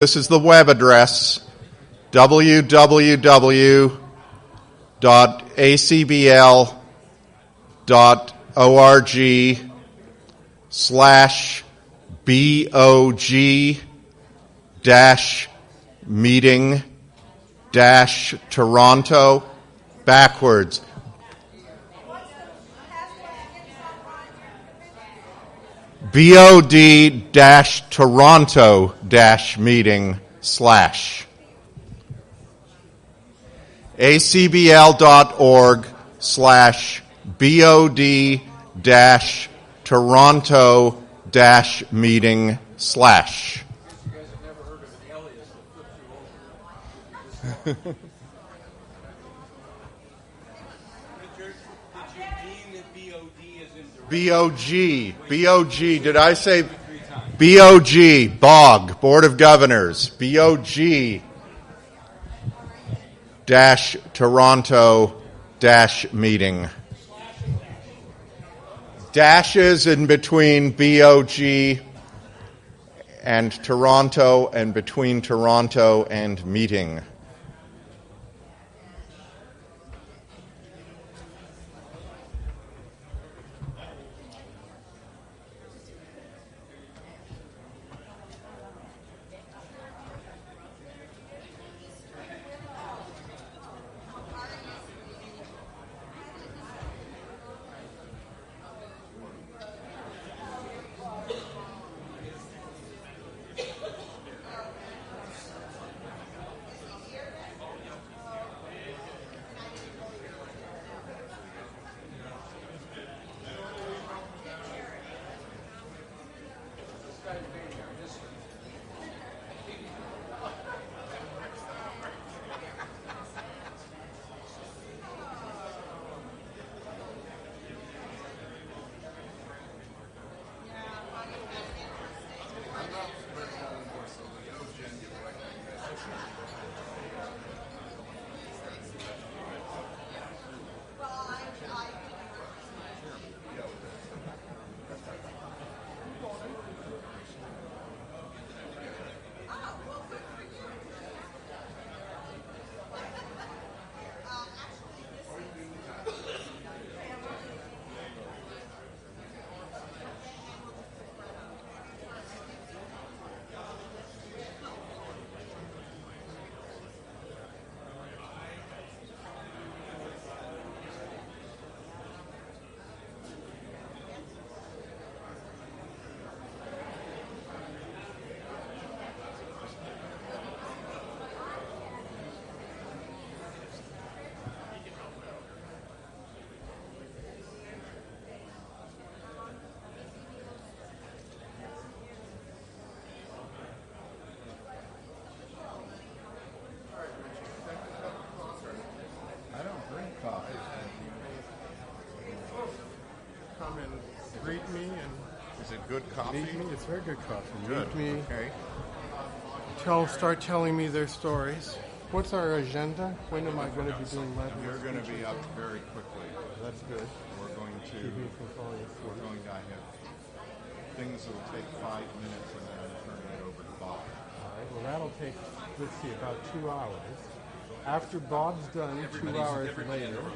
This is the web address, www.acbl.org/meeting-Toronto, backwards. BOD-Toronto-meeting/ ACBL.org/BOD-Toronto-meeting/. BOG. Did I say BOG? BOG, Board of Governors. BOG-Toronto-meeting. Dashes in between BOG and Toronto and between Toronto and meeting. Greet me and is it good coffee? meet me. It's very good coffee. Good. Meet me. Okay. Start telling me their stories. What's our agenda? When am I going to be doing my? You're going to be up very quickly. That's good. We're going to. I have things that will take 5 minutes, and then I'm turning it over to Bob. All right. Well, that'll take. Let's see, about 2 hours. After Bob's done, 2 hours later. Oh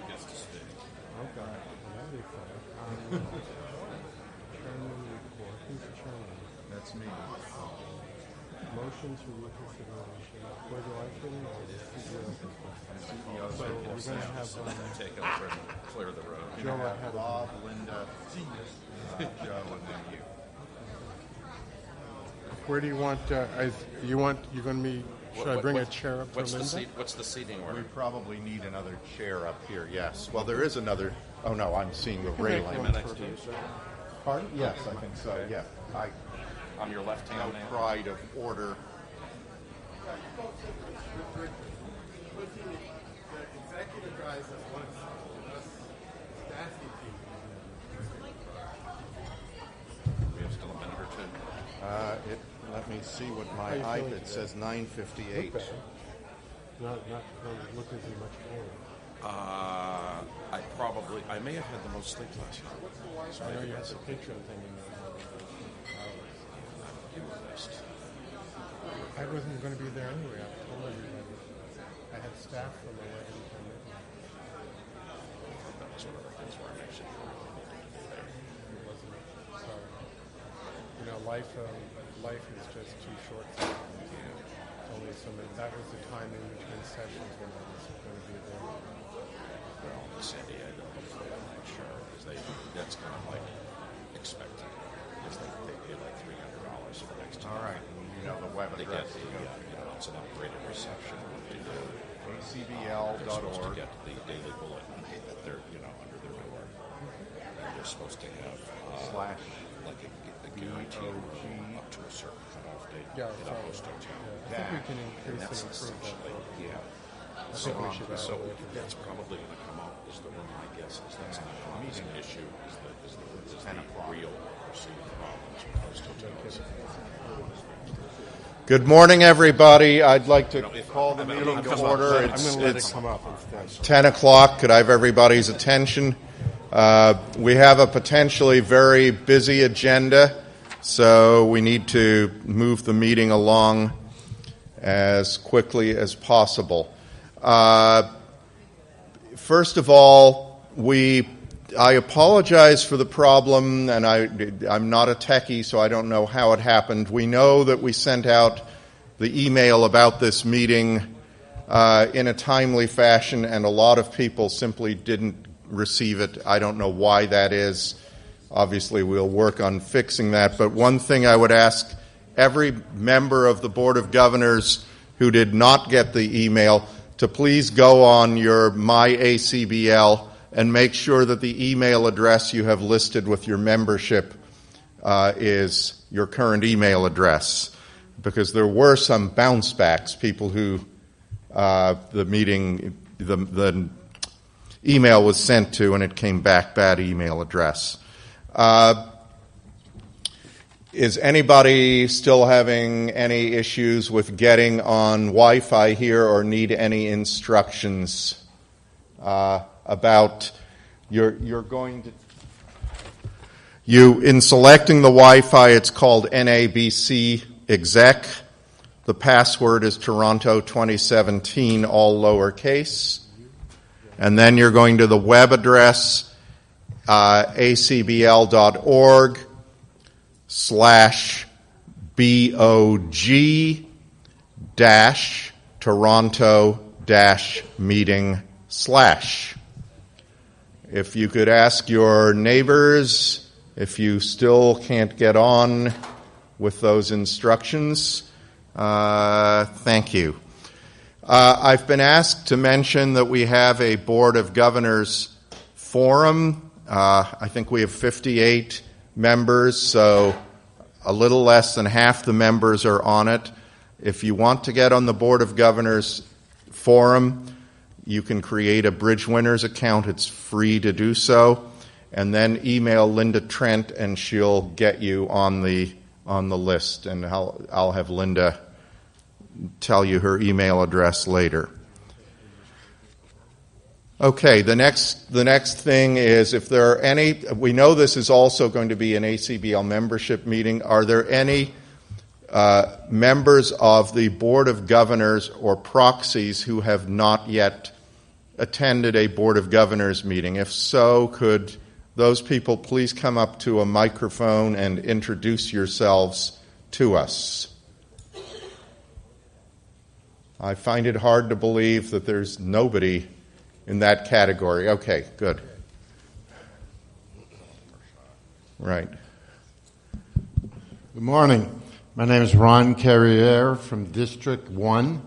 God, that'd be fun. Chairman report. Who's the chairman? That's me. Motion to reconsideration. Where do I fit in? Or the CEO? So we're going to have take over and clear the road. Joe ahead of Bob, Linda, Joe, and then you. Where do you want? You're going to be? Should I bring a chair up for Linda? What's the seating order? We probably need another chair up here. Yes. Well, there is another. Oh no, I'm seeing the railing. Next to you, sir. Pardon? Yes, I think so. Okay. Yeah. On your left No hand. pride of order. We have still a minute or two. Let me see what my iPad says. 9:58. Not looking too much forward. I may have had the most sleep last night. I know you have the picture thing in there. You were missed. I I wasn't going to be there anyway. I told everybody. I had staff from 11 to midnight. That was one of the things where I'm actually there. It wasn't. Sorry. You know, life is just too short. It's only so many. That was the time in between sessions when I was going to be there. Well, San Diego, hopefully, I'm not sure, because that's kind of like expected. Because they pay like $300 for next time. All right. You know the web They get address. it's an upgraded reception. They're supposed to ACBL.org. get the daily bulletin that they're, under their door. And they're supposed to have Slash like a guarantee up to a certain cutoff date. Yeah, in a host hotel. I think we can And increase that's and improve that. essentially, yeah. I think we should So add it. that's probably going to come up. Is the one my guess is that's not an issue. Is the real perceived problems with host hotels. Good morning, everybody. I'd like to call the meeting to order. I'm going to let it come up instead. 10 o'clock. Could I have everybody's attention? We have a potentially very busy agenda, so we need to move the meeting along as quickly as possible. First of all, I apologize for the problem, and I'm not a techie, so I don't know how it happened. We know that we sent out the email about this meeting in a timely fashion, and a lot of people simply didn't receive it. I don't know why that is. Obviously, we'll work on fixing that. But one thing I would ask every member of the Board of Governors who did not get the email to please go on your My ACBL and make sure that the email address you have listed with your membership is your current email address, because there were some bounce backs, people who the email was sent to and it came back bad email address. Is anybody still having any issues with getting on Wi-Fi here or need any instructions about you're going to in selecting the Wi-Fi? It's called NABC exec. The password is Toronto 2017, all lowercase, and then you're going to the web address acbl.org/bog-toronto-meeting/. If you could ask your neighbors if you still can't get on with those instructions, thank you. I've been asked to mention that we have a Board of Governors forum. I think we have 58 members, so a little less than half the members are on it. If you want to get on the Board of Governors forum, you can create a Bridge Winners account. It's free to do so. And then email Linda Trent, and she'll get you on the list. And I'll have Linda tell you her email address later. Okay, the next thing is, if there are any, we know this is also going to be an ACBL membership meeting. Are there any members of the Board of Governors or proxies who have not yet attended a Board of Governors meeting? If so, could those people please come up to a microphone and introduce yourselves to us? I find it hard to believe that there's nobody in that category. Okay, good. Right. Good morning. My name is Ron Carriere from District 1.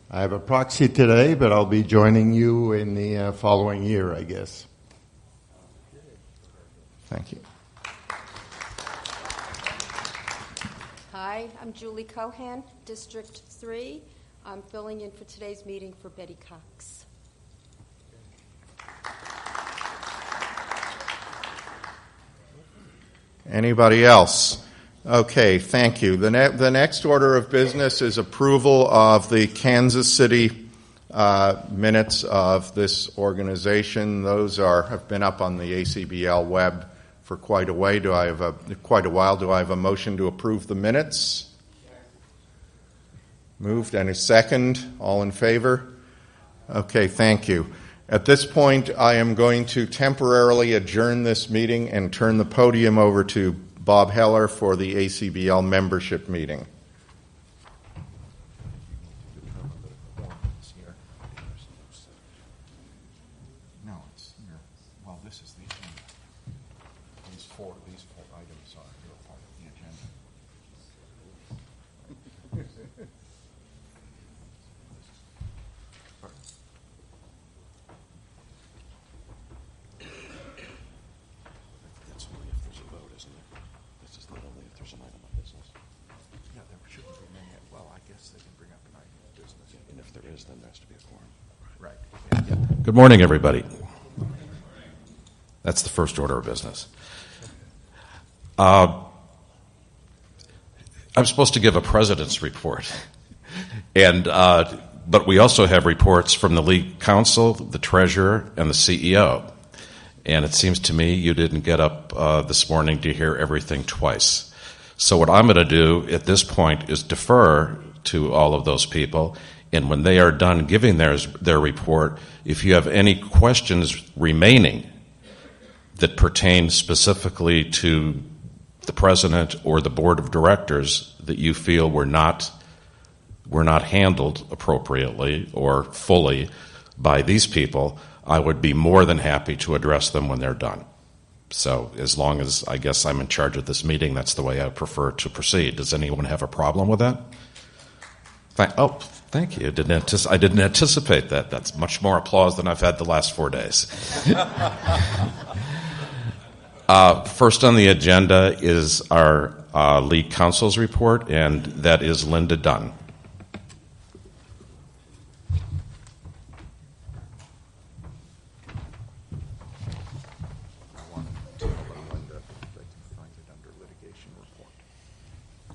I have a proxy today, but I'll be joining you in the following year, I guess. Thank you. Hi, I'm Julie Cohan, District 3. I'm filling in for today's meeting for Betty Cox. Anybody else? Okay, thank you. The next order of business is approval of the Kansas City minutes of this organization. Those have been up on the ACBL web for quite a while. Do I have a motion to approve the minutes? Moved and a second. All in favor? Okay, thank you. At this point, I am going to temporarily adjourn this meeting and turn the podium over to Bob Heller for the ACBL membership meeting. No, it's here. Well, this is the agenda. These four items are part of the agenda. That's only if there's a vote, isn't it? This is not only if there's an item of business. Yeah, there shouldn't be many. Well, I guess they can bring up an item of business. Yeah, and if there is, then there has to be a quorum. Right. Yeah. Good morning, everybody. That's the first order of business. I'm supposed to give a president's report, but we also have reports from the league counsel, the treasurer, and the CEO. And it seems to me you didn't get up this morning to hear everything twice. So what I'm going to do at this point is defer to all of those people, and when they are done giving their report, if you have any questions remaining that pertain specifically to the president or the board of directors that you feel were not handled appropriately or fully by these people, I would be more than happy to address them when they're done. So as long as I guess I'm in charge of this meeting, that's the way I prefer to proceed. Does anyone have a problem with that? Thank you. I didn't anticipate that. That's much more applause than I've had the last 4 days. First on the agenda is our league counsel's report, and that is Linda Dunn.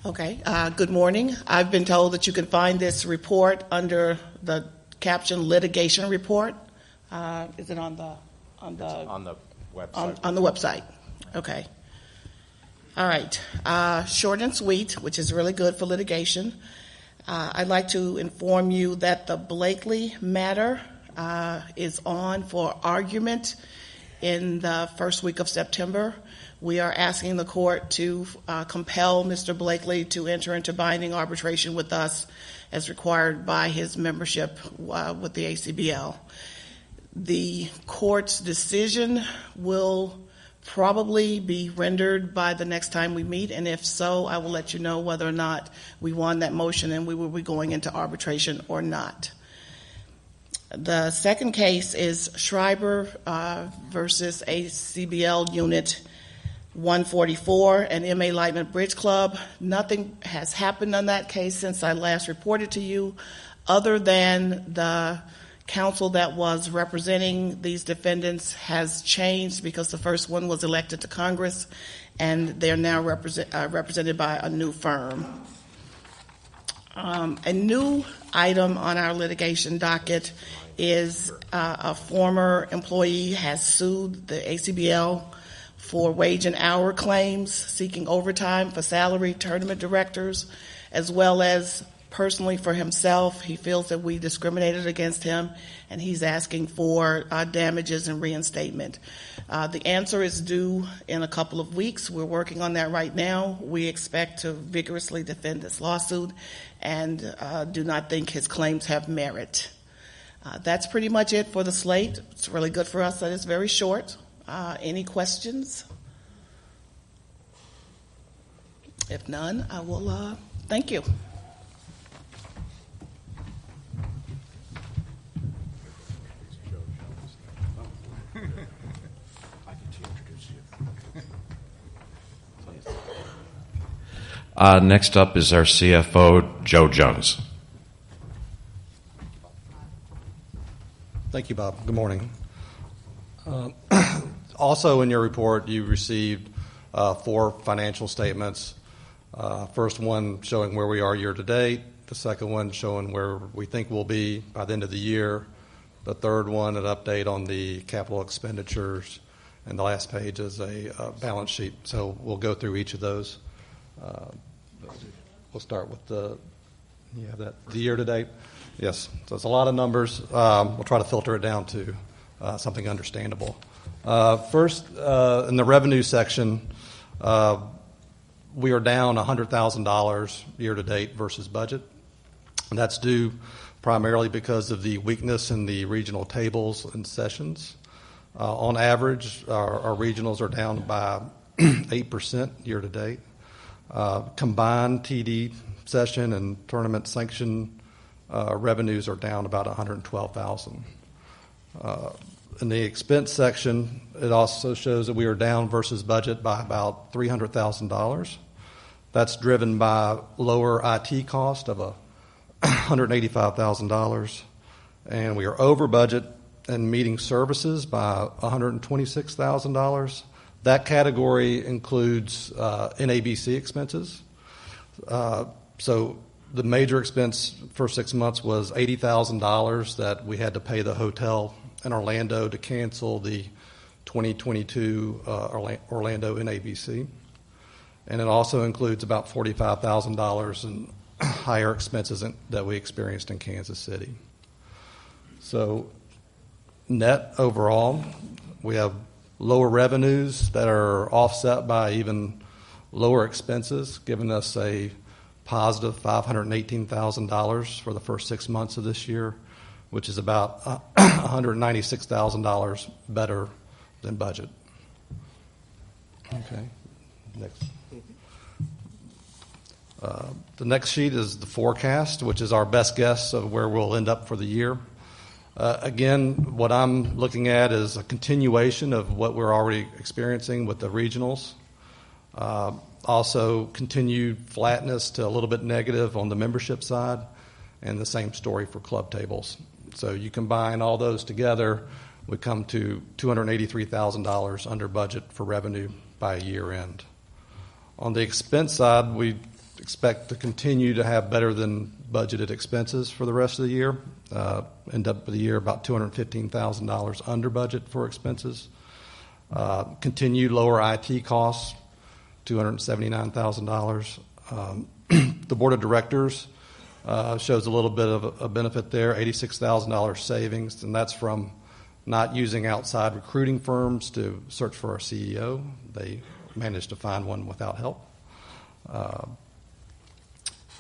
Okay, good morning. I've been told that you can find this report under the caption litigation report. Is it on the website? On the website. Okay. All right. Short and sweet, which is really good for litigation. I'd like to inform you that the Blakely matter is on for argument in the first week of September. We are asking the court to compel Mr. Blakely to enter into binding arbitration with us as required by his membership with the ACBL. The court's decision will probably be rendered by the next time we meet, and if so, I will let you know whether or not we won that motion and we will be going into arbitration or not. The second case is Schreiber versus ACBL Unit 144 and MA Lightman Bridge Club. Nothing has happened on that case since I last reported to you, other than the counsel that was representing these defendants has changed because the first one was elected to Congress, and they're now represented by a new firm. A new item on our litigation docket is a former employee has sued the ACBL for wage and hour claims, seeking overtime for salary tournament directors, as well as personally for himself. He feels that we discriminated against him, and he's asking for damages and reinstatement. The answer is due in a couple of weeks. We're working on that right now. We expect to vigorously defend this lawsuit and do not think his claims have merit. That's pretty much it for the slate. It's really good for us that it's very short. Any questions? If none, I will thank you. Next up is our CFO, Joe Jones. Thank you, Bob. Good morning. Also in your report, you received 4 financial statements. First one showing where we are year to date. The second one showing where we think we'll be by the end of the year. The third one, an update on the capital expenditures. And the last page is a balance sheet. So we'll go through each of those. We'll start with the You have that, the year-to-date? Yes. So it's a lot of numbers. We'll try to filter it down to something understandable. First, in the revenue section, we are down $100,000 year-to-date versus budget. And that's due primarily because of the weakness in the regional tables and sessions. On average, our regionals are down by 8% year-to-date. Combined TD session and tournament sanction revenues are down about $112,000. In the expense section, it also shows that we are down versus budget by about $300,000. That's driven by lower IT cost of $185,000, and we are over budget in meeting services by $126,000. That category includes NABC expenses. So the major expense for 6 months was $80,000 that we had to pay the hotel in Orlando to cancel the 2022 Orlando NABC. And it also includes about $45,000 in higher expenses that we experienced in Kansas City. So net overall, we have lower revenues that are offset by even lower expenses, giving us a positive $518,000 for the first 6 months of this year, which is about $196,000 better than budget. Okay, next. The next sheet is the forecast, which is our best guess of where we'll end up for the year. Again, what I'm looking at is a continuation of what we're already experiencing with the regionals. Also, continued flatness to a little bit negative on the membership side, and the same story for club tables. So you combine all those together, we come to $283,000 under budget for revenue by year end. On the expense side, we expect to continue to have better than budgeted expenses for the rest of the year. End up with the year about $215,000 under budget for expenses. Continued lower IT costs, $279,000. The board of directors shows a little bit of a benefit there, $86,000 savings, and that's from not using outside recruiting firms to search for our CEO. They managed to find one without help.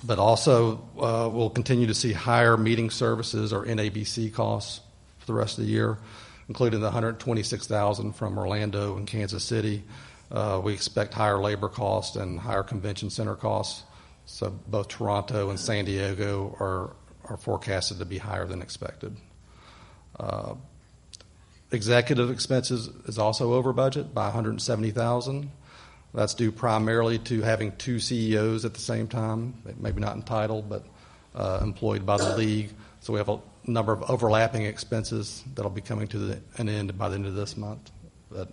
But also, we'll continue to see higher meeting services or NABC costs for the rest of the year, including the $126,000 from Orlando and Kansas City. We expect higher labor costs and higher convention center costs. So both Toronto and San Diego are forecasted to be higher than expected. Executive expenses is also over budget by $170,000. That's due primarily to having two CEOs at the same time, maybe not entitled, but employed by the league. So we have a number of overlapping expenses that'll be coming to an end by the end of this month. That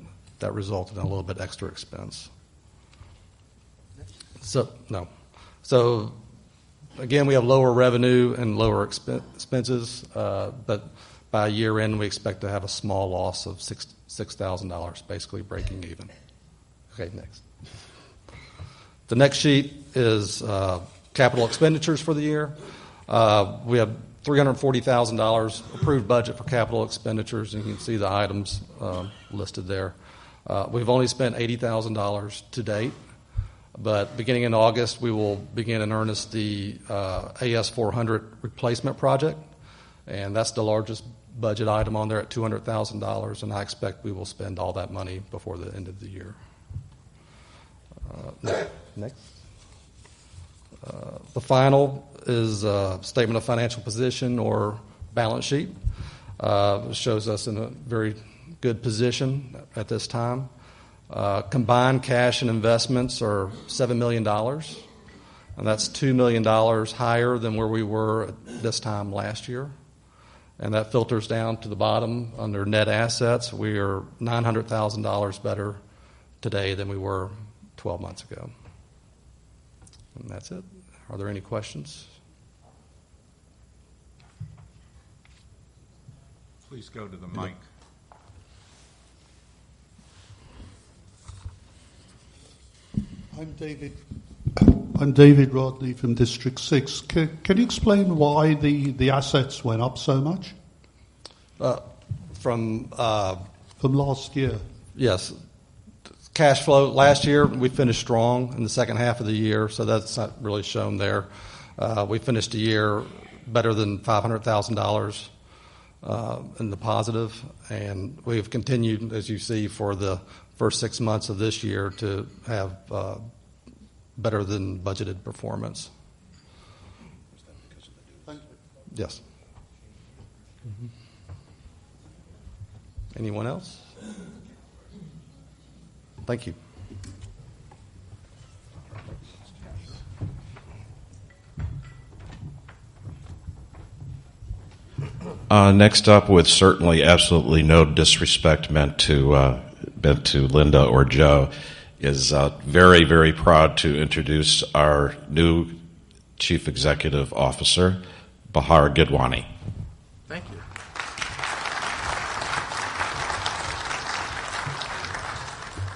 resulted in a little bit extra expense. So again, we have lower revenue and lower expenses, but by year end, we expect to have a small loss of $6,000, basically breaking even. Okay, next. The next sheet is capital expenditures for the year. We have $340,000 approved budget for capital expenditures, and you can see the items listed there. We've only spent $80,000 to date, but beginning in August, we will begin in earnest the AS400 replacement project, and that's the largest budget item on there at $200,000, and I expect we will spend all that money before the end of the year. Next. The final is a statement of financial position or balance sheet. It shows us in a very good position at this time. Combined cash and investments are $7 million, and that's $2 million higher than where we were at this time last year. And that filters down to the bottom under net assets. We are $900,000 better today than we were 12 months ago. And that's it. Are there any questions? Please go to the mic. I'm David I'm David Rodney from District 6. Can you explain why the assets went up so much? From last year? Yes. Cash flow, last year we finished strong in the second half of the year, so that's not really shown there. We finished the year better than $500,000 in the positive, and we've continued, as you see, for the first 6 months of this year to have better than budgeted performance. Thank you. Yes. Mm-hmm. Anyone else? Thank you. Next up, with certainly absolutely no disrespect meant to Linda or Joe, is very, very proud to introduce our new Chief Executive Officer, Bahar Gidwani. Thank you.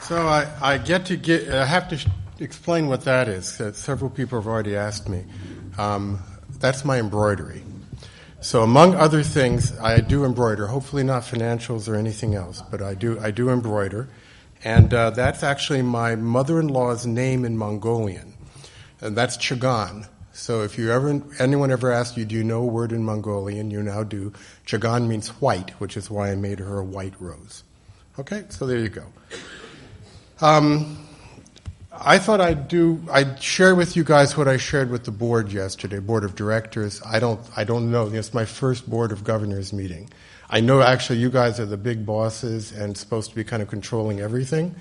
So I have to explain what that is. Several people have already asked me. That's my embroidery. So among other things, I do embroider. Hopefully not financials or anything else, but I do embroider, and that's actually my mother-in-law's name in Mongolian, and that's Chagan. So if anyone ever asks you, do you know a word in Mongolian? You now do. Chagan means white, which is why I made her a white rose. Okay, so there you go. I thought I'd share with you guys what I shared with the board yesterday, board of directors. I don't know. It's my first board of governors meeting. I know actually you guys are the big bosses and supposed to be kind of controlling everything.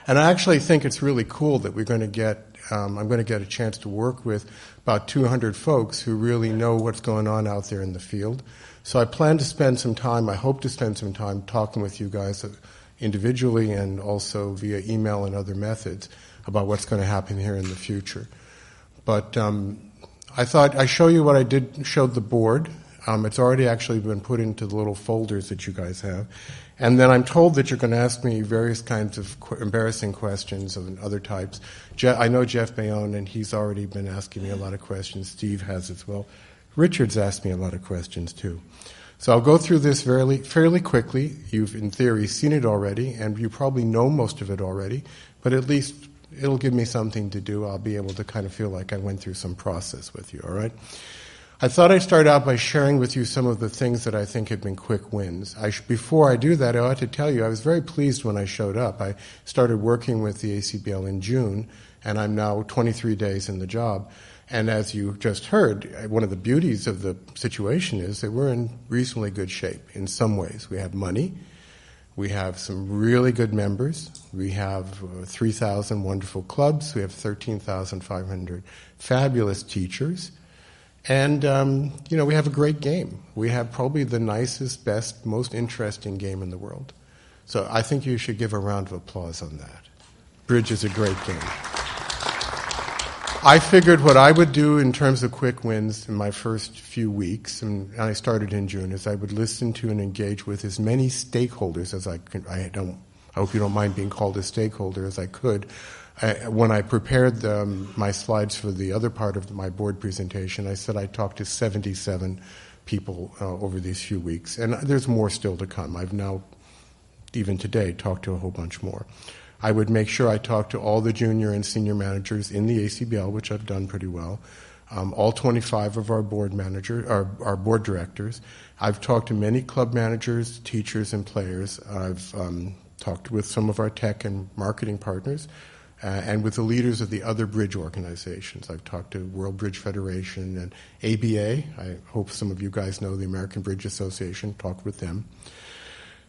And I actually think it's really cool that I'm going to get a chance to work with about 200 folks who really know what's going on out there in the field. So I plan to spend some time, I hope to spend some time talking with you guys individually and also via email and other methods about what's going to happen here in the future. But I thought I'd show you what I showed the board. It's already actually been put into the little folders that you guys have. And then I'm told that you're going to ask me various kinds of embarrassing questions of other types. I know Jeff Bayonne, and he's already been asking me a lot of questions. Steve has as well. Richard's asked me a lot of questions too. So I'll go through this fairly quickly. You've, in theory, seen it already, and you probably know most of it already, but at least it'll give me something to do. I'll be able to kind of feel like I went through some process with you, all right? I thought I'd start out by sharing with you some of the things that I think have been quick wins. Before I do that, I ought to tell you I was very pleased when I showed up. I started working with the ACBL in June, and I'm now 23 days in the job. And as you just heard, one of the beauties of the situation is that we're in reasonably good shape in some ways. We have money. We have some really good members. We have 3,000 wonderful clubs. We have 13,500 fabulous teachers. And, we have a great game. We have probably the nicest, best, most interesting game in the world. So I think you should give a round of applause on that. Bridge is a great game. I figured what I would do in terms of quick wins in my first few weeks, and I started in June, is I would listen to and engage with as many stakeholders as I could. I hope you don't mind being called a stakeholder, as I could. When I prepared my slides for the other part of my board presentation, I said I talked to 77 people over these few weeks, and there's more still to come. I've now, even today, talked to a whole bunch more. I would make sure I talk to all the junior and senior managers in the ACBL, which I've done pretty well, all 25 of our board directors. I've talked to many club managers, teachers, and players. I've talked with some of our tech and marketing partners, and with the leaders of the other bridge organizations. I've talked to World Bridge Federation and ABA. I hope some of you guys know the American Bridge Association. Talked with them.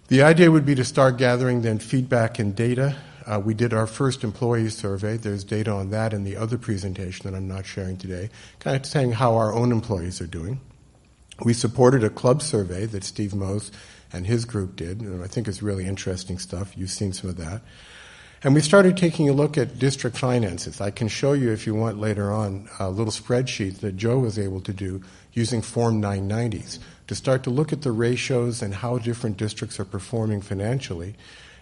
The idea would be to start gathering then feedback and data. We did our first employee survey. There's data on that in the other presentation that I'm not sharing today, kind of saying how our own employees are doing. We supported a club survey that Steve Mose and his group did, and I think it's really interesting stuff. You've seen some of that. And we started taking a look at district finances. I can show you, if you want later on, a little spreadsheet that Joe was able to do using Form 990s to start to look at the ratios and how different districts are performing financially.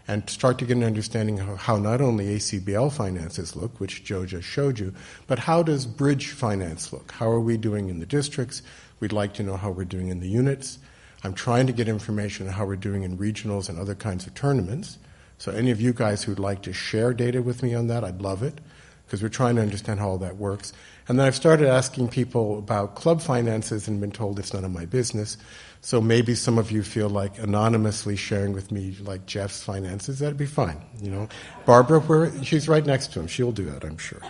and start to get an understanding of how not only ACBL finances look, which Joe just showed you, but how does bridge finance look? How are we doing in the districts? We'd like to know how we're doing in the units. I'm trying to get information on how we're doing in regionals and other kinds of tournaments. So any of you guys who'd like to share data with me on that, I'd love it, because we're trying to understand how all that works. And then I've started asking people about club finances and been told it's none of my business. So maybe some of you feel like anonymously sharing with me, like Jeff's finances, that'd be fine. You know, Barbara, she's right next to him. She'll do that, I'm sure.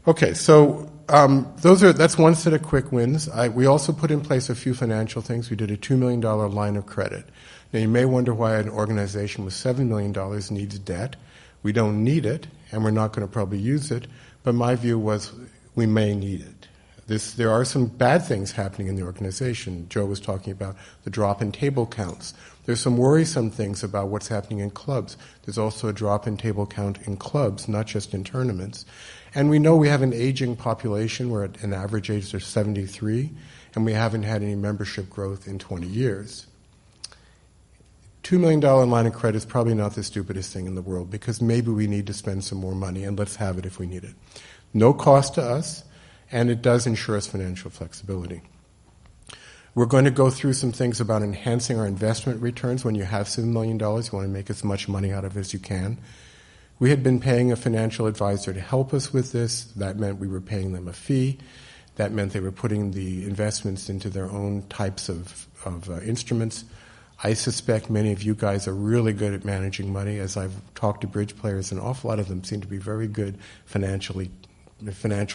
Okay, so that's one set of quick wins. We also put in place a few financial things. We did a $2 million line of credit. Now, you may wonder why an organization with $7 million needs debt. We don't need it, and we're not going to probably use it, but my view was we may need it. There are some bad things happening in the organization. Joe was talking about the drop in table counts. There's some worrisome things about what's happening in clubs. There's also a drop in table count in clubs, not just in tournaments. And we know we have an aging population. We're at an average age of 73, and we haven't had any membership growth in 20 years. $2 million line of credit is probably not the stupidest thing in the world, because maybe we need to spend some more money, and let's have it if we need it. No cost to us, and it does ensure us financial flexibility. We're going to go through some things about enhancing our investment returns. When you have $7 million, you want to make as much money out of it as you can. We had been paying a financial advisor to help us with this. That meant we were paying them a fee. That meant they were putting the investments into their own types of instruments. I suspect many of you guys are really good at managing money. As I've talked to bridge players, an awful lot of them seem to be very good financial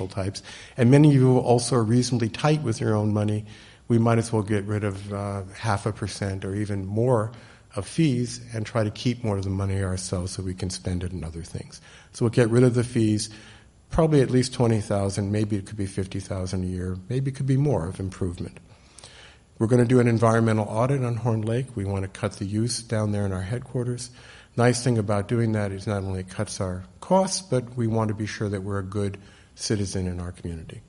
types. And many of you also are reasonably tight with your own money. We might as well get rid of 0.5% or even more of fees and try to keep more of the money ourselves so we can spend it on other things. So we'll get rid of the fees, probably at least $20,000, maybe it could be $50,000 a year, maybe it could be more of improvement. We're going to do an environmental audit on Horn Lake. We want to cut the use down there in our headquarters. Nice thing about doing that is not only it cuts our costs, but we want to be sure that we're a good citizen in our community.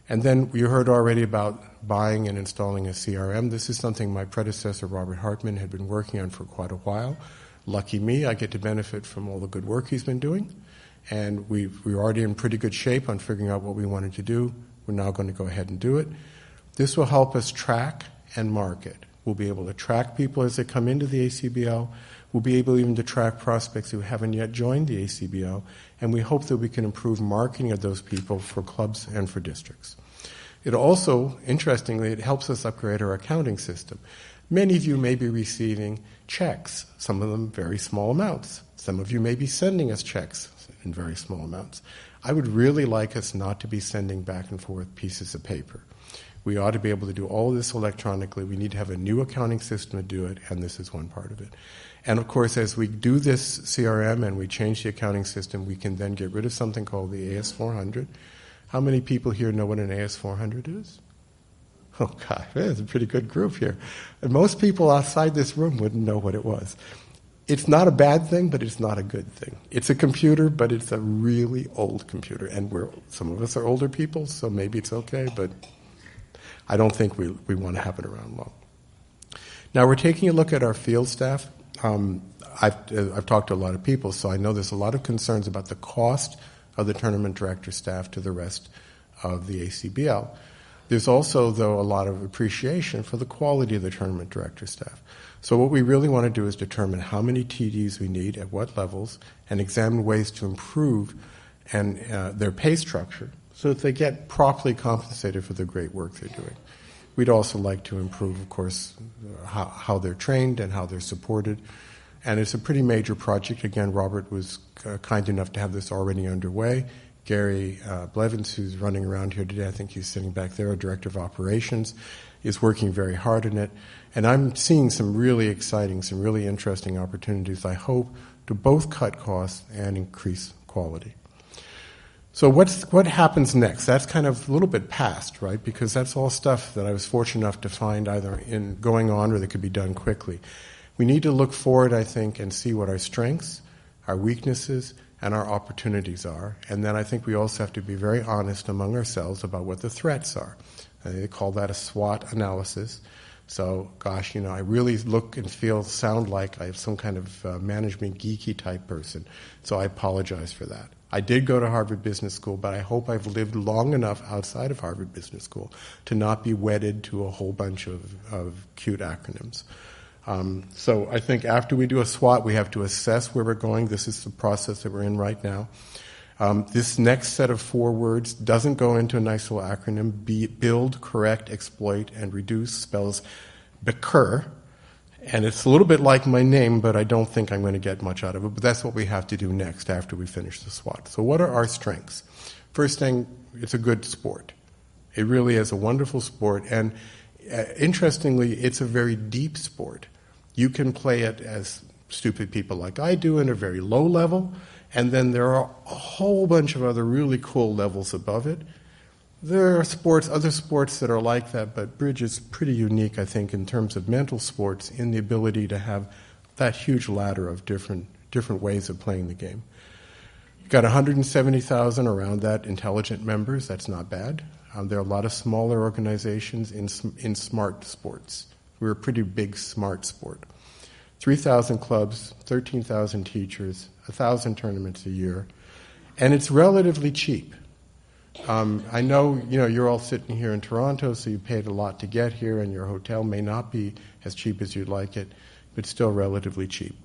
And then you heard already about buying and installing a CRM. This is something my predecessor, Robert Hartman, had been working on for quite a while. Lucky me, I get to benefit from all the good work he's been doing. And we're already in pretty good shape on figuring out what we wanted to do. We're now going to go ahead and do it. This will help us track and market. We'll be able to track people as they come into the ACBL. We'll be able even to track prospects who haven't yet joined the ACBL, and we hope that we can improve marketing of those people for clubs and for districts. It also, interestingly, it helps us upgrade our accounting system. Many of you may be receiving checks, some of them very small amounts. Some of you may be sending us checks in very small amounts. I would really like us not to be sending back and forth pieces of paper. We ought to be able to do all this electronically. We need to have a new accounting system to do it, and this is one part of it. And of course, as we do this CRM and we change the accounting system, we can then get rid of something called the AS400. How many people here know what an AS400 is? Oh, God, it's a pretty good group here. And most people outside this room wouldn't know what it was. It's not a bad thing, but it's not a good thing. It's a computer, but it's a really old computer. And some of us are older people, so maybe it's okay, but I don't think we want to have it around long. Now, we're taking a look at our field staff. I've talked to a lot of people, so I know there's a lot of concerns about the cost of the tournament director staff to the rest of the ACBL. There's also, though, a lot of appreciation for the quality of the tournament director staff. So what we really want to do is determine how many TDs we need at what levels and examine ways to improve their pay structure so that they get properly compensated for the great work they're doing. We'd also like to improve, of course, how they're trained and how they're supported. And it's a pretty major project. Again, Robert was kind enough to have this already underway. Gary Blevins, who's running around here today, I think he's sitting back there, our Director of Operations, is working very hard on it. And I'm seeing some really exciting, some really interesting opportunities, I hope, to both cut costs and increase quality. So what happens next? That's kind of a little bit past, right? Because that's all stuff that I was fortunate enough to find either in going on or that could be done quickly. We need to look forward, I think, and see what our strengths, our weaknesses, and our opportunities are. And then I think we also have to be very honest among ourselves about what the threats are. They call that a SWOT analysis. So, gosh, I really look and feel, sound like I have some kind of management geeky type person. So I apologize for that. I did go to Harvard Business School, but I hope I've lived long enough outside of Harvard Business School to not be wedded to a whole bunch of cute acronyms. So I think after we do a SWOT, we have to assess where we're going. This is the process that we're in right now. This next set of 4 words doesn't go into a nice little acronym. Build, correct, exploit, and reduce spells BECUR. And it's a little bit like my name, but I don't think I'm going to get much out of it. But that's what we have to do next after we finish the SWOT. So what are our strengths? First thing, it's a good sport. It really is a wonderful sport. And interestingly, it's a very deep sport. You can play it as stupid people like I do in a very low level. And then there are a whole bunch of other really cool levels above it. There are other sports that are like that, but bridge is pretty unique, I think, in terms of mental sports, in the ability to have that huge ladder of different ways of playing the game. You've got 170,000 around that intelligent members. That's not bad. There are a lot of smaller organizations in smart sports. We're a pretty big smart sport. 3,000 clubs, 13,000 teachers, 1,000 tournaments a year, and it's relatively cheap. I know, you're all sitting here in Toronto, so you paid a lot to get here, and your hotel may not be as cheap as you'd like it, but still relatively cheap.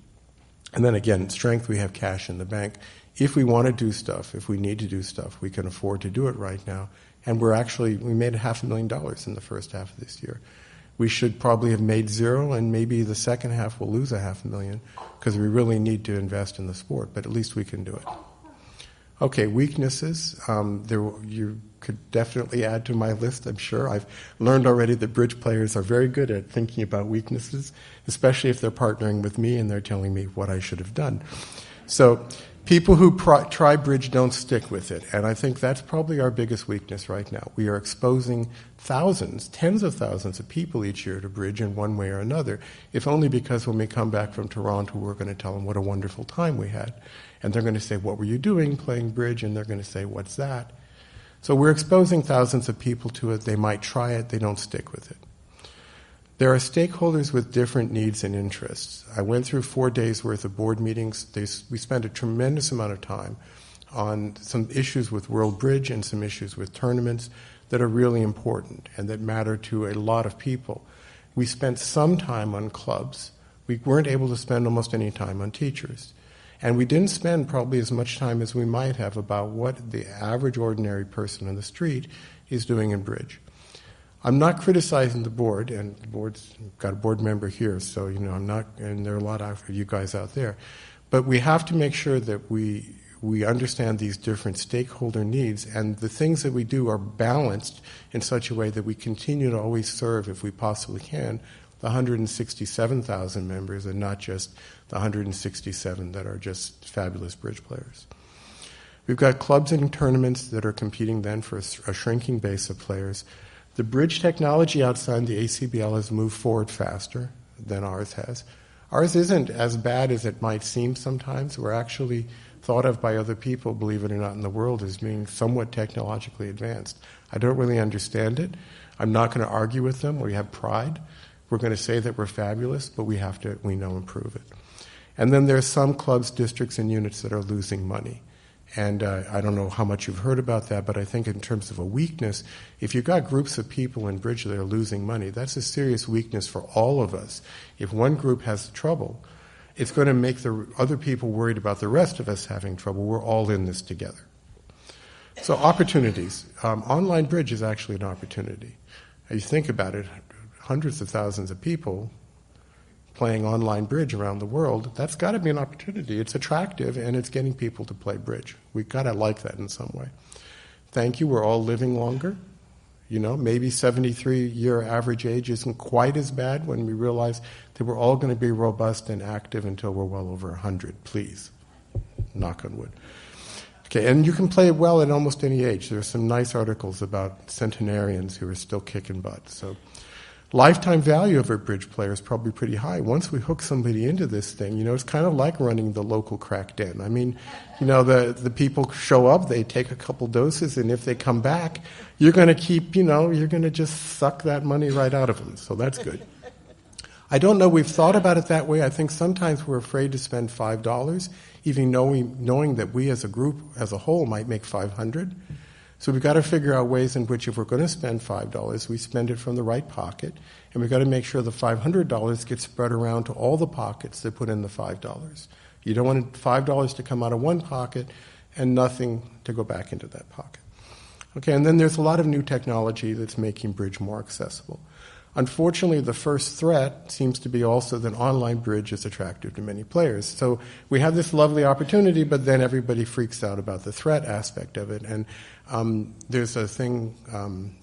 And then again, strength, we have cash in the bank. If we want to do stuff, if we need to do stuff, we can afford to do it right now. And we made $500,000 in the first half of this year. We should probably have made 0, and maybe the second half we'll lose $500,000 because we really need to invest in the sport, but at least we can do it. Okay, weaknesses. You could definitely add to my list, I'm sure. I've learned already that bridge players are very good at thinking about weaknesses, especially if they're partnering with me and they're telling me what I should have done. So people who try bridge don't stick with it, and I think that's probably our biggest weakness right now. We are exposing thousands, tens of thousands of people each year to bridge in one way or another, if only because when we come back from Toronto, we're going to tell them what a wonderful time we had. And they're going to say, what were you doing playing bridge? And they're going to say, what's that? So we're exposing thousands of people to it. They might try it. They don't stick with it. There are stakeholders with different needs and interests. I went through 4 days' worth of board meetings. We spent a tremendous amount of time on some issues with World Bridge and some issues with tournaments that are really important and that matter to a lot of people. We spent some time on clubs. We weren't able to spend almost any time on teachers. And we didn't spend probably as much time as we might have about what the average ordinary person on the street is doing in bridge. I'm not criticizing the board, and the board's got a board member here, so I'm not, and there are a lot of you guys out there. But we have to make sure that we understand these different stakeholder needs, and the things that we do are balanced in such a way that we continue to always serve, if we possibly can, the 167,000 members and not just the 167 that are just fabulous bridge players. We've got clubs and tournaments that are competing then for a shrinking base of players. The bridge technology outside the ACBL has moved forward faster than ours has. Ours isn't as bad as it might seem sometimes. We're actually thought of by other people, believe it or not, in the world as being somewhat technologically advanced. I don't really understand it. I'm not going to argue with them. We have pride. We're going to say that we're fabulous, but we know, improve it. And then there's some clubs, districts, and units that are losing money. And I don't know how much you've heard about that, but I think in terms of a weakness, if you've got groups of people in bridge that are losing money, that's a serious weakness for all of us. If one group has trouble, it's going to make the other people worried about the rest of us having trouble. We're all in this together. So opportunities. Online bridge is actually an opportunity. You think about it, hundreds of thousands of people playing online bridge around the world, that's got to be an opportunity. It's attractive, and it's getting people to play bridge. We've got to like that in some way. Thank you. We're all living longer. Maybe 73-year average age isn't quite as bad when we realize that we're all going to be robust and active until we're well over 100. Please. Knock on wood. Okay, and you can play it well at almost any age. There are some nice articles about centenarians who are still kicking butt. So lifetime value of a bridge player is probably pretty high. Once we hook somebody into this thing, it's kind of like running the local crack den. I mean, the people show up, they take a couple doses, and if they come back, you're going to keep, you're going to just suck that money right out of them. So that's good. I don't know, we've thought about it that way. I think sometimes we're afraid to spend $5, even knowing that we as a group, as a whole, might make $500. So we've got to figure out ways in which if we're going to spend $5, we spend it from the right pocket, and we've got to make sure the $500 gets spread around to all the pockets that put in the $5. You don't want $5 to come out of one pocket and nothing to go back into that pocket. Okay, and then there's a lot of new technology that's making bridge more accessible. Unfortunately, the first threat seems to be also that online bridge is attractive to many players. So we have this lovely opportunity, but then everybody freaks out about the threat aspect of it. And there's a thing,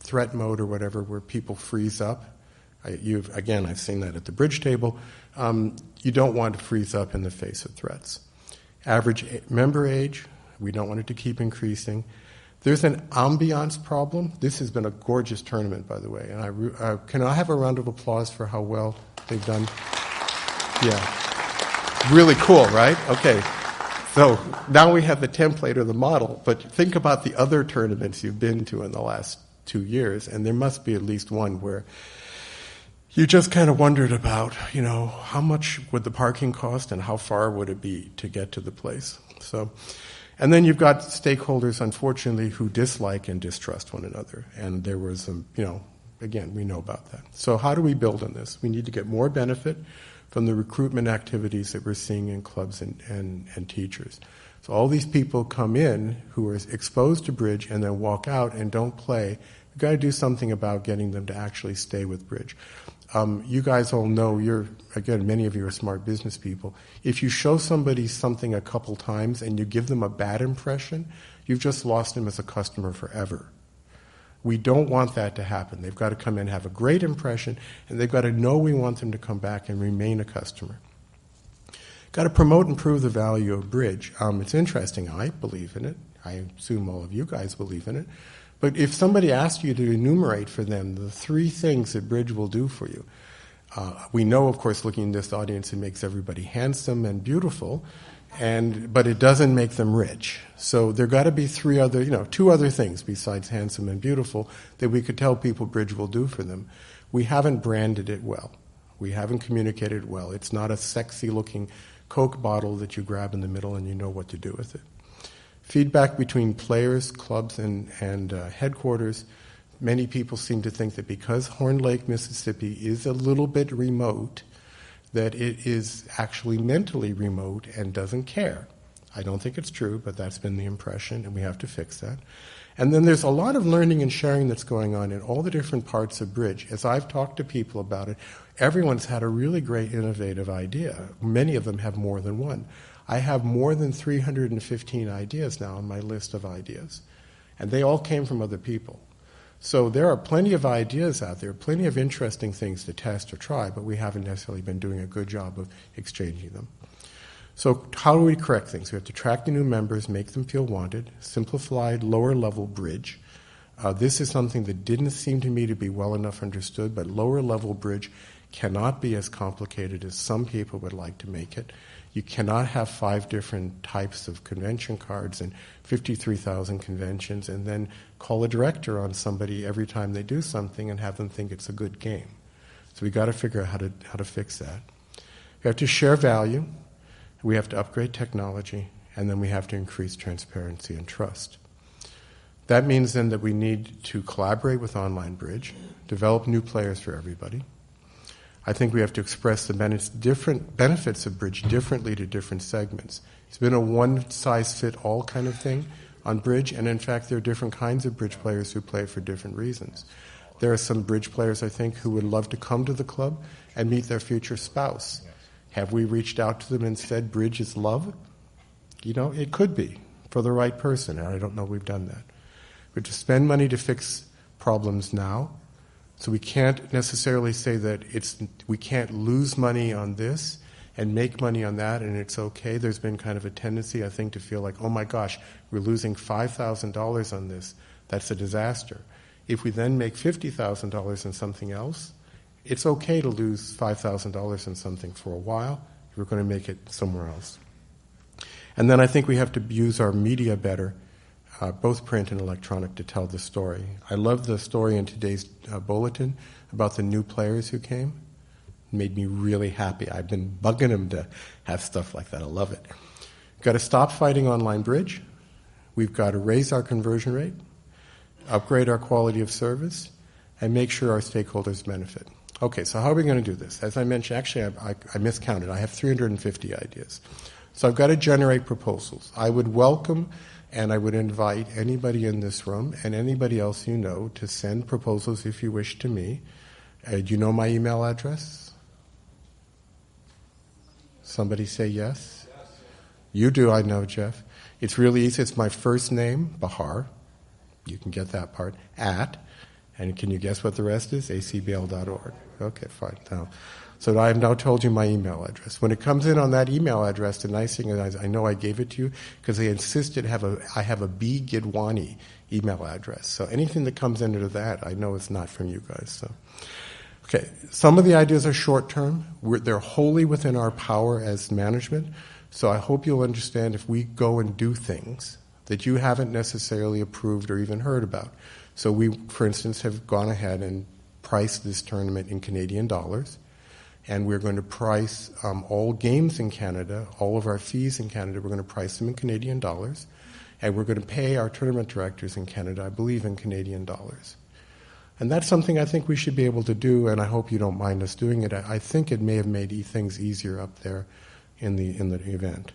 threat mode or whatever, where people freeze up. I've seen that at the bridge table. You don't want to freeze up in the face of threats. Average member age, we don't want it to keep increasing. There's an ambiance problem. This has been a gorgeous tournament, by the way. And can I have a round of applause for how well they've done? Yeah. Really cool, right? Okay. So now we have the template or the model, but think about the other tournaments you've been to in the last 2 years, and there must be at least one where you just kind of wondered about, how much would the parking cost and how far would it be to get to the place? And then you've got stakeholders, unfortunately, who dislike and distrust one another. And there was some, again, we know about that. So how do we build on this? We need to get more benefit from the recruitment activities that we're seeing in clubs and teachers. So all these people come in who are exposed to bridge and then walk out and don't play. We've got to do something about getting them to actually stay with bridge. You guys all know, many of you are smart business people. If you show somebody something a couple times and you give them a bad impression, you've just lost them as a customer forever. We don't want that to happen. They've got to come in and have a great impression, and they've got to know we want them to come back and remain a customer. Got to promote and prove the value of bridge. It's interesting. I believe in it. I assume all of you guys believe in it. But if somebody asked you to enumerate for them the 3 things that bridge will do for you, we know, of course, looking at this audience, it makes everybody handsome and beautiful, but it doesn't make them rich. So there got to be 2 other things besides handsome and beautiful that we could tell people bridge will do for them. We haven't branded it well. We haven't communicated it well. It's not a sexy-looking Coke bottle that you grab in the middle and you know what to do with it. Feedback between players, clubs, and headquarters. Many people seem to think that because Horn Lake, Mississippi is a little bit remote, that it is actually mentally remote and doesn't care. I don't think it's true, but that's been the impression, and we have to fix that. And then there's a lot of learning and sharing that's going on in all the different parts of bridge. As I've talked to people about it, everyone's had a really great innovative idea. Many of them have more than one. I have more than 315 ideas now on my list of ideas, and they all came from other people. So there are plenty of ideas out there, plenty of interesting things to test or try, but we haven't necessarily been doing a good job of exchanging them. So how do we correct things? We have to attract the new members, make them feel wanted, simplified lower-level bridge. This is something that didn't seem to me to be well enough understood, but lower-level bridge cannot be as complicated as some people would like to make it. You cannot have 5 different types of convention cards and 53,000 conventions and then call a director on somebody every time they do something and have them think it's a good game. So we've got to figure out how to fix that. We have to share value. We have to upgrade technology. And then we have to increase transparency and trust. That means then that we need to collaborate with Online Bridge, develop new players for everybody. I think we have to express the benefits of bridge differently to different segments. It's been a one-size-fit-all kind of thing on bridge, and in fact, there are different kinds of bridge players who play for different reasons. There are some bridge players, I think, who would love to come to the club and meet their future spouse. Have we reached out to them and said bridge is love? It could be for the right person, and I don't know we've done that. We have to spend money to fix problems now. So we can't necessarily say that we can't lose money on this and make money on that and it's okay. There's been kind of a tendency, I think, to feel like, oh my gosh, we're losing $5,000 on this. That's a disaster. If we then make $50,000 in something else, It's okay to lose $5,000 in something for a while. We're going to make it somewhere else. And then I think we have to use our media better, both print and electronic, to tell the story. I love the story in today's bulletin about the new players who came. It made me really happy. I've been bugging them to have stuff like that. I love it. We've got to stop fighting online bridge. We've got to raise our conversion rate, upgrade our quality of service, and make sure our stakeholders benefit. Okay, so how are we going to do this? As I mentioned, actually, I miscounted. I have 350 ideas. So I've got to generate proposals. I would welcome and I would invite anybody in this room and anybody else you know to send proposals if you wish to me. Do you know my email address? Somebody say yes? You do, I know, Jeff. It's really easy. It's my first name, Bahar. You can get that part. And can you guess what the rest is? acbl.org. Okay, fine. Now, so I have now told you my email address. When it comes in on that email address, the nice thing is I know I gave it to you because they insisted I have a B. Gidwani email address. So anything that comes into that, I know it's not from you guys. So, okay, some of the ideas are short-term. They're wholly within our power as management. So I hope you'll understand if we go and do things that you haven't necessarily approved or even heard about. So we, for instance, have gone ahead and priced this tournament in Canadian dollars, and we're going to price all games in Canada, all of our fees in Canada, we're going to price them in Canadian dollars, and we're going to pay our tournament directors in Canada, I believe, in Canadian dollars. And that's something I think we should be able to do, and I hope you don't mind us doing it. I think it may have made things easier up there in the event.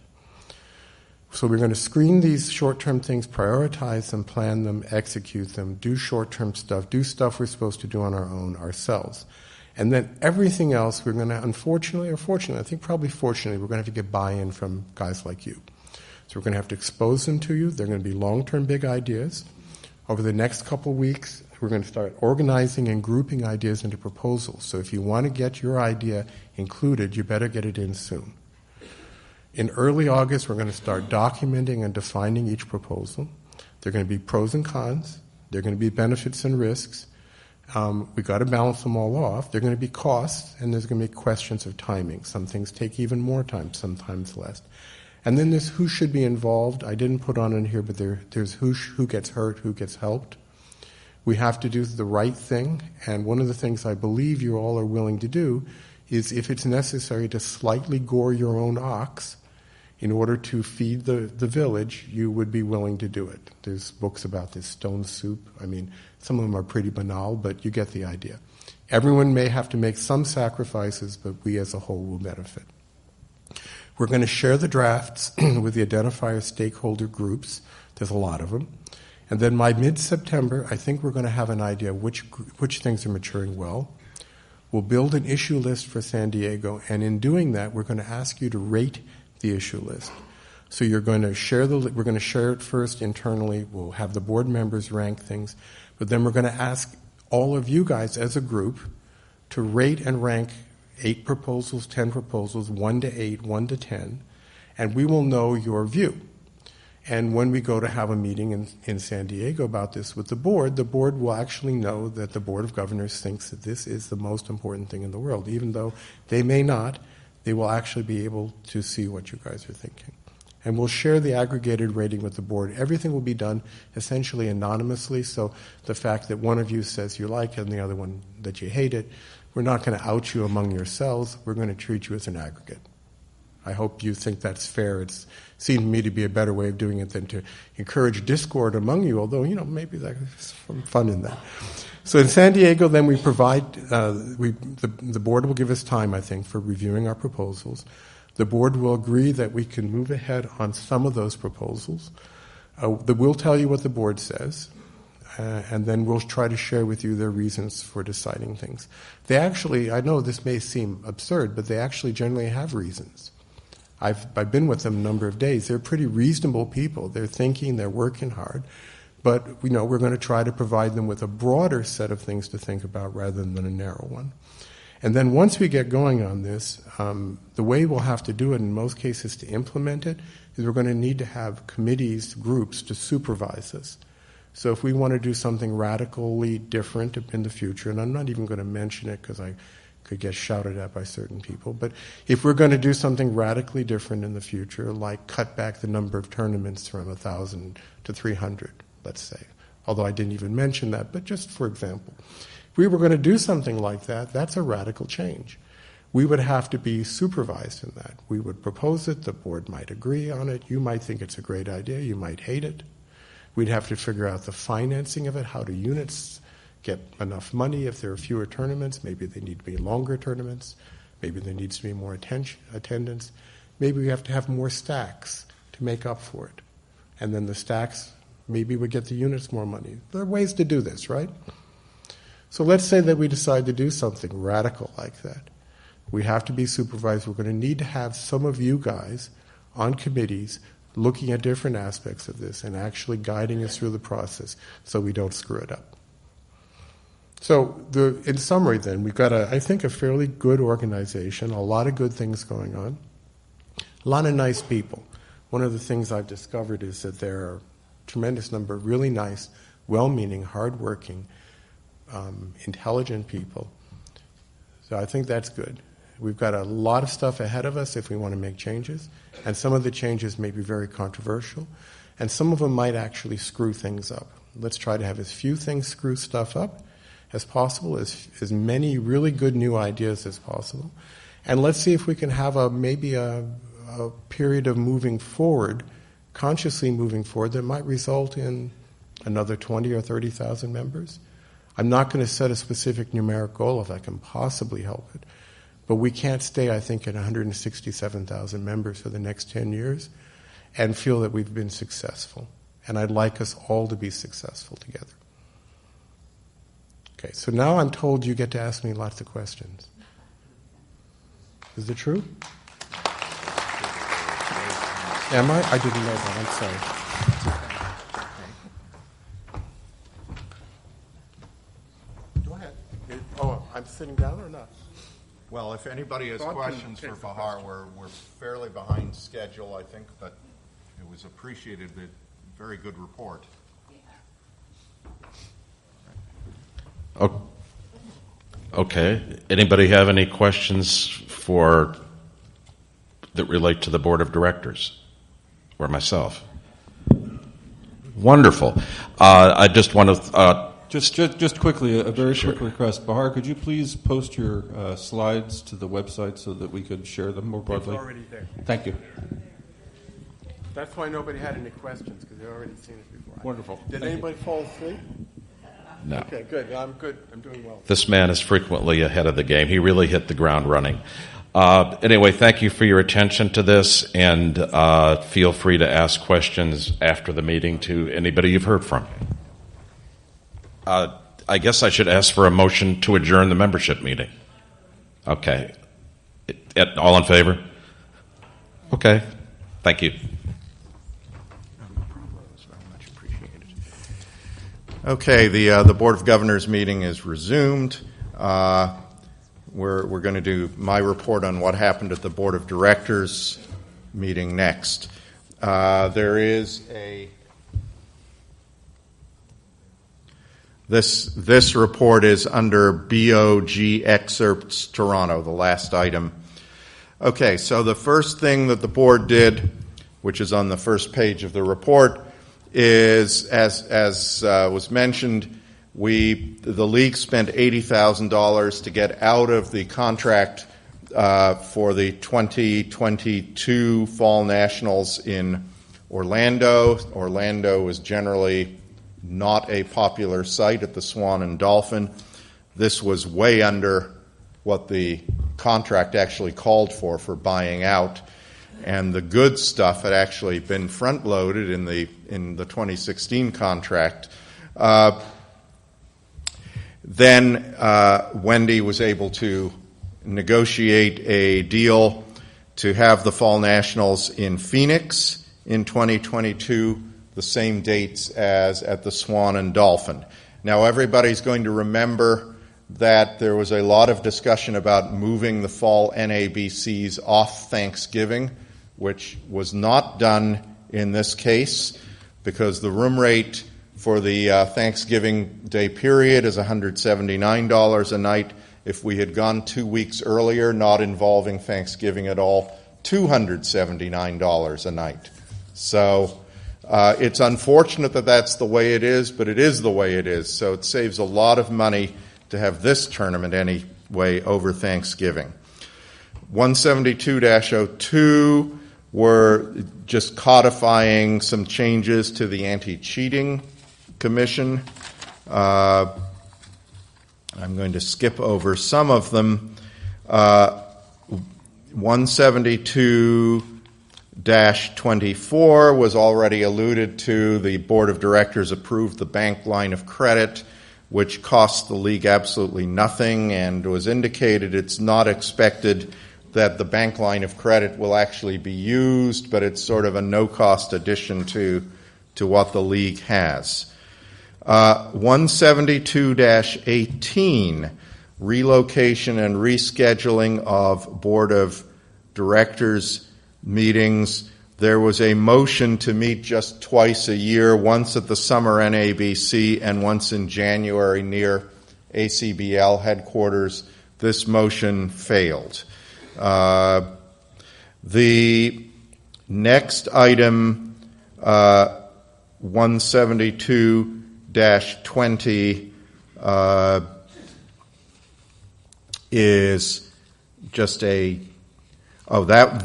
So we're going to screen these short-term things, prioritize them, plan them, execute them, do short-term stuff, do stuff we're supposed to do on our own ourselves. And then everything else we're going to, unfortunately or fortunately, I think probably fortunately, we're going to have to get buy-in from guys like you. So we're going to have to expose them to you. They're going to be long-term big ideas. Over the next couple weeks, we're going to start organizing and grouping ideas into proposals. So if you want to get your idea included, you better get it in soon. In early August, we're going to start documenting and defining each proposal. There are going to be pros and cons. There are going to be benefits and risks. We've got to balance them all off. There are going to be costs, and there's going to be questions of timing. Some things take even more time, sometimes less. And then there's who should be involved. I didn't put on in here, but there's who gets hurt, who gets helped. We have to do the right thing, and one of the things I believe you all are willing to do is, if it's necessary to slightly gore your own ox in order to feed the village, you would be willing to do it. There's books about this, stone soup. I mean, some of them are pretty banal, but you get the idea. Everyone may have to make some sacrifices, but we as a whole will benefit. We're going to share the drafts with the identifier stakeholder groups. There's a lot of them. And then by mid-September, I think we're going to have an idea of which things are maturing well. We'll build an issue list for San Diego, and in doing that, we're going to ask you to rate the issue list. So you're going to share we're going to share it first internally. We'll have the board members rank things, but then we're going to ask all of you guys as a group to rate and rank 8 proposals, 10 proposals, 1 to 8, 1 to 10, and we will know your view. And when we go to have a meeting in San Diego about this with the board will actually know that the Board of Governors thinks that this is the most important thing in the world. Even though they may not, they will actually be able to see what you guys are thinking. And we'll share the aggregated rating with the board. Everything will be done essentially anonymously, so the fact that one of you says you like it and the other one that you hate it, we're not going to out you among yourselves. We're going to treat you as an aggregate. I hope you think that's fair. It's seemed to me to be a better way of doing it than to encourage discord among you, although, maybe there's some fun in that. So in San Diego, then we provide, the board will give us time, I think, for reviewing our proposals. The board will agree that we can move ahead on some of those proposals. We'll tell you what the board says, and then we'll try to share with you their reasons for deciding things. They actually, I know this may seem absurd, but they actually generally have reasons. I've been with them a number of days. They're pretty reasonable people. They're thinking, they're working hard. But we're going to try to provide them with a broader set of things to think about rather than a narrow one. And then once we get going on this, the way we'll have to do it in most cases to implement it is we're going to need to have committees, groups to supervise us. So if we want to do something radically different in the future, and I'm not even going to mention it because I could get shouted at by certain people, but if we're going to do something radically different in the future, like cut back the number of tournaments from 1,000 to 300, let's say, although I didn't even mention that, but just for example, if we were going to do something like that, that's a radical change. We would have to be supervised in that. We would propose it, the board might agree on it, you might think it's a great idea, you might hate it. We'd have to figure out the financing of it, how do units get enough money if there are fewer tournaments, maybe they need to be longer tournaments, maybe there needs to be more attendance, maybe we have to have more stacks to make up for it. And then the stacks, maybe we get the units more money. There are ways to do this, right? So let's say that we decide to do something radical like that. We have to be supervised. We're going to need to have some of you guys on committees looking at different aspects of this and actually guiding us through the process so we don't screw it up. So in summary then, we've got, I think, a fairly good organization, a lot of good things going on, a lot of nice people. One of the things I've discovered is that there are a tremendous number of really nice, well-meaning, hard-working, intelligent people. So I think that's good. We've got a lot of stuff ahead of us if we want to make changes, and some of the changes may be very controversial, and some of them might actually screw things up. Let's try to have as few things screw stuff up as possible, as many really good new ideas as possible, and let's see if we can have maybe a period of moving forward, consciously moving forward, that might result in another 20 or 30,000 members. I'm not going to set a specific numeric goal if I can possibly help it. But we can't stay, I think, at 167,000 members for the next 10 years and feel that we've been successful. And I'd like us all to be successful together. Okay, so now I'm told you get to ask me lots of questions. Is it true? Am I? I didn't know that. I'm sorry. Go ahead. Oh, I'm sitting down or not? Well, if anybody has questions for Bahar, we're fairly behind schedule, I think, but it was appreciated. Very good report. Okay. Anybody have any questions that relate to the board of directors or myself? Wonderful. I just want to. Just quickly, a very quick request. Bahar, could you please post your slides to the website so that we could share them more broadly? It's already there. Thank you. That's why nobody had any questions, because they've already seen it before. Wonderful. Did anybody fall asleep? No. Okay, good. I'm good. I'm doing well. This man is frequently ahead of the game. He really hit the ground running. Anyway, thank you for your attention to this, and feel free to ask questions after the meeting to anybody you've heard from. I guess I should ask for a motion to adjourn the membership meeting. Okay. All in favor? Okay. Thank you. Okay, the Board of Governors meeting is resumed. We're going to do my report on what happened at the Board of Directors meeting next. There is This report is under BOG Excerpts Toronto, the last item. Okay, so the first thing that the board did, which is on the first page of the report, is, as was mentioned, the league spent $80,000 to get out of the contract for the 2022 Fall Nationals in Orlando. Orlando is generally not a popular site at the Swan and Dolphin. This was way under what the contract actually called for buying out, and the good stuff had actually been front-loaded in the 2016 contract. Then Wendy was able to negotiate a deal to have the Fall Nationals in Phoenix in 2022, the same dates as at the Swan and Dolphin. Now, everybody's going to remember that there was a lot of discussion about moving the fall NABCs off Thanksgiving, which was not done in this case because the room rate for the Thanksgiving Day period is $179 a night. If we had gone 2 weeks earlier, not involving Thanksgiving at all, $279 a night. So it's unfortunate that that's the way it is, but it is the way it is. So it saves a lot of money to have this tournament anyway over Thanksgiving. 172-02, we're just codifying some changes to the Anti-Cheating Commission. I'm going to skip over some of them. 172-24 was already alluded to. The Board of Directors approved the bank line of credit, which cost the league absolutely nothing, and was indicated it's not expected that the bank line of credit will actually be used, but it's sort of a no-cost addition to what the league has. 172-18, relocation and rescheduling of Board of Directors meetings. There was a motion to meet just twice a year, once at the summer NABC and once in January near ACBL headquarters. This motion failed. The next item, 172-20, is just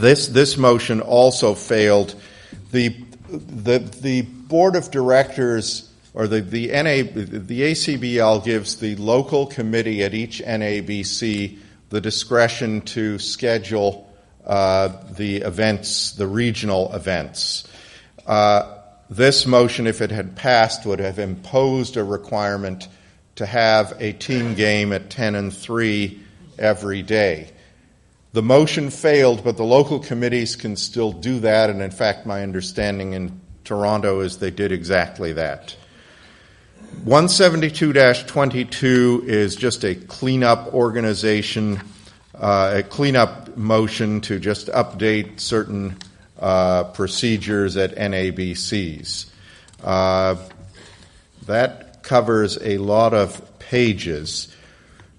this motion also failed. The Board of Directors, or the ACBL gives the local committee at each NABC the discretion to schedule the events, the regional events. This motion, if it had passed, would have imposed a requirement to have a team game at 10 and 3 every day. The motion failed, but the local committees can still do that, and in fact my understanding in Toronto is they did exactly that. 172-22 is just a cleanup organization, a cleanup motion to just update certain procedures at NABCs. That covers a lot of pages.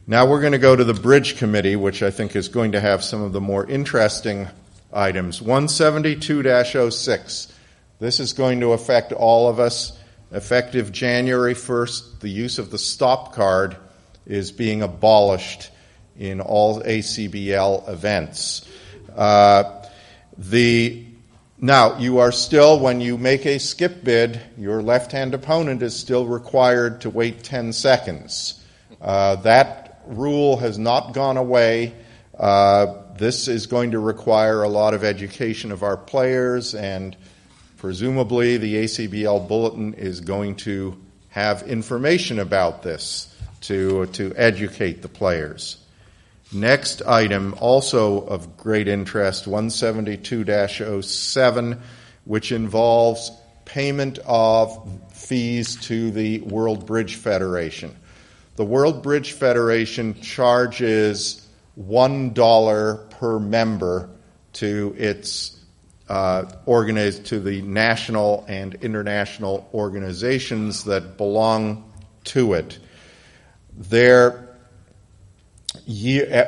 Now we're going to go to the Bridge Committee, which I think is going to have some of the more interesting items. 172-06. This is going to affect all of us. Effective January 1st, the use of the stop card is being abolished in all ACBL events. Now, you are still, when you make a skip bid, your left-hand opponent is still required to wait 10 seconds. That rule has not gone away. This is going to require a lot of education of our players, and presumably the ACBL Bulletin is going to have information about this to educate the players. Next item, also of great interest, 172-07, which involves payment of fees to the World Bridge Federation. The World Bridge Federation charges $1 per member to its to the national and international organizations that belong to it.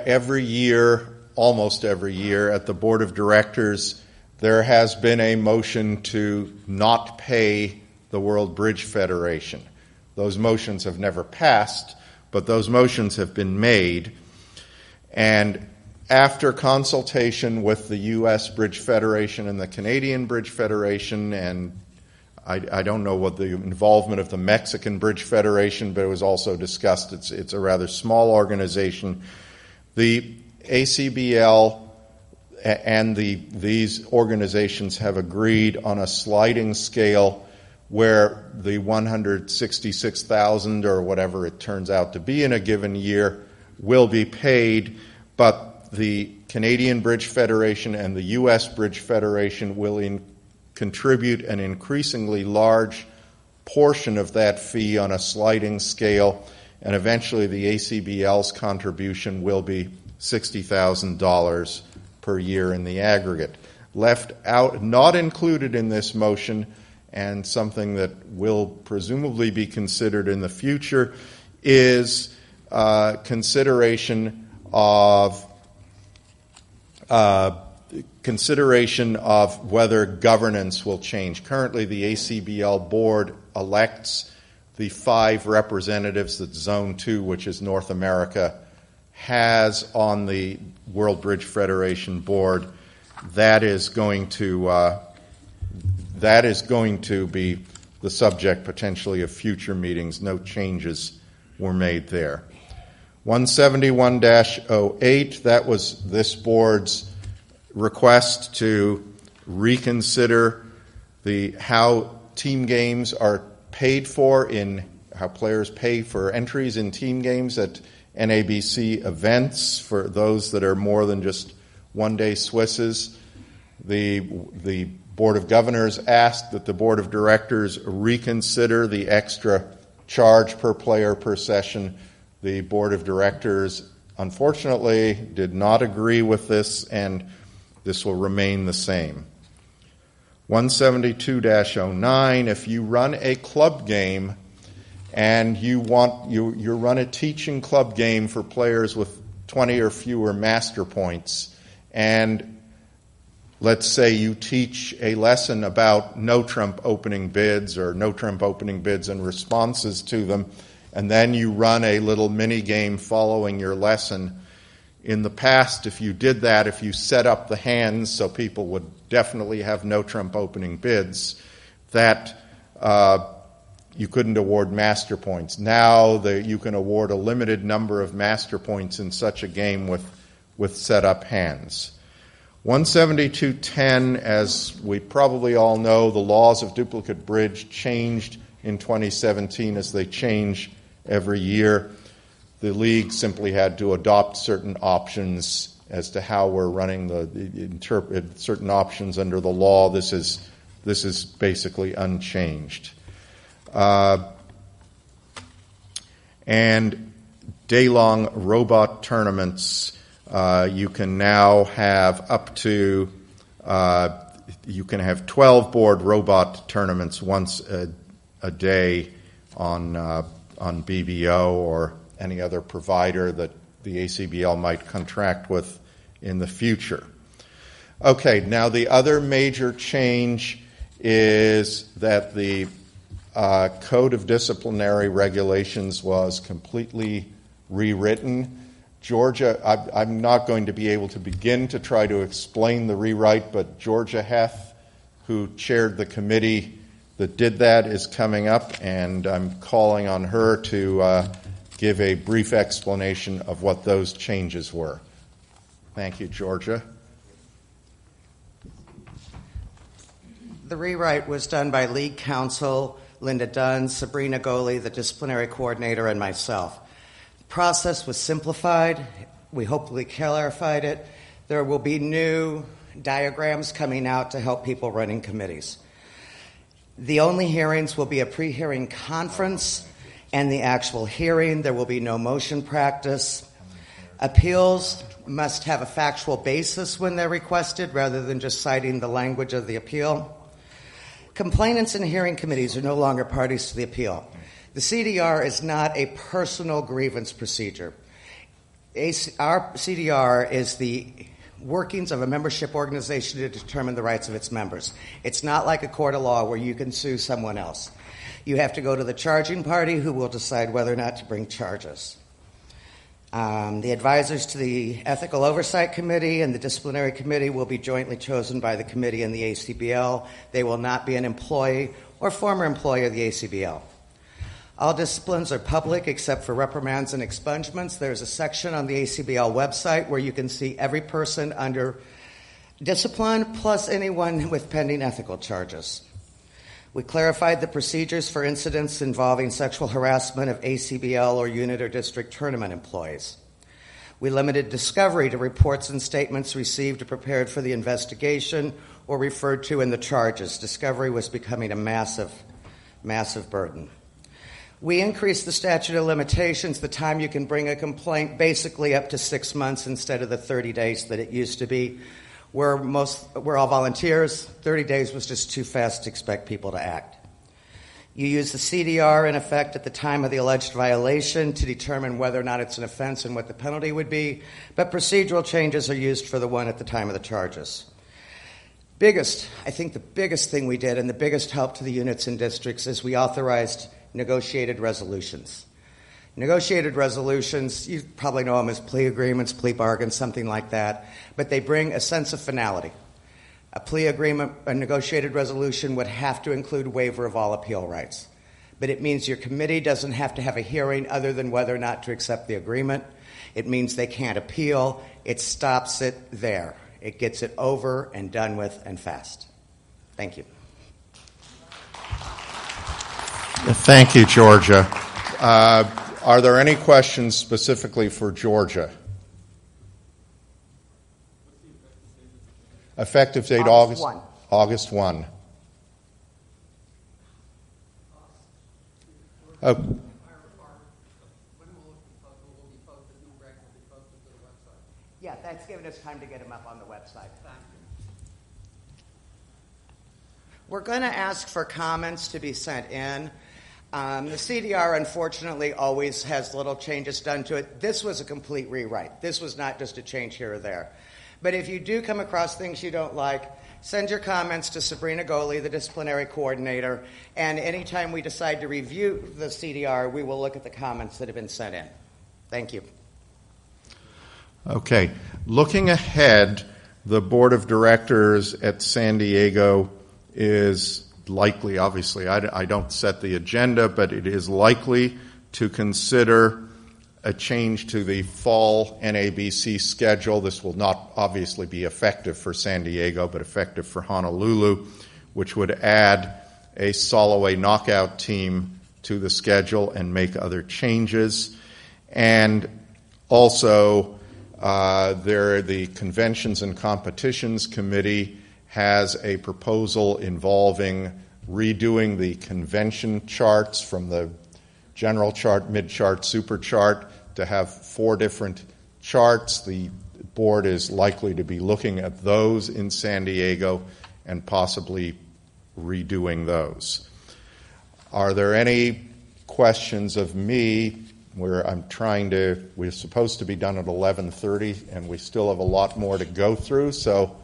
Every year, almost every year, at the Board of Directors, there has been a motion to not pay the World Bridge Federation. Those motions have never passed, but those motions have been made. And after consultation with the U.S. Bridge Federation and the Canadian Bridge Federation, and I don't know what the involvement of the Mexican Bridge Federation, but it was also discussed. It's a rather small organization. The ACBL and these organizations have agreed on a sliding scale where the $166,000 or whatever it turns out to be in a given year will be paid, but the Canadian Bridge Federation and the U.S. Bridge Federation will contribute an increasingly large portion of that fee on a sliding scale, and eventually the ACBL's contribution will be $60,000 per year in the aggregate. Left out, not included in this motion, and something that will presumably be considered in the future, is consideration of whether governance will change. Currently, the ACBL board elects the 5 representatives that Zone 2, which is North America, has on the World Bridge Federation board. That is going to be the subject potentially of future meetings. No changes were made there. 171-08, that was this board's request to reconsider how team games are paid for, in how players pay for entries in team games at NABC events for those that are more than just one-day Swisses. The Board of Governors asked that the Board of Directors reconsider the extra charge per player per session. The Board of Directors, unfortunately, did not agree with this, and this will remain the same. 172-09, if you run a club game and you run a teaching club game for players with 20 or fewer master points, and let's say you teach a lesson about no-trump opening bids or no-trump opening bids and responses to them, and then you run a little mini-game following your lesson. In the past, if you did that, if you set up the hands so people would definitely have no-trump opening bids, that you couldn't award master points. Now you can award a limited number of master points in such a game with set-up hands. 172.10, as we probably all know, the laws of duplicate bridge changed in 2017 as they change every year. The league simply had to adopt certain options as to how we're running certain options under the law. This is basically unchanged. And day-long robot tournaments, you can now have up to you can have 12 board robot tournaments once a day on BBO or any other provider that the ACBL might contract with in the future. Okay, now the other major change is that the Code of Disciplinary Regulations was completely rewritten. Georgia, I'm not going to be able to begin to try to explain the rewrite, but Georgia Heth, who chaired the committee that did that, is coming up, and I'm calling on her to give a brief explanation of what those changes were. Thank you, Georgia. The rewrite was done by league counsel Linda Dunn, Sabrina Goley, the disciplinary coordinator, and myself. The process was simplified. We hopefully clarified it. There will be new diagrams coming out to help people running committees. The only hearings will be a pre-hearing conference and the actual hearing. There will be no motion practice. Appeals must have a factual basis when they're requested rather than just citing the language of the appeal. Complainants and hearing committees are no longer parties to the appeal. The CDR is not a personal grievance procedure. Our CDR is the workings of a membership organization to determine the rights of its members. It's not like a court of law where you can sue someone else. You have to go to the charging party who will decide whether or not to bring charges. The advisors to the Ethical Oversight Committee and the Disciplinary Committee will be jointly chosen by the committee and the ACBL. They will not be an employee or former employee of the ACBL. All disciplines are public except for reprimands and expungements. There's a section on the ACBL website where you can see every person under discipline plus anyone with pending ethical charges. We clarified the procedures for incidents involving sexual harassment of ACBL or unit or district tournament employees. We limited discovery to reports and statements received or prepared for the investigation or referred to in the charges. Discovery was becoming a massive, massive burden. We increased the statute of limitations, the time you can bring a complaint, basically up to 6 months instead of the 30 days that it used to be. We're all volunteers. 30 days was just too fast to expect people to act. You use the CDR in effect at the time of the alleged violation to determine whether or not it's an offense and what the penalty would be, but procedural changes are used for the one at the time of the charges. I think the biggest thing we did and the biggest help to the units and districts is we authorized negotiated resolutions. Negotiated resolutions, you probably know them as plea agreements, plea bargains, something like that, but they bring a sense of finality. A plea agreement, a negotiated resolution would have to include waiver of all appeal rights. But it means your committee doesn't have to have a hearing other than whether or not to accept the agreement. It means they can't appeal. It stops it there. It gets it over and done with and fast. Thank you. Thank you, Georgia. Are there any questions specifically for Georgia? Effective date August 1. August 1. Oh. Yeah, that's given us time to get them up on the website. We're going to ask for comments to be sent in. The CDR, unfortunately, always has little changes done to it. This was a complete rewrite. This was not just a change here or there. But if you do come across things you don't like, send your comments to Sabrina Goley, the disciplinary coordinator, and anytime we decide to review the CDR, we will look at the comments that have been sent in. Thank you. Okay. Looking ahead, the Board of Directors at San Diego is likely, obviously, I don't set the agenda, but it is likely to consider a change to the fall NABC schedule. This will not obviously be effective for San Diego, but effective for Honolulu, which would add a Soloway knockout team to the schedule and make other changes. And also, the Conventions and Competitions Committee has a proposal involving redoing the convention charts from the general chart, mid-chart, super chart to have 4 different charts. The board is likely to be looking at those in San Diego and possibly redoing those. Are there any questions of me where we're supposed to be done at 11:30 and we still have a lot more to go through, so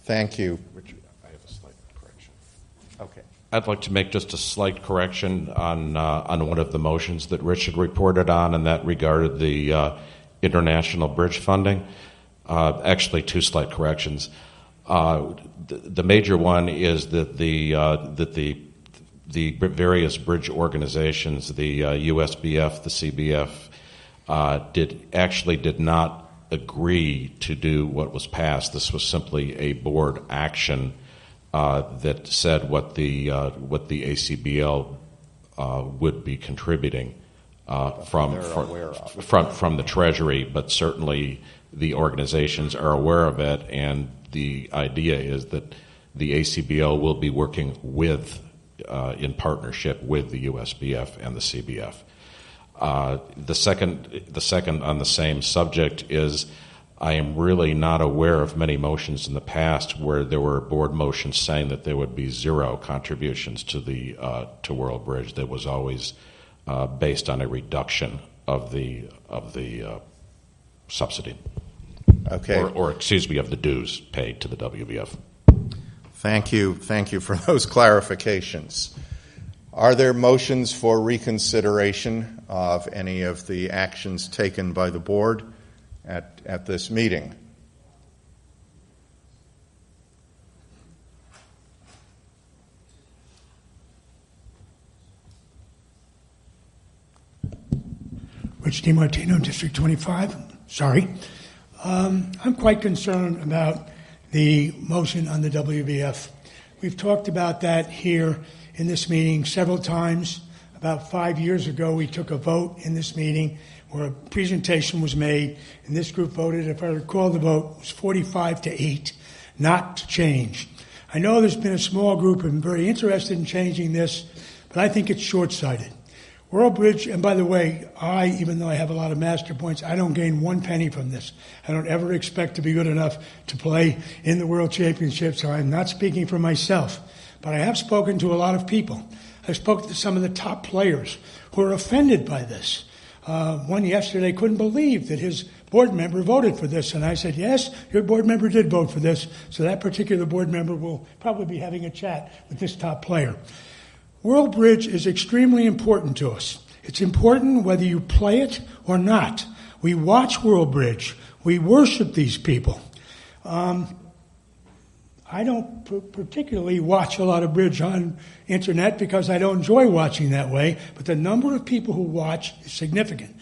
thank you. Richard, I have a slight correction. Okay. I'd like to make just a slight correction on one of the motions that Richard reported on, and that regarded the international bridge funding. Actually, 2 slight corrections. The major one is that the various bridge organizations, the USBF, the CBF, did not agree to do what was passed. This was simply a board action that said what the ACBL would be contributing from the Treasury, but certainly the organizations are aware of it, and the idea is that the ACBL will be working in partnership with the USBF and the CBF. The second on the same subject is I am really not aware of many motions in the past where there were board motions saying that there would be 0 contributions to World Bridge. That was always based on a reduction of the subsidy. Okay. Or excuse me, of the dues paid to the WBF. Thank you for those clarifications. Are there motions for reconsideration of any of the actions taken by the board at this meeting? Rich DiMartino, District 25. Sorry. I'm quite concerned about the motion on the WBF. We've talked about that here in this meeting several times. About 5 years ago, we took a vote in this meeting where a presentation was made, and this group voted, if I recall the vote, it was 45-8, not to change. I know there's been a small group who've been very interested in changing this, but I think it's short-sighted. World Bridge, and by the way, even though I have a lot of master points, I don't gain 1 penny from this. I don't ever expect to be good enough to play in the World Championship, so I'm not speaking for myself. But I have spoken to a lot of people. I've spoken to some of the top players who are offended by this. One yesterday couldn't believe that his board member voted for this, and I said, yes, your board member did vote for this, so that particular board member will probably be having a chat with this top player. World Bridge is extremely important to us. It's important whether you play it or not. We watch World Bridge. We worship these people. I don't particularly watch a lot of bridge on internet because I don't enjoy watching that way, but the number of people who watch is significant.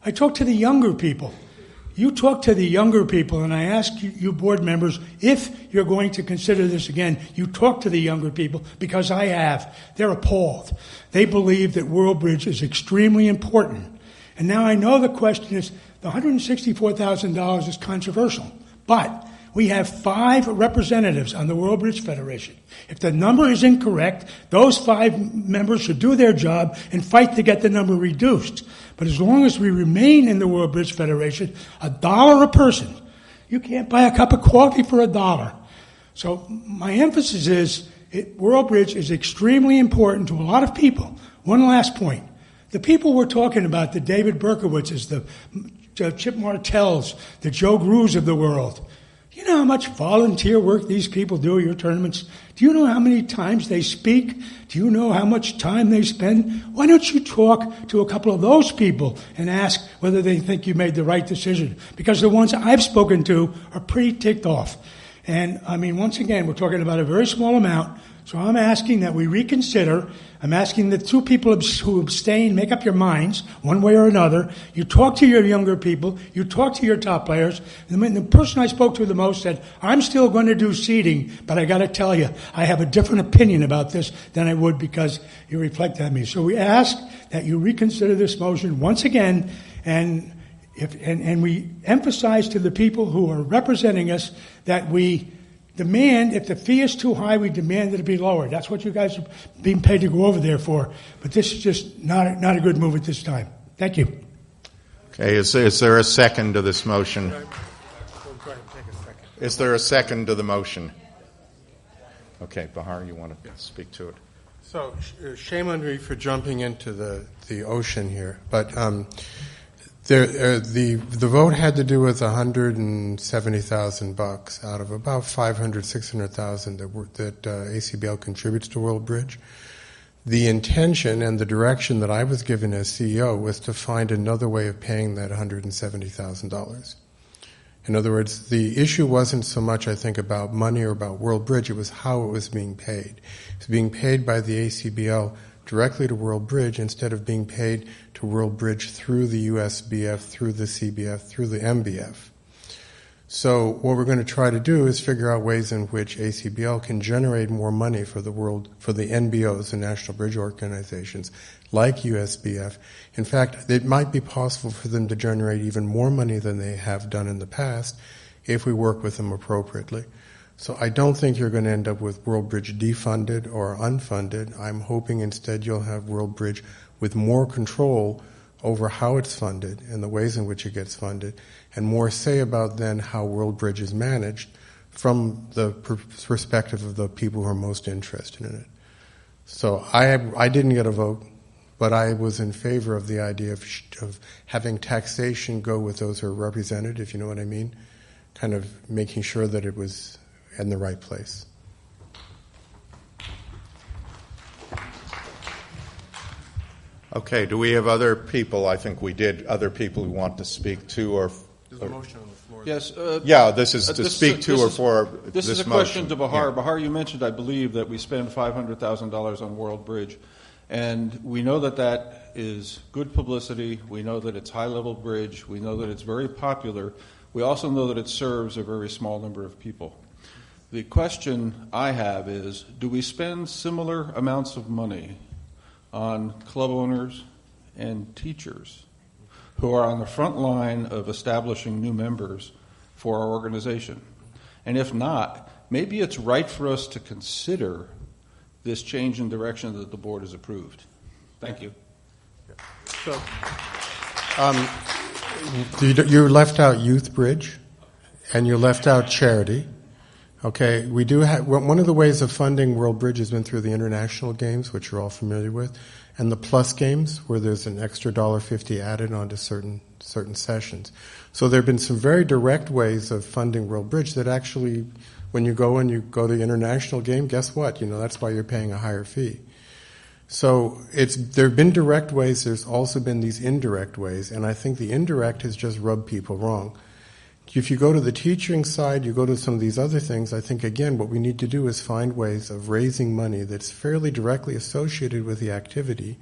I talk to the younger people. You talk to the younger people, and I ask you board members, if you're going to consider this again, you talk to the younger people, because I have. They're appalled. They believe that World Bridge is extremely important. And now I know the question is, the $164,000 is controversial, but we have 5 representatives on the World Bridge Federation. If the number is incorrect, those 5 members should do their job and fight to get the number reduced. But as long as we remain in the World Bridge Federation, $1 a person, you can't buy a cup of coffee for $1. So my emphasis is World Bridge is extremely important to a lot of people. One last point. The people we're talking about, the David Berkowitzes, the Chip Martells, the Joe Grews of the world, you know how much volunteer work these people do at your tournaments? Do you know how many times they speak? Do you know how much time they spend? Why don't you talk to a couple of those people and ask whether they think you made the right decision? Because the ones I've spoken to are pretty ticked off. And, I mean, once again, we're talking about a very small amount, so I'm asking that we reconsider. I'm asking that 2 people who abstain make up your minds, one way or another. You talk to your younger people. You talk to your top players. And the person I spoke to the most said, I'm still going to do seeding, but I got to tell you, I have a different opinion about this than I would because you reflect on me. So we ask that you reconsider this motion once again, and we emphasize to the people who are representing us that we demand, if the fee is too high, we demand that it be lowered. That's what you guys are being paid to go over there for. But this is just not a good move at this time. Thank you. Okay, is there a second to this motion? Is there a second to the motion? Okay, Bahar, you want to speak to it? So shame on me for jumping into the ocean here, but the vote had to do with $170,000 out of about $600,000 that ACBL contributes to World Bridge. The intention and the direction that I was given as CEO was to find another way of paying that $170,000. In other words, the issue wasn't so much, I think, about money or about World Bridge, it was how it was being paid. It was being paid by the ACBL directly to World Bridge instead of being paid to World Bridge through the USBF, through the CBF, through the MBF. So what we're going to try to do is figure out ways in which ACBL can generate more money for the NBOs, the National Bridge Organizations, like USBF. In fact, it might be possible for them to generate even more money than they have done in the past if we work with them appropriately. So I don't think you're going to end up with World Bridge defunded or unfunded. I'm hoping instead you'll have World Bridge with more control over how it's funded and the ways in which it gets funded, and more say about then how World Bridge is managed from the perspective of the people who are most interested in it. So I didn't get a vote, but I was in favor of the idea of having taxation go with those who are represented, if you know what I mean, kind of making sure that it was in the right place. Okay, do we have other people? I think we did. Other people who want to speak to or... There's a motion on the floor. Yes. This is to speak to or for this motion. This is a question to Bahar. Yeah. Bahar, you mentioned, I believe, that we spend $500,000 on World Bridge. And we know that that is good publicity. We know that it's high-level bridge. We know that it's very popular. We also know that it serves a very small number of people. The question I have is, do we spend similar amounts of money on club owners and teachers who are on the front line of establishing new members for our organization? And if not, maybe it's right for us to consider this change in direction that the board has approved. Thank you. So, You left out Youth Bridge, and you left out charity. Okay, we do have one of the ways of funding World Bridge has been through the international games, which you're all familiar with, and the Plus games, where there's an extra $1.50 added onto certain sessions. So there have been some very direct ways of funding World Bridge that actually, when you go to the international game, guess what? That's why you're paying a higher fee. So there have been direct ways. There's also been these indirect ways, and I think the indirect has just rubbed people wrong. If you go to the teaching side, you go to some of these other things, I think, again, what we need to do is find ways of raising money that's fairly directly associated with the activity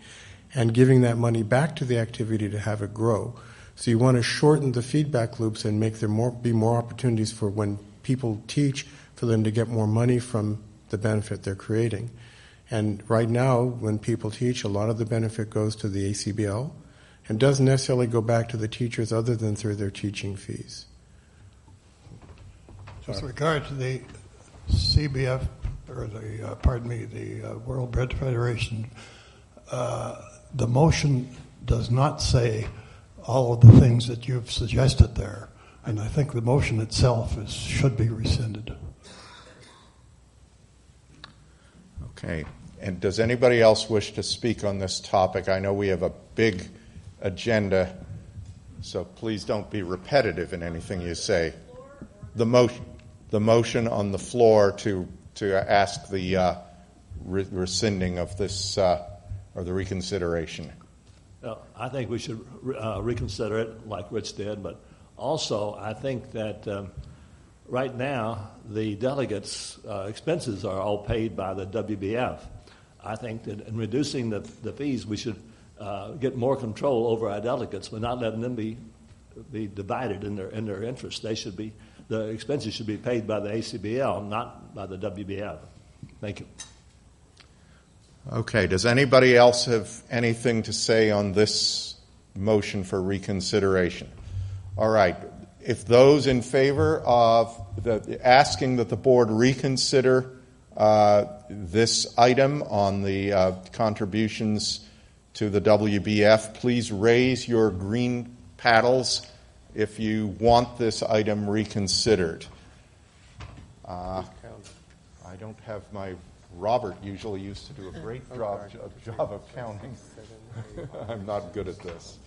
and giving that money back to the activity to have it grow. So you want to shorten the feedback loops and make there be more opportunities for when people teach for them to get more money from the benefit they're creating. And right now, when people teach, a lot of the benefit goes to the ACBL and doesn't necessarily go back to the teachers other than through their teaching fees. With regard to the CBF, or the World Bridge Federation, the motion does not say all of the things that you've suggested there, and I think the motion itself should be rescinded. Okay. And does anybody else wish to speak on this topic? I know we have a big agenda, so please don't be repetitive in anything you say. The motion on the floor to ask the rescinding of this or the reconsideration. I think we should reconsider it like Rich did, but also I think that right now the delegates' expenses are all paid by the WBF. I think that in reducing the fees, we should get more control over our delegates, but not letting them be divided in their interests. The expenses should be paid by the ACBL, not by the WBF. Thank you. Okay. Does anybody else have anything to say on this motion for reconsideration? All right. If those in favor of asking that the board reconsider this item on the contributions to the WBF, please raise your green paddles if you want this item reconsidered. I don't have my... Robert usually used to do a great job of counting. I'm not good at this.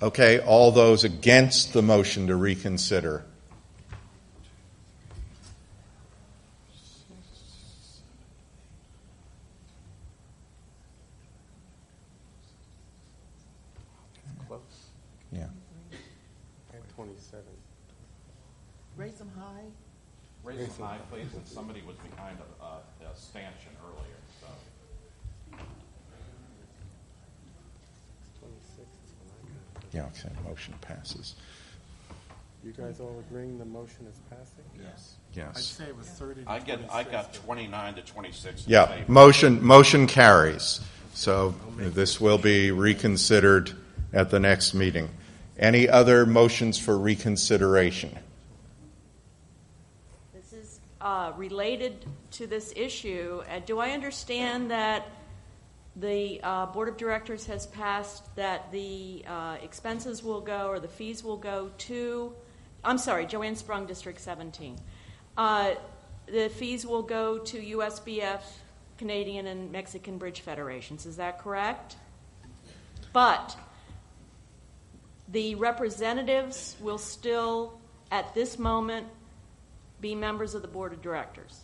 Okay, all those against the motion to reconsider? Close. Yeah. And 27. Raise them high. Raise them high, please. And somebody was behind a stanchion earlier, so. 26. Yeah, okay, motion passes. You guys all agreeing the motion is passing? Yes. Yes. I'd say it was 30 to I 26. got 29 to 26. Yeah, motion carries. So this will be reconsidered at the next meeting. Any other motions for reconsideration? This is related to this issue. Do I understand that the Board of Directors has passed that the expenses will go, or the fees will go to, I'm sorry, Joanne Sprung, District 17. The fees will go to USBF, Canadian and Mexican Bridge Federations. Is that correct? But the representatives will still, at this moment, be members of the Board of Directors.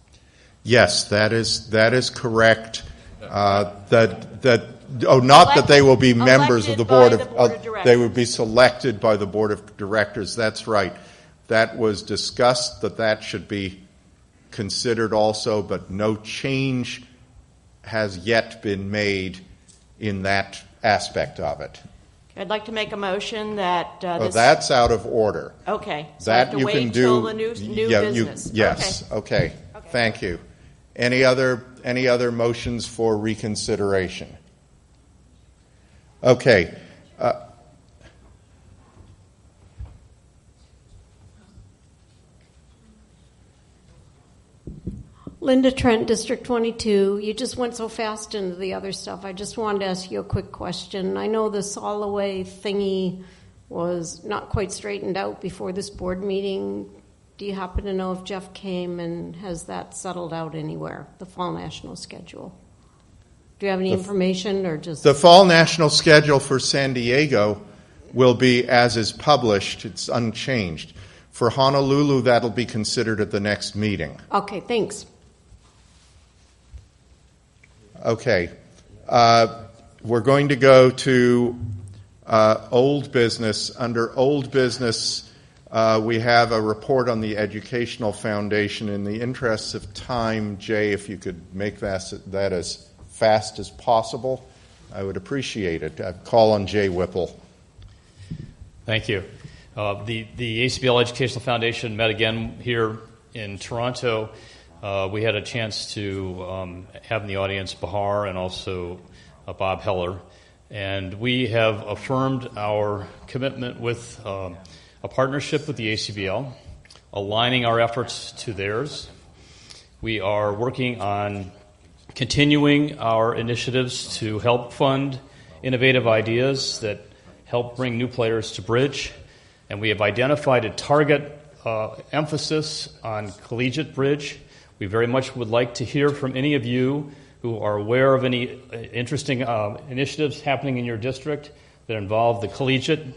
Yes, that is correct. Not that they will be members of the Board of Directors. They would be selected by the Board of Directors. That's right. That was discussed, that should be considered also, but no change has yet been made in that aspect of it. I'd like to make a motion that that's out of order. Okay. So that I have to you wait can do. Till the new business. Yes. Okay. Thank you. Any other motions for reconsideration? Okay. Linda Trent, District 22. You just went so fast into the other stuff. I just wanted to ask you a quick question. I know the Soloway thingy was not quite straightened out before this board meeting. Do you happen to know if Jeff came and has that settled out anywhere, the fall national schedule? Do you have any information or just... The fall national schedule for San Diego will be as is published. It's unchanged. For Honolulu, that'll be considered at the next meeting. Okay, thanks. Okay. We're going to go to old business. Under old business, we have a report on the Educational Foundation. In the interests of time, Jay, if you could make that as fast as possible, I would appreciate it. I call on Jay Whipple. Thank you. The ACBL Educational Foundation met again here in Toronto. We had a chance to have in the audience Bahar and also Bob Heller. And we have affirmed our commitment with a partnership with the ACBL, aligning our efforts to theirs. We are working on continuing our initiatives to help fund innovative ideas that help bring new players to bridge. And we have identified a target emphasis on collegiate bridge. We very much would like to hear from any of you who are aware of any interesting initiatives happening in your district that involve the collegiate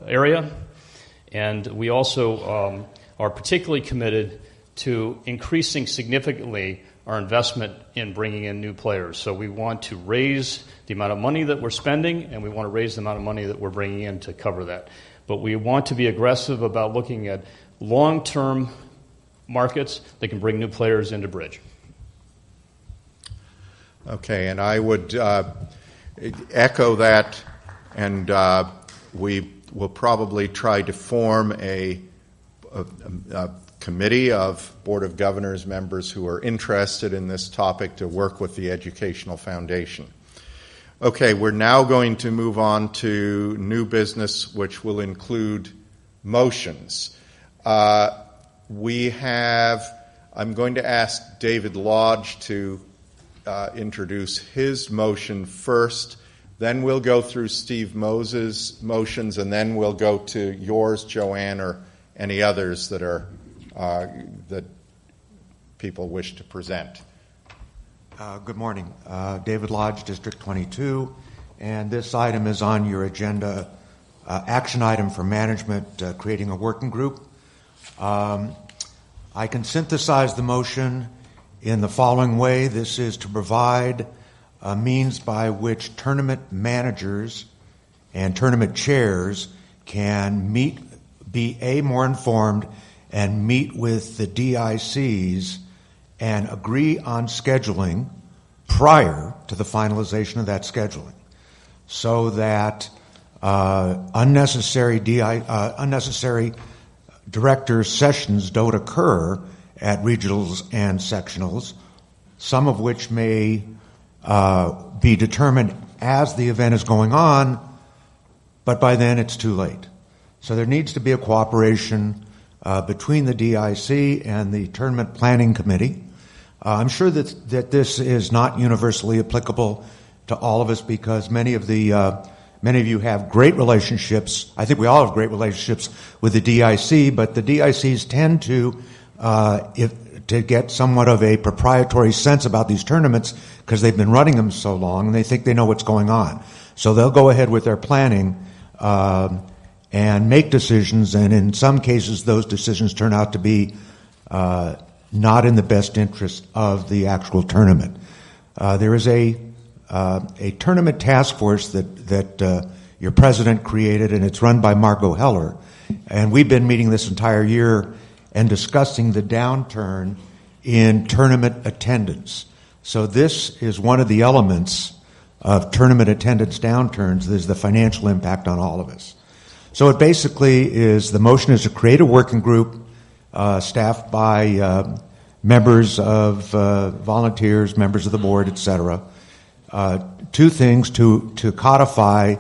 area. And we also are particularly committed to increasing significantly our investment in bringing in new players. So we want to raise the amount of money that we're spending, and we want to raise the amount of money that we're bringing in to cover that. But we want to be aggressive about looking at long-term markets that can bring new players into bridge. Okay, and I would echo that, and we will probably try to form a committee of Board of Governors members who are interested in this topic to work with the Educational Foundation. Okay, we're now going to move on to new business, which will include motions. I'm going to ask David Lodge to introduce his motion first. Then we'll go through Steve Moses' motions, and then we'll go to yours, Joanne, or any others that are that people wish to present. Good morning. David Lodge, District 22, and this item is on your agenda, action item for management, creating a working group. I can synthesize the motion in the following way. This is to provide a means by which tournament managers and tournament chairs can be more informed and meet with the DICs and agree on scheduling prior to the finalization of that scheduling, so that unnecessary director sessions don't occur at regionals and sectionals, some of which may be determined as the event is going on, but by then it's too late. So there needs to be a cooperation between the DIC and the Tournament Planning Committee. I'm sure that this is not universally applicable to all of us, because many of you have great relationships. I think we all have great relationships with the DIC, but the DICs tend to get somewhat of a proprietary sense about these tournaments because they've been running them so long and they think they know what's going on. So they'll go ahead with their planning and make decisions, and in some cases those decisions turn out to be not in the best interest of the actual tournament. There is a tournament task force that your president created, and it's run by Margot Heller, and we've been meeting this entire year and discussing the downturn in tournament attendance. So this is one of the elements of tournament attendance downturns. There's the financial impact on all of us. So it basically is, the motion is to create a working group staffed by members of volunteers, members of the board, etc. Two things: to codify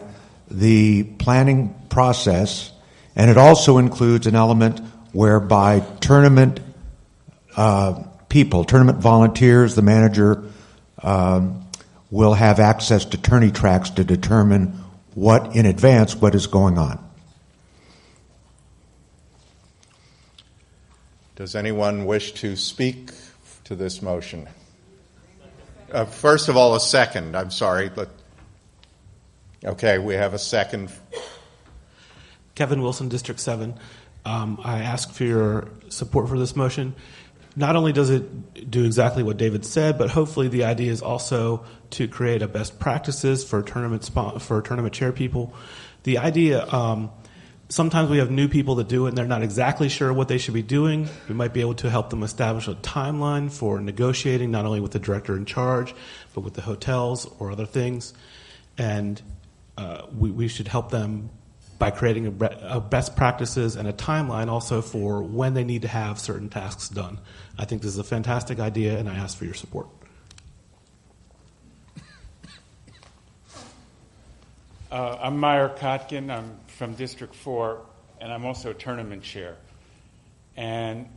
the planning process, and it also includes an element whereby tournament people, tournament volunteers, the manager will have access to tourney tracks to determine in advance what is going on. Does anyone wish to speak to this motion? First of all, a second. I'm sorry. Okay, we have a second. Kevin Wilson, District 7. I ask for your support for this motion. Not only does it do exactly what David said, but hopefully the idea is also to create a best practices for tournament chair people. The idea, sometimes we have new people that do it and they're not exactly sure what they should be doing. We might be able to help them establish a timeline for negotiating, not only with the director in charge, but with the hotels or other things. And we should help them by creating a best practices and a timeline also for when they need to have certain tasks done. I think this is a fantastic idea, and I ask for your support. I'm Meyer Kotkin. I'm from District 4, and I'm also a tournament chair. And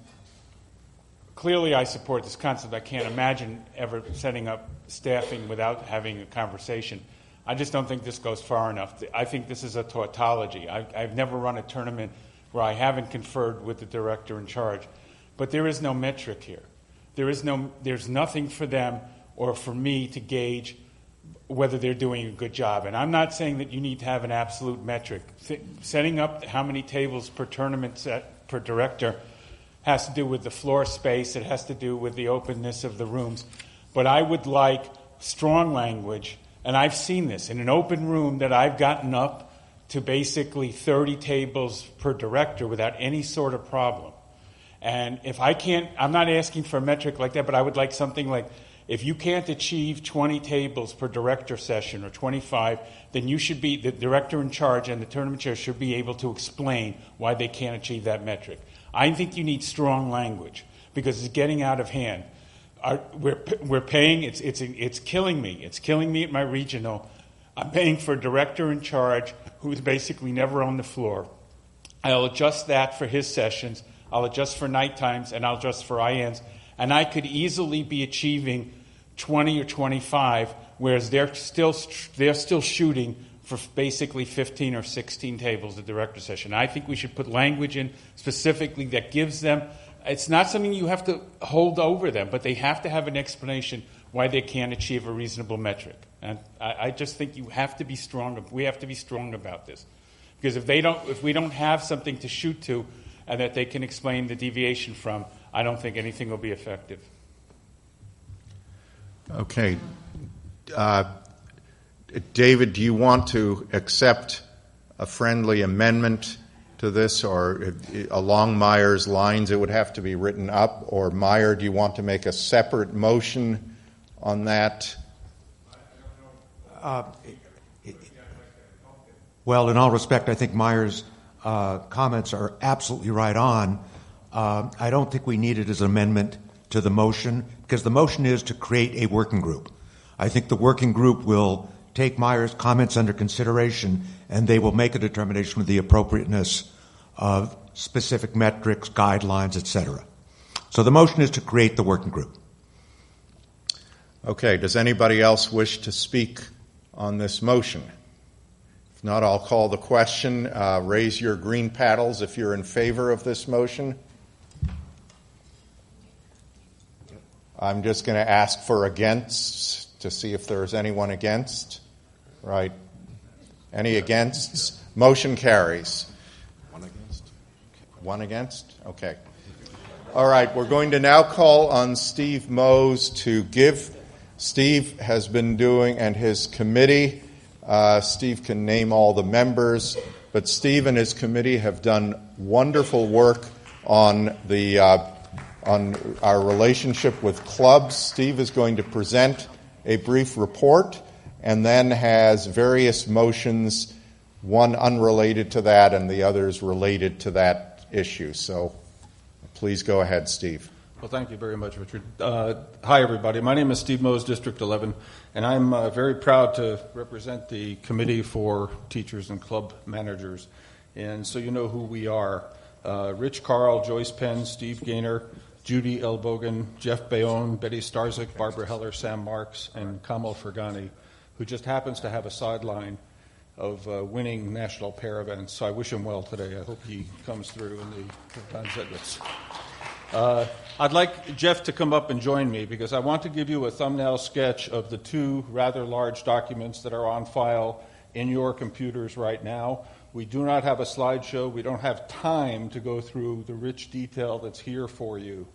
clearly I support this concept. I can't imagine ever setting up staffing without having a conversation. I just don't think this goes far enough. I think this is a tautology. I've never run a tournament where I haven't conferred with the director in charge. But there is no metric here. There's nothing for them or for me to gauge whether they're doing a good job. And I'm not saying that you need to have an absolute metric. Setting up how many tables per tournament set per director has to do with the floor space. It has to do with the openness of the rooms. But I would like strong language. And I've seen this in an open room that I've gotten up to basically 30 tables per director without any sort of problem. And if I can't, I'm not asking for a metric like that, but I would like something like, if you can't achieve 20 tables per director session or 25, then you should be, the director in charge and the tournament chair should be able to explain why they can't achieve that metric. I think you need strong language because it's getting out of hand. We're paying, it's killing me. It's killing me at my regional. I'm paying for a director in charge who's basically never on the floor. I'll adjust that for his sessions. I'll adjust for night times, and I'll adjust for INs. And I could easily be achieving 20 or 25, whereas they're still shooting for basically 15 or 16 tables at the director session. I think we should put language in specifically that gives them. It's not something you have to hold over them, but they have to have an explanation why they can't achieve a reasonable metric. And I just think you have to be strong. We have to be strong about this, because if we don't have something to shoot to, and that they can explain the deviation from, I don't think anything will be effective. Okay, David, do you want to accept a friendly amendment to this, or along Meyer's lines it would have to be written up? Or Meyer, do you want to make a separate motion on that? Well, in all respect, I think Meyer's comments are absolutely right on. I don't think we need it as an amendment to the motion, because the motion is to create a working group. I think the working group will take Meyer's comments under consideration, and they will make a determination of the appropriateness of specific metrics, guidelines, etc. So the motion is to create the working group. Okay, does anybody else wish to speak on this motion? If not, I'll call the question. Raise your green paddles if you're in favor of this motion. I'm just going to ask for against to see if there's anyone against. Right. Any against? Motion carries. One against? One against? Okay. All right, we're going to now call on Steve Mose to give. Steve has been doing, and his committee, Steve can name all the members, but Steve and his committee have done wonderful work on our relationship with clubs. Steve is going to present a brief report and then has various motions, one unrelated to that and the others related to that issue. So please go ahead, Steve. Well, thank you very much, Richard. Hi, everybody. My name is Steve Mose, District 11, and I'm very proud to represent the Committee for Teachers and Club Managers. And so you know who we are. Rich Carl, Joyce Penn, Steve Gaynor, Judy Elbogen, Jeff Bayonne, Betty Starzik, Barbara Heller, Sam Marks, and Kamal Fergani, who just happens to have a sideline of winning national pair events. So I wish him well today. I hope he comes through in the times edits. I'd like Jeff to come up and join me because I want to give you a thumbnail sketch of the two rather large documents that are on file in your computers right now. We do not have a slideshow. We don't have time to go through the rich detail that's here for you.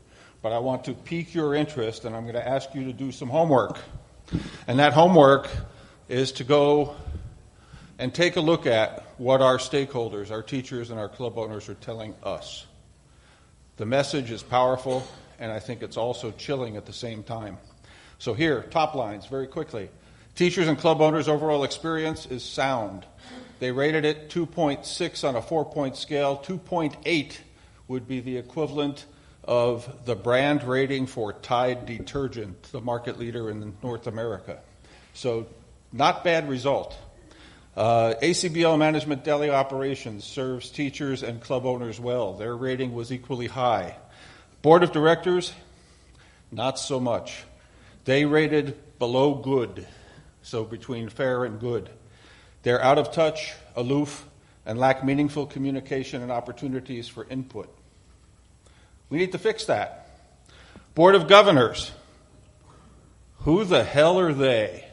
But I want to pique your interest, and I'm going to ask you to do some homework. And that homework is to go and take a look at what our stakeholders, our teachers, and our club owners are telling us. The message is powerful, and I think it's also chilling at the same time. So here, top lines, very quickly. Teachers and club owners' overall experience is sound. They rated it 2.6 on a 4-point scale. 2.8 would be the equivalent of the brand rating for Tide detergent, the market leader in North America. So not bad result. ACBL Management Daily Operations serves teachers and club owners well. Their rating was equally high. Board of Directors, not so much. They rated below good, so between fair and good. They're out of touch, aloof, and lack meaningful communication and opportunities for input. We need to fix that. Board of Governors, who the hell are they?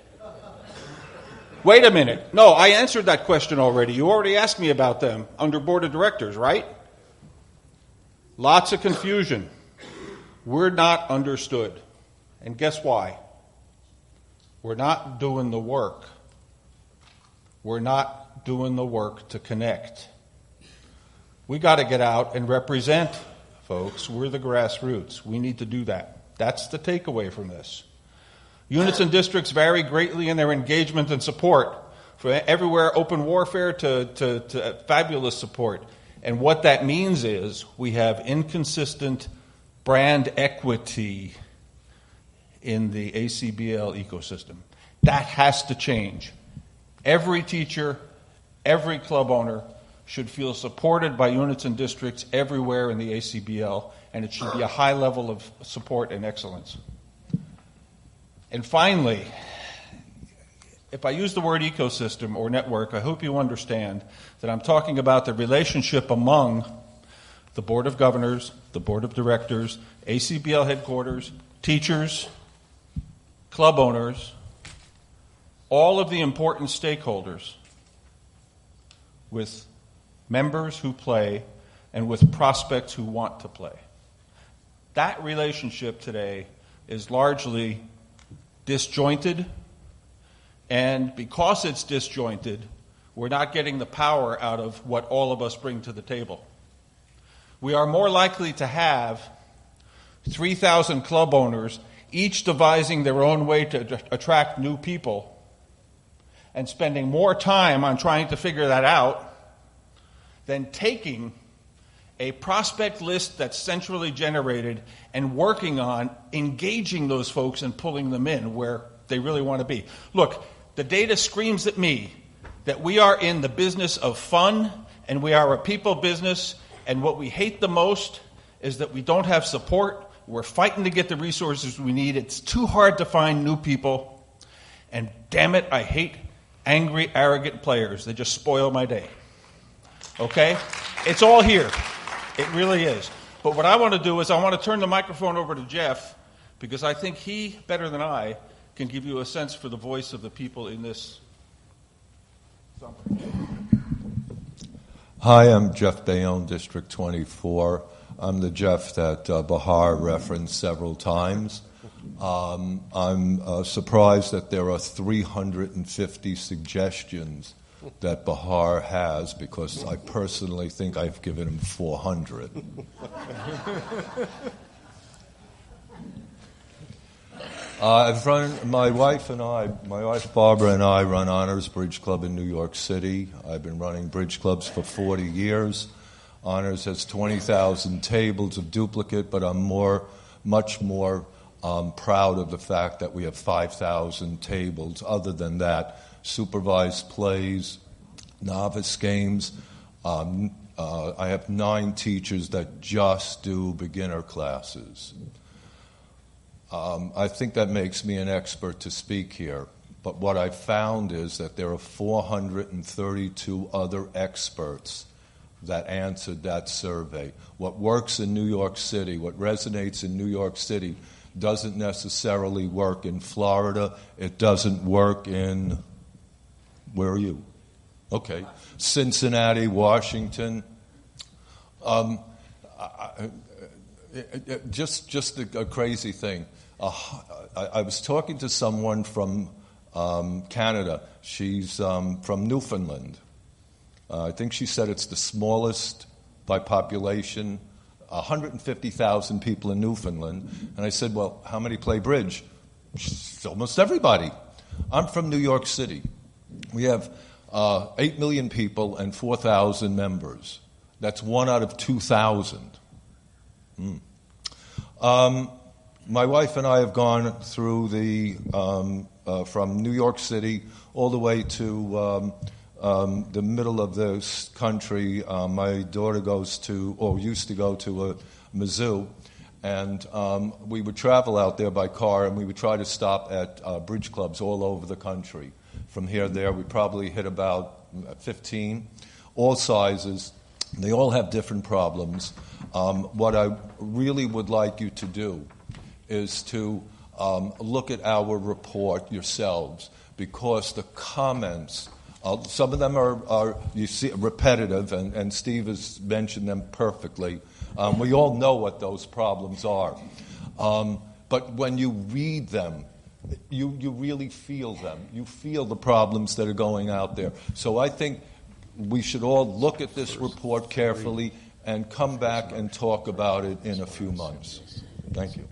Wait a minute. No, I answered that question already. You already asked me about them under Board of Directors, right? Lots of confusion. We're not understood. And guess why? We're not doing the work. We're not doing the work to connect. We got to get out and represent, folks. We're the grassroots. We need to do that. That's the takeaway from this. Units and districts vary greatly in their engagement and support, from everywhere open warfare to fabulous support. And what that means is we have inconsistent brand equity in the ACBL ecosystem. That has to change. Every teacher, every club owner should feel supported by units and districts everywhere in the ACBL, and it should be a high level of support and excellence. And finally, if I use the word ecosystem or network, I hope you understand that I'm talking about the relationship among the Board of Governors, the Board of Directors, ACBL headquarters, teachers, club owners, all of the important stakeholders with members who play and with prospects who want to play. That relationship today is largely disjointed, and because it's disjointed, we're not getting the power out of what all of us bring to the table. We are more likely to have 3,000 club owners, each devising their own way to attract new people, and spending more time on trying to figure that out than taking a prospect list that's centrally generated and working on engaging those folks and pulling them in where they really want to be. Look, the data screams at me that we are in the business of fun and we are a people business, and what we hate the most is that we don't have support. We're fighting to get the resources we need. It's too hard to find new people, and damn it, I hate angry, arrogant players. They just spoil my day. Okay? It's all here. It really is. But what I want to do is I want to turn the microphone over to Jeff, because I think he, better than I, can give you a sense for the voice of the people in this. Hi, I'm Jeff Bayonne, District 24. I'm the Jeff that Bahar referenced several times. I'm surprised that there are 350 suggestions that Bahar has, because I personally think I've given him 400. I've run, my wife Barbara and I run Honors Bridge Club in New York City. I've been running bridge clubs for 40 years. Honors has 20,000 tables of duplicate, but I'm much more proud of the fact that we have 5,000 tables. Other than that, supervised plays, novice games, I have 9 teachers that just do beginner classes. I think that makes me an expert to speak here. But what I found is that there are 432 other experts that answered that survey. What works in New York City, what resonates in New York City, doesn't necessarily work in Florida. It doesn't work in, where are you? Okay, Cincinnati, Washington. Just a crazy thing. I was talking to someone from Canada. She's from Newfoundland. I think she said it's the smallest by population, 150,000 people in Newfoundland. And I said, well, how many play bridge? It's almost everybody. I'm from New York City. We have 8 million people and 4,000 members. That's 1 out of 2,000. My wife and I have gone through from New York City all the way to the middle of this country. My daughter used to go to Mizzou, and we would travel out there by car, and we would try to stop at bridge clubs all over the country. From here to there, we probably hit about 15, all sizes. They all have different problems. What I really would like you to do is to look at our report yourselves, because the comments, some of them are you see, repetitive, and Steve has mentioned them perfectly. We all know what those problems are. But when you read them, you really feel them. You feel the problems that are going out there. So I think we should all look at this report carefully and come back and talk about it in a few months. Thank you.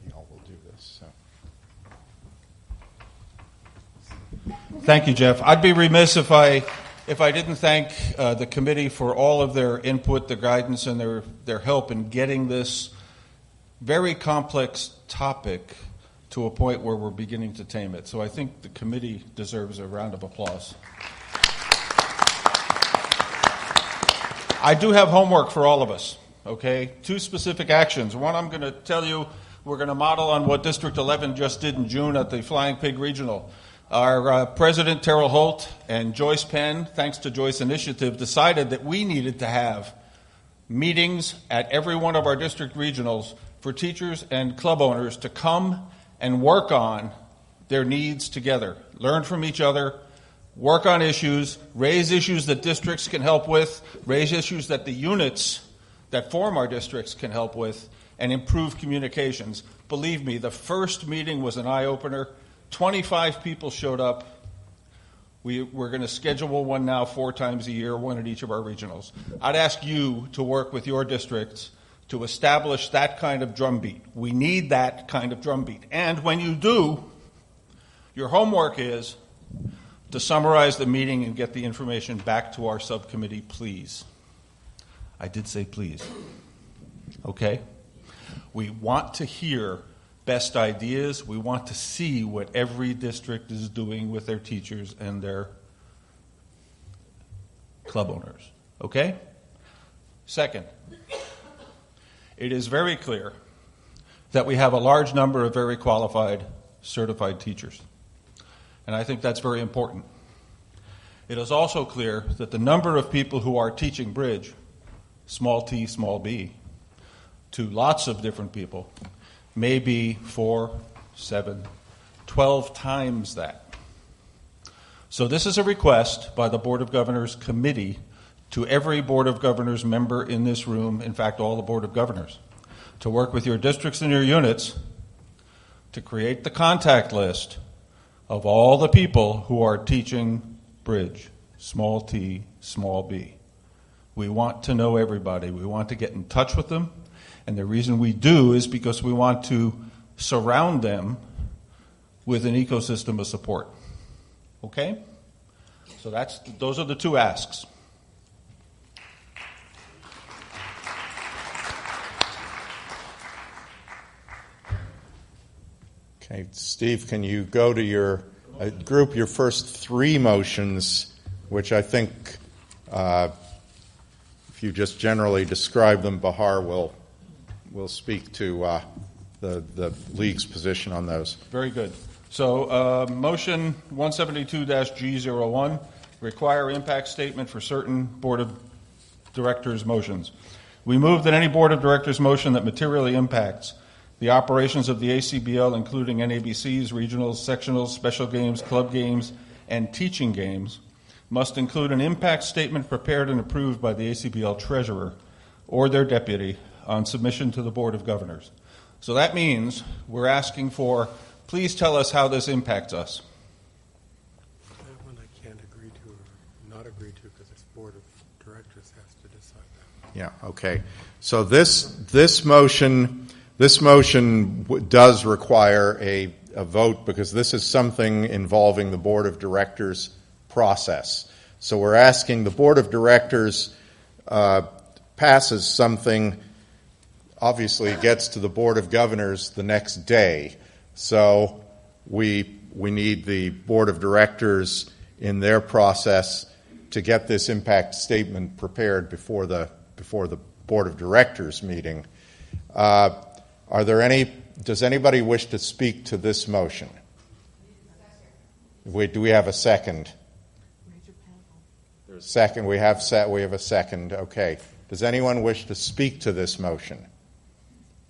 Thank you, Jeff. I'd be remiss if I didn't thank the committee for all of their input, their guidance, and their help in getting this very complex topic to a point where we're beginning to tame it. So I think the committee deserves a round of applause. I do have homework for all of us, okay? 2 specific actions. One, I'm going to tell you we're going to model on what District 11 just did in June at the Flying Pig Regional. Our president, Terrell Holt, and Joyce Penn, thanks to Joyce Initiative, decided that we needed to have meetings at every one of our district regionals for teachers and club owners to come and work on their needs together, learn from each other, work on issues, raise issues that districts can help with, raise issues that the units that form our districts can help with, and improve communications. Believe me, the first meeting was an eye-opener. 25 people showed up. We're going to schedule one now 4 times a year, one at each of our regionals. I'd ask you to work with your districts to establish that kind of drumbeat. We need that kind of drumbeat. And when you do, your homework is to summarize the meeting and get the information back to our subcommittee, please. I did say please. Okay? We want to hear best ideas. We want to see what every district is doing with their teachers and their club owners. Okay? Second, it is very clear that we have a large number of very qualified, certified teachers. And I think that's very important. It is also clear that the number of people who are teaching bridge, small t, small b, to lots of different people, may be 4, 7, 12 times that. So this is a request by the Board of Governors committee to every Board of Governors member in this room, in fact, all the Board of Governors, to work with your districts and your units to create the contact list of all the people who are teaching bridge, small t, small b. We want to know everybody. We want to get in touch with them. And the reason we do is because we want to surround them with an ecosystem of support. Okay? So those are the 2 asks. Okay, Steve, can you go to group your first 3 motions, which I think if you just generally describe them, Bahar will speak to the League's position on those. Very good. So motion 172-G01, require impact statement for certain Board of Directors motions. We move that any Board of Directors motion that materially impacts the operations of the ACBL, including NABCs, regionals, sectionals, special games, club games, and teaching games, must include an impact statement prepared and approved by the ACBL treasurer or their deputy on submission to the Board of Governors. So that means we're asking for, please tell us how this impacts us. That one I can't agree to or not agree to because it's Board of Directors has to decide that. Yeah, okay. So this motion does require a vote because this is something involving the Board of Directors process. So we're asking the Board of Directors passes something, obviously it gets to the Board of Governors the next day. So we need the Board of Directors in their process to get this impact statement prepared before the Board of Directors meeting. Does anybody wish to speak to this motion? Do we have a second? Second, we have a second. Okay. Does anyone wish to speak to this motion?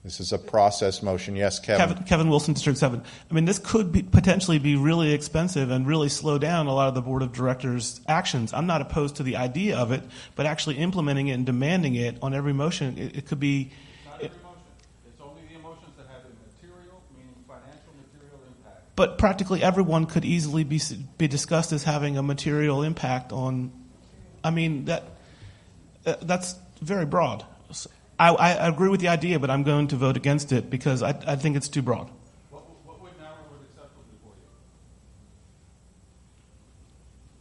This is a process motion. Yes, Kevin. Kevin Wilson, District 7. I mean, this could potentially be really expensive and really slow down a lot of the Board of Directors' actions. I'm not opposed to the idea of it, but actually implementing it and demanding it on every motion, it could be... Not every motion. It's only the motions that have a material, meaning financial material impact. But practically everyone could easily be discussed as having a material impact on... I mean, that's very broad. I agree with the idea, but I'm going to vote against it because I think it's too broad. What would narrow it acceptably for you?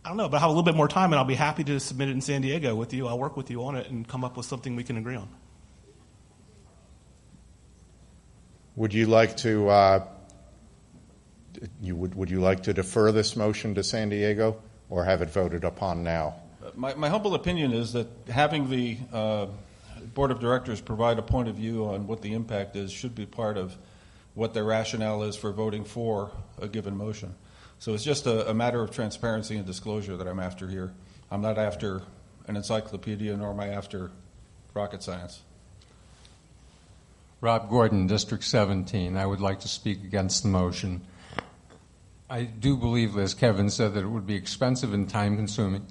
I don't know, but I'll have a little bit more time, and I'll be happy to submit it in San Diego with you. I'll work with you on it and come up with something we can agree on. Would you like to would you like to defer this motion to San Diego or have it voted upon now? My humble opinion is that having the Board of Directors provide a point of view on what the impact is should be part of what their rationale is for voting for a given motion. So it's just a matter of transparency and disclosure that I'm after here. I'm not after an encyclopedia, nor am I after rocket science. Rob Gordon, District 17. I would like to speak against the motion. I do believe, as Kevin said, that it would be expensive and time-consuming.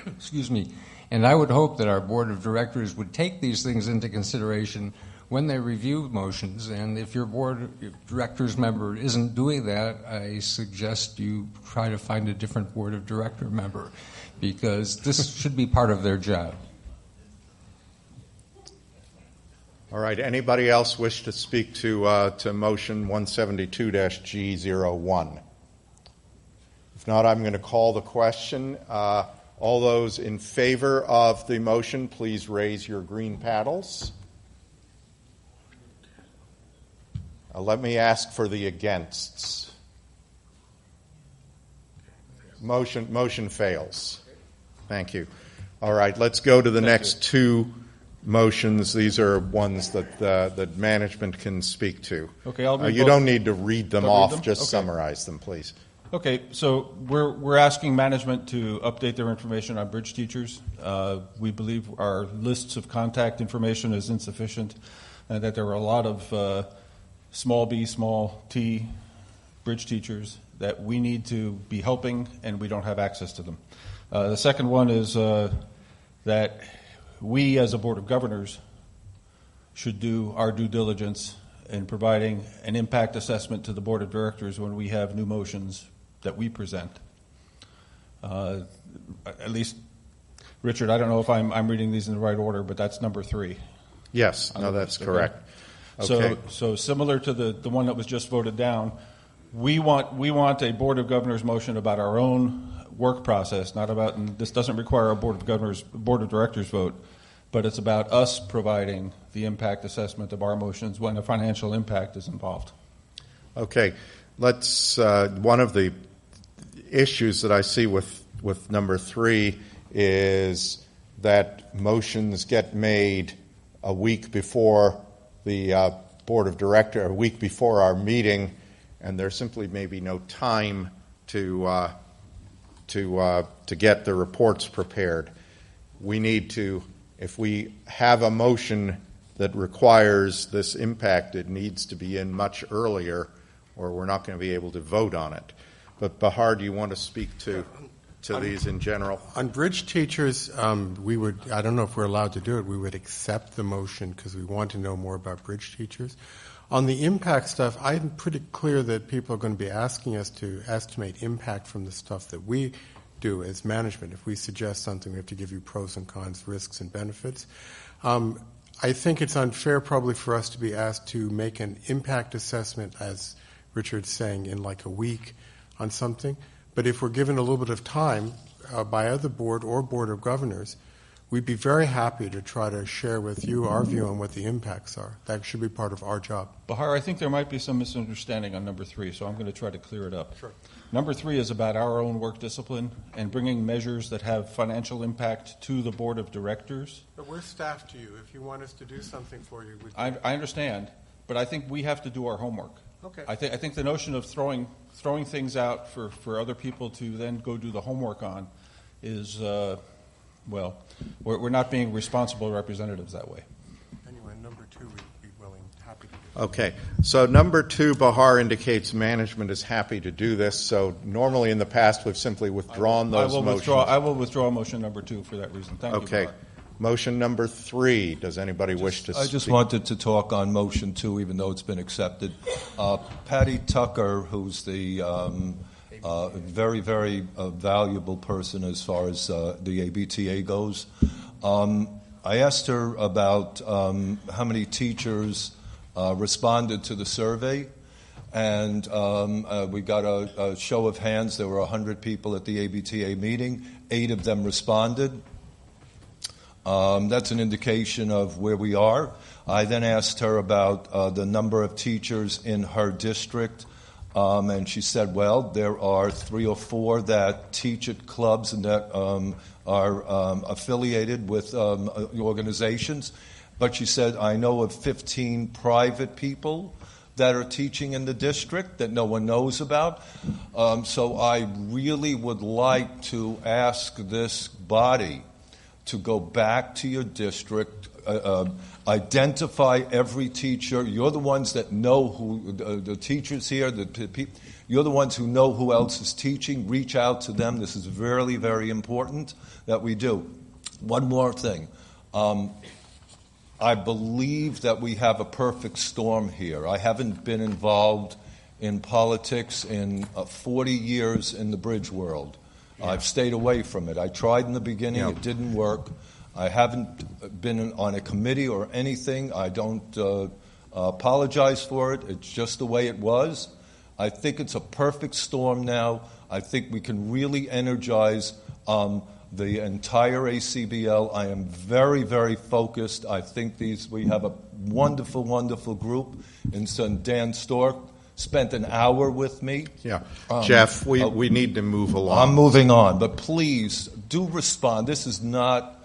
Excuse me. And I would hope that our Board of Directors would take these things into consideration when they review motions. And if your Board of Directors member isn't doing that, I suggest you try to find a different Board of Director member because this should be part of their job. All right. Anybody else wish to speak to motion 172-G01? If not, I'm going to call the question. All those in favor of the motion, please raise your green paddles. Let me ask for the againsts. Motion fails. Thank you. All right, let's go to the next two motions. These are ones that management can speak to. Okay, I'll read you both. don't need to read them off. Them? Just Okay. summarize them, please. Okay, so we're asking management to update their information on bridge teachers. We believe our lists of contact information is insufficient, and that there are a lot of small b, small t bridge teachers that we need to be helping, and we don't have access to them. The second one is that we, as a Board of Governors, should do our due diligence in providing an impact assessment to the Board of Directors when we have new motions that we present. At least, Richard, I don't know if I'm reading these in the right order, but that's number 3. Yes, no, that's correct. Okay. So similar to the one that was just voted down, we want a Board of Governors motion about our own work process, not about, and this doesn't require a Board of Directors vote, but it's about us providing the impact assessment of our motions when a financial impact is involved. Okay. Let's, one of the issues that I see with number 3 is that motions get made a week before the board of directors, a week before our meeting, and there simply may be no time to get the reports prepared. We need to, if we have a motion that requires this impact, it needs to be in much earlier, or we're not going to be able to vote on it. But Bahar, do you want to speak to these in general? On bridge teachers, we would, I don't know if we're allowed to do it, we would accept the motion because we want to know more about bridge teachers. On the impact stuff, I'm pretty clear that people are going to be asking us to estimate impact from the stuff that we do as management. If we suggest something, we have to give you pros and cons, risks and benefits. I think it's unfair probably for us to be asked to make an impact assessment, as Richard's saying, in like a week on something. But if we're given a little bit of time by either board or board of governors, we'd be very happy to try to share with you our view on what the impacts are. That should be part of our job. Bahar, I think there might be some misunderstanding on number 3, so I'm going to try to clear it up. Sure. Number 3 is about our own work discipline and bringing measures that have financial impact to the board of directors. But we're staff to you. If you want us to do something for you, I understand, but I think we have to do our homework. Okay. I think the notion of throwing things out for other people to then go do the homework on is, well, we're not being responsible representatives that way. Anyway, number 2, we'd be happy to do. Okay, so number 2, Bahar indicates management is happy to do this. So normally in the past we've simply withdrawn those motions. I will withdraw motion number 2 for that reason. Thank you. Okay. Motion number 3. Does anybody wish to speak? I just wanted to talk on motion 2, even though it's been accepted. Patty Tucker, who's the very, very valuable person as far as the ABTA goes. I asked her about how many teachers responded to the survey, and we got a show of hands. There were 100 people at the ABTA meeting. 8 of them responded. That's an indication of where we are. I then asked her about the number of teachers in her district, and she said, well, there are 3 or 4 that teach at clubs and that are affiliated with organizations. But she said, I know of 15 private people that are teaching in the district that no one knows about. So I really would like to ask this body to go back to your district, identify every teacher. You're the ones that know who the teachers here, you're the ones who know who else is teaching. Reach out to them. This is very, very important that we do. One more thing. I believe that we have a perfect storm here. I haven't been involved in politics in 40 years in the bridge world. Yeah. I've stayed away from it. I tried in the beginning. Yeah. It didn't work. I haven't been on a committee or anything. I don't apologize for it. It's just the way it was. I think it's a perfect storm now. I think we can really energize the entire ACBL. I am very, very focused. I think we have a wonderful, wonderful group. And Dan Stork spent an hour with me. Yeah. Jeff, we need to move along. I'm moving on, but please do respond. This is not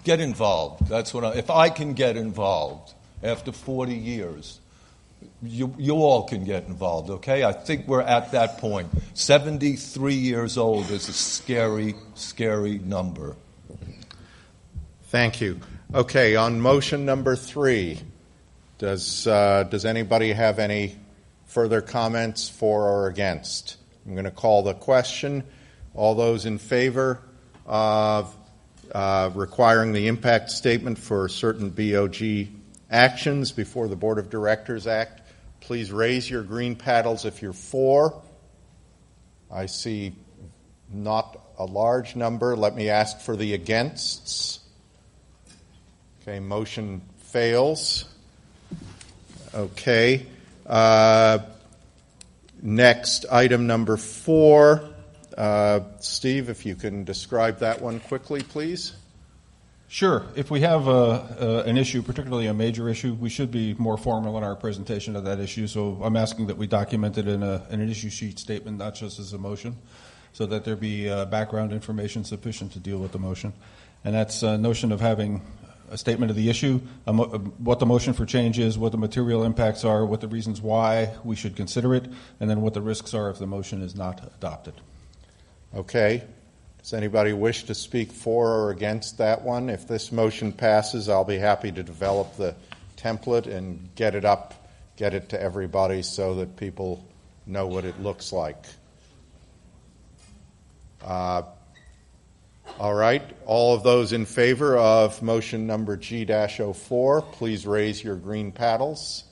get involved. That's what if I can get involved after 40 years, you all can get involved, okay? I think we're at that point. 73 years old is a scary, scary number. Thank you. Okay, on motion number 3, does anybody have any further comments for or against? I'm going to call the question. All those in favor of requiring the impact statement for certain BOG actions before the Board of Directors act, please raise your green paddles if you're for. I see not a large number. Let me ask for the againsts. Okay, motion fails. Okay. Next, item number 4. Steve, if you can describe that one quickly, please. Sure. If we have an issue, particularly a major issue, we should be more formal in our presentation of that issue. So I'm asking that we document it in an issue sheet statement, not just as a motion, so that there be background information sufficient to deal with the motion. and that's a notion of having a statement of the issue, what the motion for change is, what the material impacts are, what the reasons why we should consider it, and then what the risks are if the motion is not adopted. Okay. Does anybody wish to speak for or against that one? If this motion passes, I'll be happy to develop the template and get it to everybody so that people know what it looks like. All right. All of those in favor of motion number G-04, please raise your green paddles.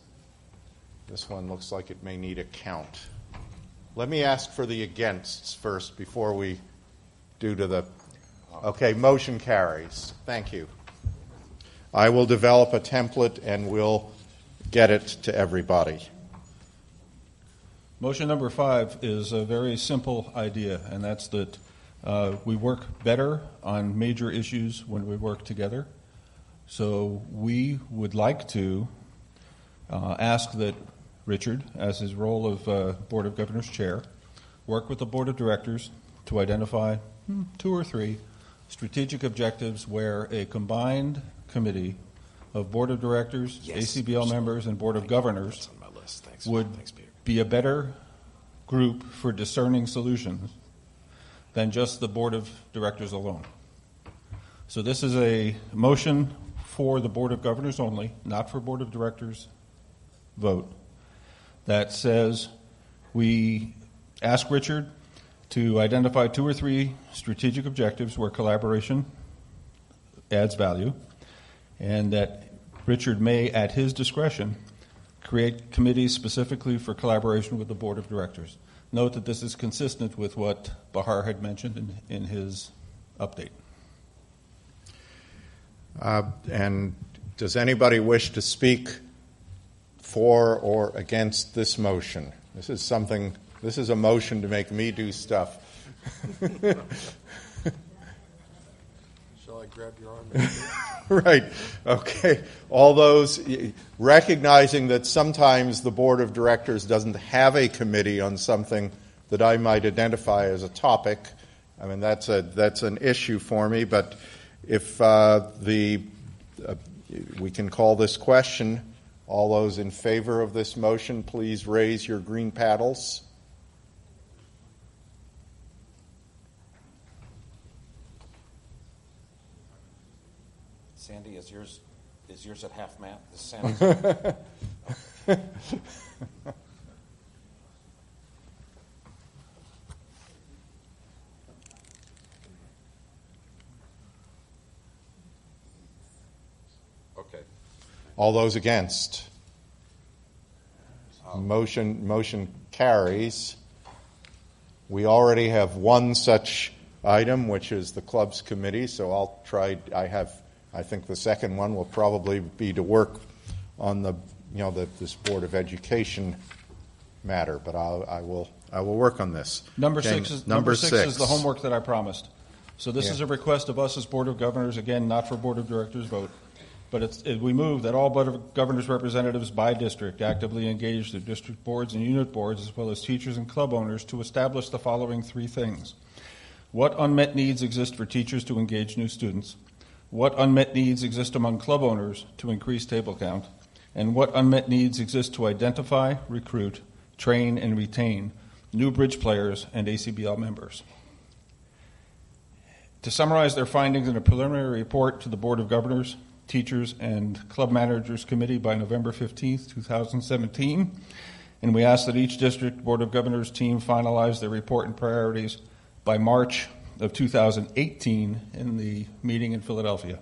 This one looks like it may need a count. Let me ask for the againsts first before we do to the... Okay, motion carries. Thank you. I will develop a template and we'll get it to everybody. Motion number 5 is a very simple idea, and that's that we work better on major issues when we work together. So we would like to ask that Richard, as his role of Board of Governors Chair, work with the Board of Directors to identify 2 or 3 strategic objectives where a combined committee of Board of Directors, ACBL members, and Board of Governors would be a better group for discerning solutions than just the Board of Directors alone. So this is a motion for the Board of Governors only, not for Board of Directors vote, that says we ask Richard to identify 2 or 3 strategic objectives where collaboration adds value, and that Richard may, at his discretion, create committees specifically for collaboration with the Board of Directors. Note that this is consistent with what Bahar had mentioned in his update. And does anybody wish to speak for or against this motion? This is a motion to make me do stuff. Shall I grab your arm? Right. Okay. All those, recognizing that sometimes the Board of Directors doesn't have a committee on something that I might identify as a topic. I mean, that's an issue for me. But if we can call this question, all those in favor of this motion, please raise your green paddles. Sandy, is yours at half map? This Sandy's okay. All those against? Motion carries. We already have one such item, which is the clubs committee, so I'll try. I think the second one will probably be to work on this Board of Education matter, but I will work on this. Number six is the homework that I promised. So this is a request of us as Board of Governors, again, not for Board of Directors vote, but we move that all Board of Governors representatives by district actively engage their district boards and unit boards, as well as teachers and club owners, to establish the following 3 things. What unmet needs exist for teachers to engage new students? What unmet needs exist among club owners to increase table count? And what unmet needs exist to identify, recruit, train, and retain new bridge players and ACBL members? To summarize their findings in a preliminary report to the Board of Governors, Teachers, and Club Managers Committee by November 15th, 2017, and we ask that each district Board of Governors team finalize their report and priorities by March of 2018 in the meeting in Philadelphia.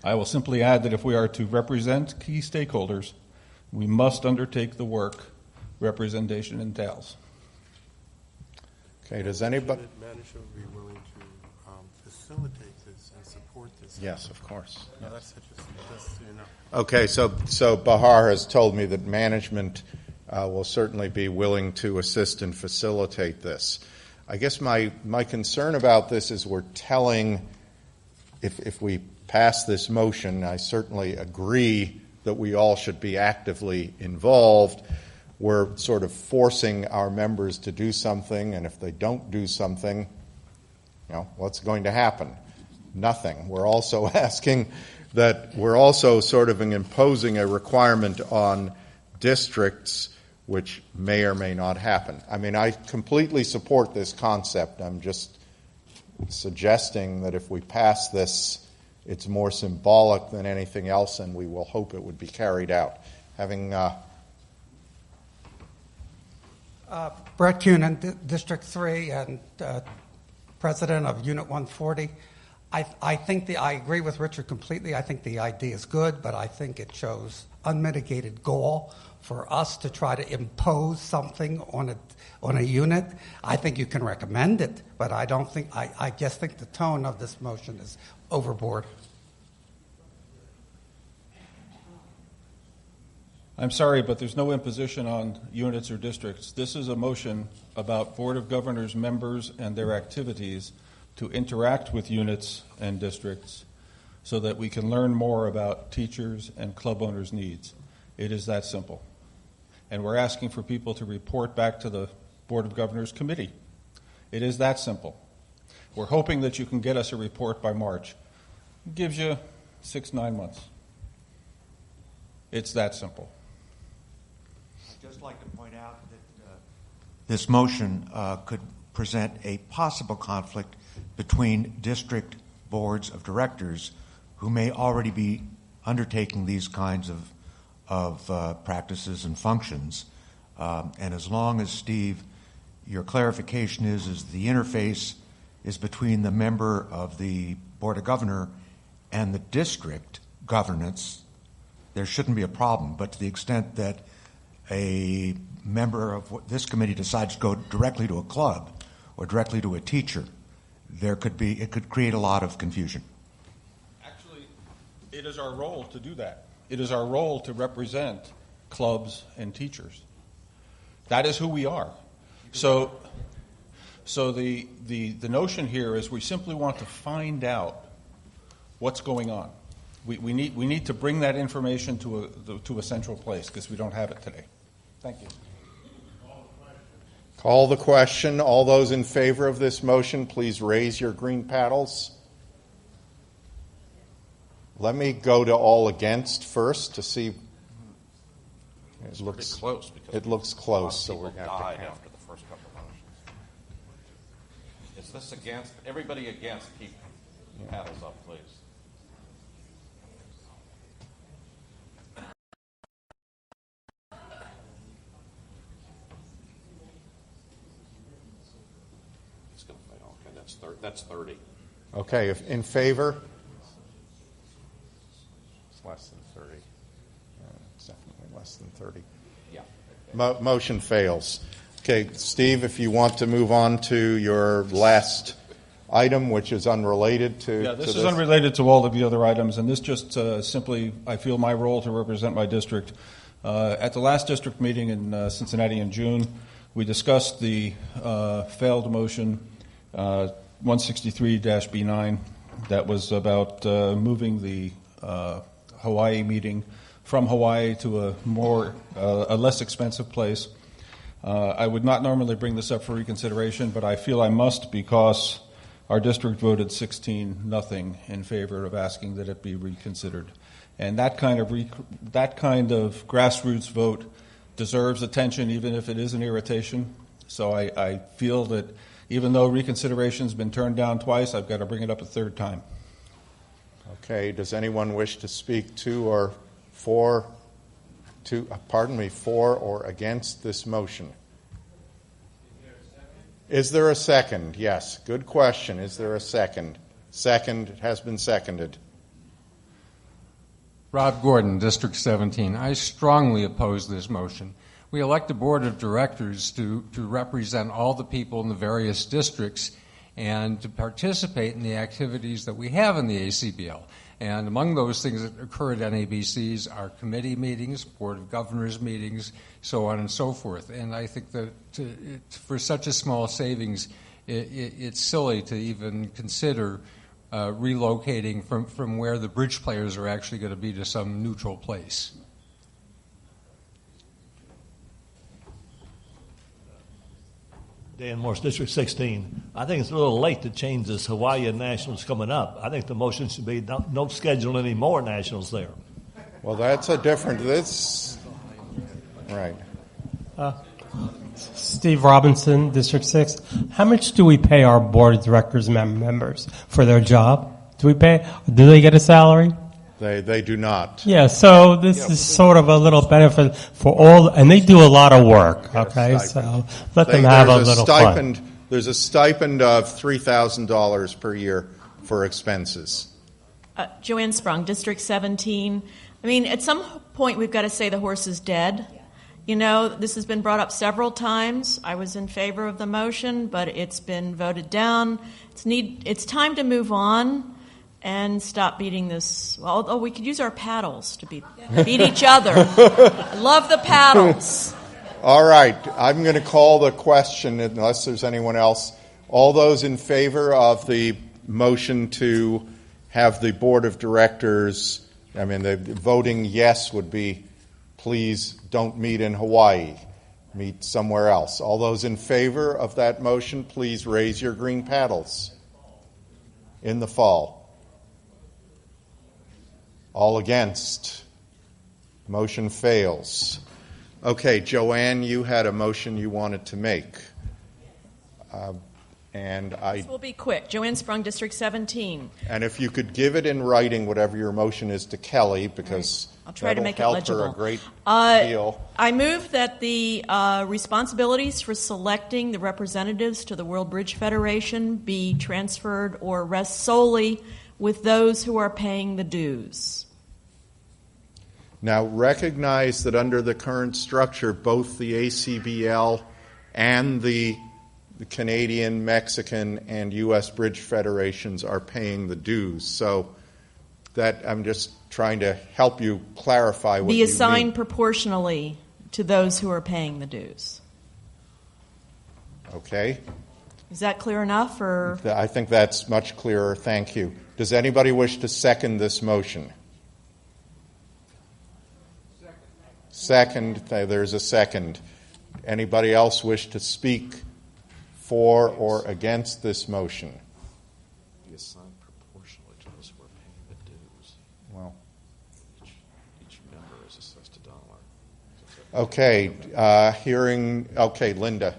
I will simply add that if we are to represent key stakeholders, we must undertake the work representation entails. Okay, does anybody... Management be willing to facilitate this and support this? Yes, of course. No, that's just so you know. Okay, so Bahar has told me that management will certainly be willing to assist and facilitate this. I guess my concern about this is we're telling, if we pass this motion, I certainly agree that we all should be actively involved. We're sort of forcing our members to do something, and if they don't do something, what's going to happen? Nothing. We're also asking that we're also sort of imposing a requirement on districts which may or may not happen. I mean, I completely support this concept. I'm just suggesting that if we pass this, it's more symbolic than anything else, and we will hope it would be carried out. Having Brett Cunin, District 3, and President of Unit 140. I think I agree with Richard completely. I think the idea is good, but I think it shows unmitigated gall for us to try to impose something on a unit. I think you can recommend it, but I don't think. I just think the tone of this motion is overboard. I'm sorry, but there's no imposition on units or districts. This is a motion about Board of Governors members and their activities to interact with units and districts so that we can learn more about teachers and club owners' needs. It is that simple. And we're asking for people to report back to the Board of Governors Committee. It is that simple. We're hoping that you can get us a report by March. It gives you 6-9 months. It's that simple. I'd just like to point out that this motion could present a possible conflict between district boards of directors who may already be undertaking these kinds of practices and functions. And as long as, Steve, your clarification is the interface is between the member of the Board of Governor and the district governance, there shouldn't be a problem. But to the extent that a member of this committee decides to go directly to a club or directly to a teacher, it could create a lot of confusion. Actually, it is our role to do that. It is our role to represent clubs and teachers. That is who we are. So the notion here is we simply want to find out what's going on. We need to bring that information to a central place because we don't have it today. Thank you. Call the question. All those in favor of this motion, please raise your green paddles. Let me go to all against first to see. It looks close. It looks close, so we're going to died count. after the first couple of motions. Is this against? Everybody against? Keep paddles up, please. It's going to fail. Okay, that's 30. Okay, if in favor? It's less than 30. It's definitely less than 30. Yeah. Motion fails. Okay, Steve, if you want to move on to your last item, which is unrelated to this is unrelated to all of the other items, and this just simply, I feel my role to represent my district. At the last district meeting in Cincinnati in June, we discussed the failed motion 163-B9 that was about moving the Hawaii meeting from Hawaii to a less expensive place. I would not normally bring this up for reconsideration, but I feel I must because our district voted 16-0 in favor of asking that it be reconsidered. And that kind of grassroots vote deserves attention, even if it is an irritation. So I feel that even though reconsideration has been turned down twice, I've got to bring it up a third time. Okay, does anyone wish to speak for or against this motion? Is there a second? Yes, good question. Is there a second? Second has been seconded. Rob Gordon, District 17. I strongly oppose this motion. We elect a board of directors to represent all the people in the various districts and to participate in the activities that we have in the ACBL. And among those things that occur at NABCs are committee meetings, Board of Governors meetings, so on and so forth. And I think that for such a small savings, it's silly to even consider relocating from where the bridge players are actually going to be to some neutral place. Dan Morse, District 16. I think it's a little late to change this Hawaiian Nationals coming up. I think the motion should be don't schedule any more Nationals there. Well, that's a different, right. Steve Robinson, District 6. How much do we pay our board of directors members for their job? Do they get a salary? They do not. Yeah, so this is sort of a little benefit for all, and they do a lot of work, okay? So let them have a little fun. There's a stipend of $3,000 per year for expenses. Joanne Sprung, District 17. I mean, at some point we've got to say the horse is dead. You know, this has been brought up several times. I was in favor of the motion, but it's been voted down. It's time to move on and stop beating this. Well, although we could use our paddles to beat each other. I love the paddles. All right. I'm going to call the question, unless there's anyone else. All those in favor of the motion to have the board of directors, the voting yes would be, please don't meet in Hawaii, meet somewhere else. All those in favor of that motion, please raise your green paddles. In the fall. All against. Motion fails. Okay, Joanne, you had a motion you wanted to make. This will be quick. Joanne Sprung, District 17. And if you could give it in writing, whatever your motion is, to Kelly, because I'll try to make it legible. Her a great deal. I move that the responsibilities for selecting the representatives to the World Bridge Federation be transferred or rest solely with those who are paying the dues. Now, recognize that under the current structure, both the ACBL and the Canadian, Mexican, and U.S. Bridge Federations are paying the dues. So that I'm just trying to help you clarify what you mean. Be assigned proportionally to those who are paying the dues. Okay. Is that clear enough? Or I think that's much clearer. Thank you. Does anybody wish to second this motion? Second. There's a second. Anybody else wish to speak for or against this motion? Be assigned proportionally to those who are paying the dues. Well, each member is assessed $1. Okay. Okay, Linda.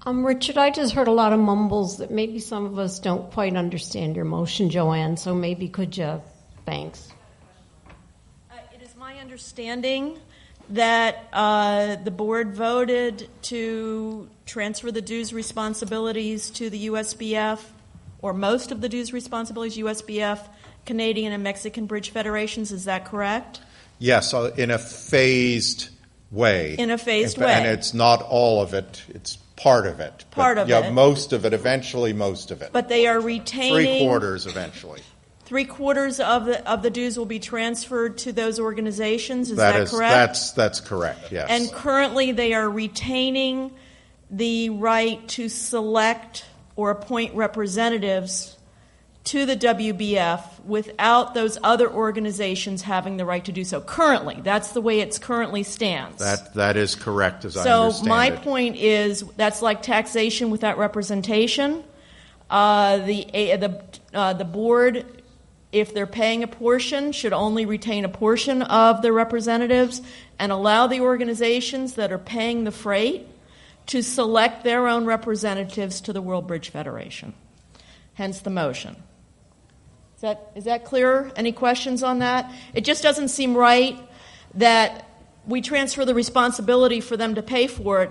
Richard, I just heard a lot of mumbles that maybe some of us don't quite understand your motion, Joanne, so maybe could you? Thanks. It is my understanding that the board voted to transfer the dues responsibilities to the USBF, or most of the dues responsibilities, USBF, Canadian and Mexican Bridge Federations. Is that correct? Yes, in a phased way. In a phased way. And it's not all of it. It's part of it. Part of it. Most of it, eventually most of it. But they are retaining... 3/4 eventually. 3/4 of the dues will be transferred to those organizations. Is that correct? That's correct, yes. And currently they are retaining the right to select or appoint representatives to the WBF without those other organizations having the right to do so. Currently, that's the way it currently stands. That is correct, as I understand it. So my point is that's like taxation without representation. The board, if they're paying a portion, should only retain a portion of the representatives and allow the organizations that are paying the freight to select their own representatives to the World Bridge Federation. Hence the motion. Is that clearer? Any questions on that? It just doesn't seem right that we transfer the responsibility for them to pay for it,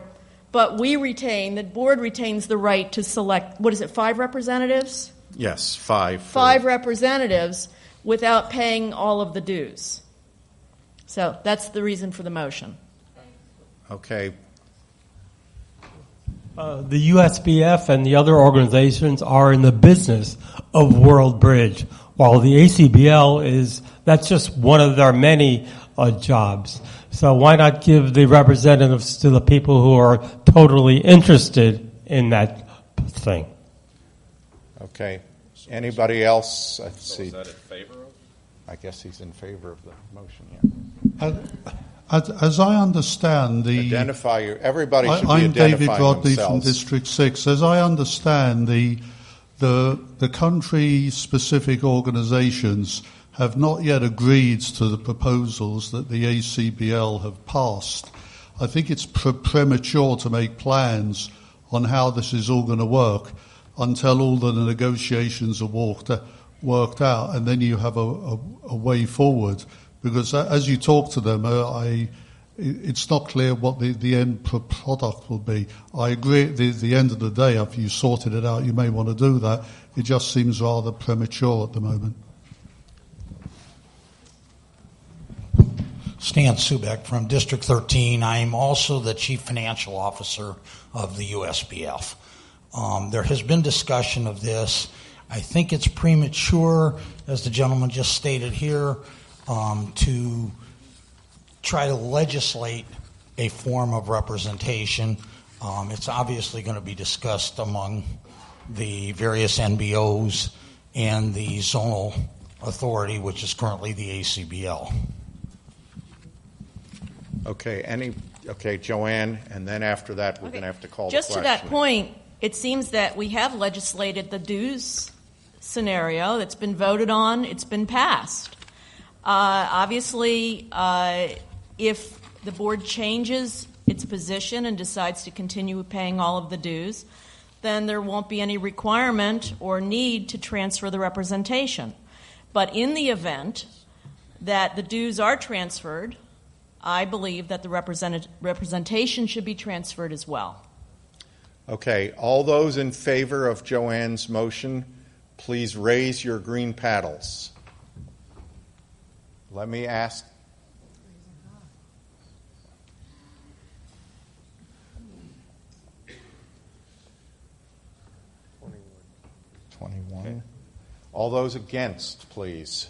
but the board retains the right to select, 5 representatives? Yes, 5. 5 representatives without paying all of the dues. So that's the reason for the motion. Okay. The USBF and the other organizations are in the business of World Bridge, while the ACBL that's just one of their many jobs. So why not give the representatives to the people who are totally interested in that thing? Okay. Anybody else? Let's see. Is that in favor of? I guess he's in favor of the motion, yeah. As I understand identify you. Everybody should be I'm David identifying Rodney themselves. from District 6. As I understand, the country-specific organisations have not yet agreed to the proposals that the ACBL have passed. I think it's premature to make plans on how this is all going to work until all the negotiations are worked out, and then you have a way forward. Because as you talk to them, it's not clear what the end product will be. I agree at the end of the day, if you sorted it out, you may want to do that. It just seems rather premature at the moment. Stan Subek from District 13. I am also the Chief Financial Officer of the USBF. There has been discussion of this. I think it's premature, as the gentleman just stated here, to try to legislate a form of representation. It's obviously going to be discussed among the various NBOs and the zonal authority, which is currently the ACBL. Okay, Joanne, and then after that we're going to have to call Just the to question. that point, it seems that we have legislated the dues scenario. That's been voted on. It's been passed. Obviously, if the board changes its position and decides to continue paying all of the dues, then there won't be any requirement or need to transfer the representation. But in the event that the dues are transferred, I believe that the representation should be transferred as well. Okay, all those in favor of Joanne's motion, please raise your green paddles. Let me ask. Okay. All those against, please.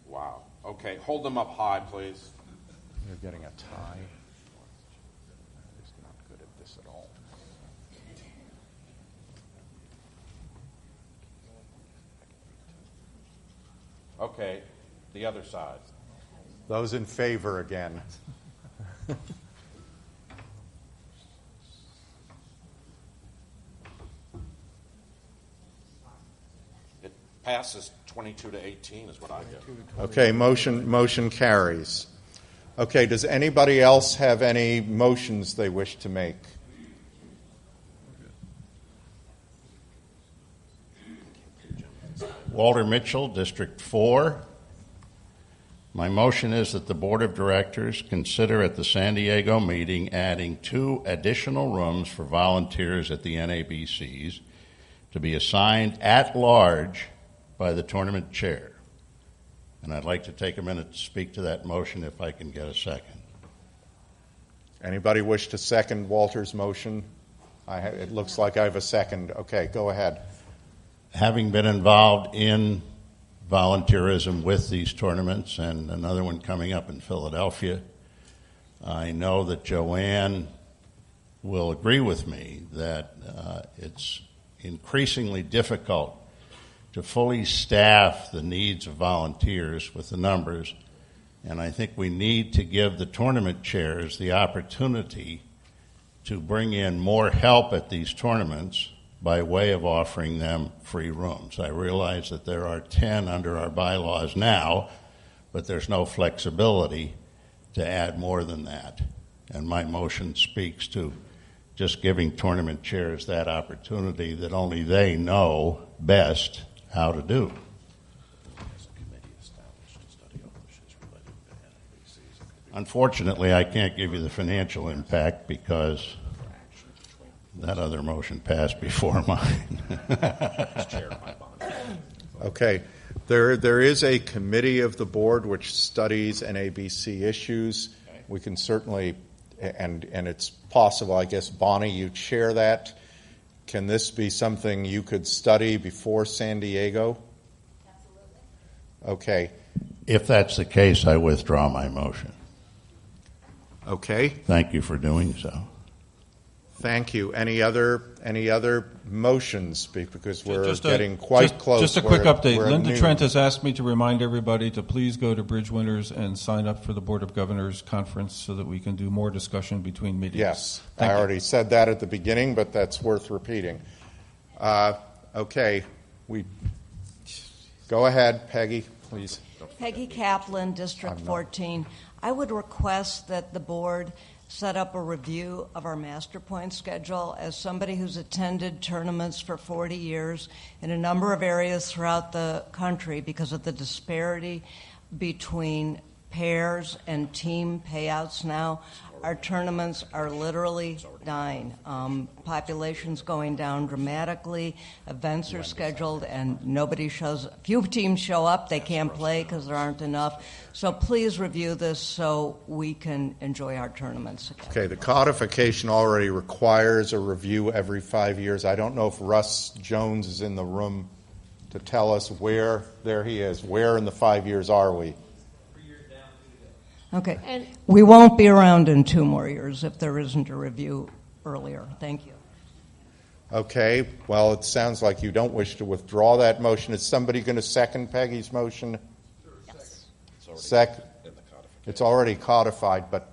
Wow. Okay, hold them up high, please. You're getting a tie. He's not good at this at all. Okay, the other side. Those in favor again. It passes 22 to 18 is what I get. Okay, motion carries. Okay, does anybody else have any motions they wish to make? Walter Mitchell, District 4. My motion is that the Board of Directors consider at the San Diego meeting adding 2 additional rooms for volunteers at the NABCs to be assigned at large by the tournament chair. And I'd like to take a minute to speak to that motion if I can get a second. Anybody wish to second Walter's motion? It looks like I have a second. Okay, go ahead. Having been involved in volunteerism with these tournaments and another one coming up in Philadelphia, I know that Joanne will agree with me that it's increasingly difficult to fully staff the needs of volunteers with the numbers, and I think we need to give the tournament chairs the opportunity to bring in more help at these tournaments by way of offering them free rooms. I realize that there are 10 under our bylaws now, but there's no flexibility to add more than that. And my motion speaks to just giving tournament chairs that opportunity that only they know best how to do. Unfortunately, I can't give you the financial impact because that other motion passed before mine. Okay. There is a committee of the board which studies NABC issues. We can certainly, and it's possible, I guess, Bonnie, you chair that. Can this be something you could study before San Diego? Absolutely. Okay. If that's the case, I withdraw my motion. Okay. Thank you for doing so. Thank you. Any other motions? Because we're getting quite close. Just a quick update. We're Linda Trent has asked me to remind everybody to please go to Bridge Winners and sign up for the Board of Governors conference so that we can do more discussion between meetings. Yes. Thank I you. already said that at the beginning, but that's worth repeating. Okay. Go ahead, Peggy, please. Peggy Kaplan, District 14. I would request that the board set up a review of our master point schedule. As somebody who's attended tournaments for 40 years in a number of areas throughout the country, because of the disparity between pairs and team payouts now, our tournaments are literally dying. Population's going down dramatically. Events are scheduled and nobody shows. Few teams show up. They can't play because there aren't enough. So please review this so we can enjoy our tournaments again. Okay, the codification already requires a review every 5 years. I don't know if Russ Jones is in the room to tell us where. There he is. Where in the 5 years are we? Okay. And we won't be around in 2 more years if there isn't a review earlier. Thank you. Okay. Well, it sounds like you don't wish to withdraw that motion. Is somebody going to second Peggy's motion? Yes. It's already codified, but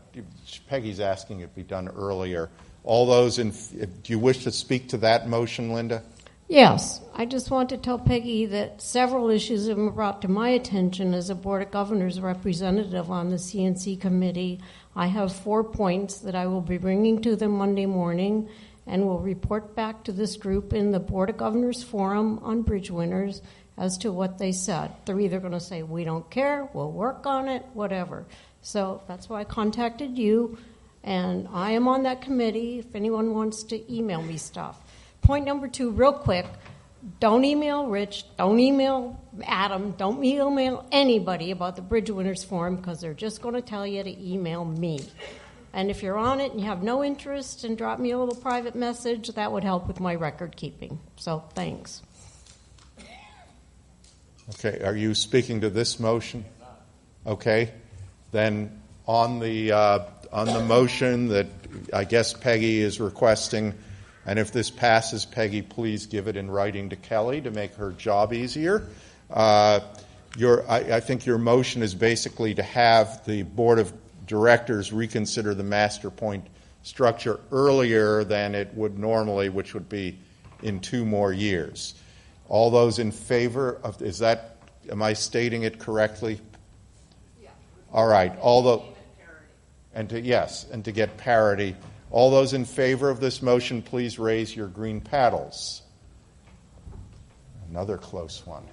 Peggy's asking it be done earlier. All those in, do you wish to speak to that motion, Linda? Yes, I just want to tell Peggy that several issues have been brought to my attention as a Board of Governors representative on the CNC committee. I have 4 points that I will be bringing to them Monday morning and will report back to this group in the Board of Governors Forum on Bridge Winners as to what they said. They're either going to say, we don't care, we'll work on it, whatever. So that's why I contacted you, and I am on that committee if anyone wants to email me stuff. Point number 2, real quick, don't email Rich, don't email Adam, don't email anybody about the Bridge Winners Forum because they're just going to tell you to email me. And if you're on it and you have no interest and drop me a little private message, that would help with my record keeping. So thanks. Okay, are you speaking to this motion? Okay, then on the motion that I guess Peggy is requesting, and if this passes, Peggy, please give it in writing to Kelly to make her job easier. I think your motion is basically to have the Board of Directors reconsider the master point structure earlier than it would normally, which would be in 2 more years. All those in favor of, am I stating it correctly? Yeah. All right. And to get parity. All those in favor of this motion, please raise your green paddles. Another close one.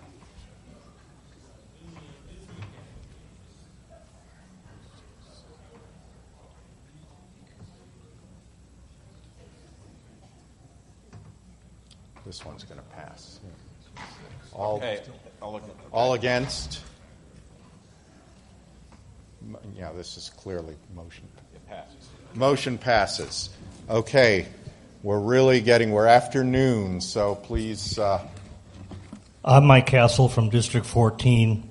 This one's going to pass. All against? Yeah, this is clearly motion. It passes. Motion passes. Okay, we're afternoon, so please. I'm Mike Castle from District 14.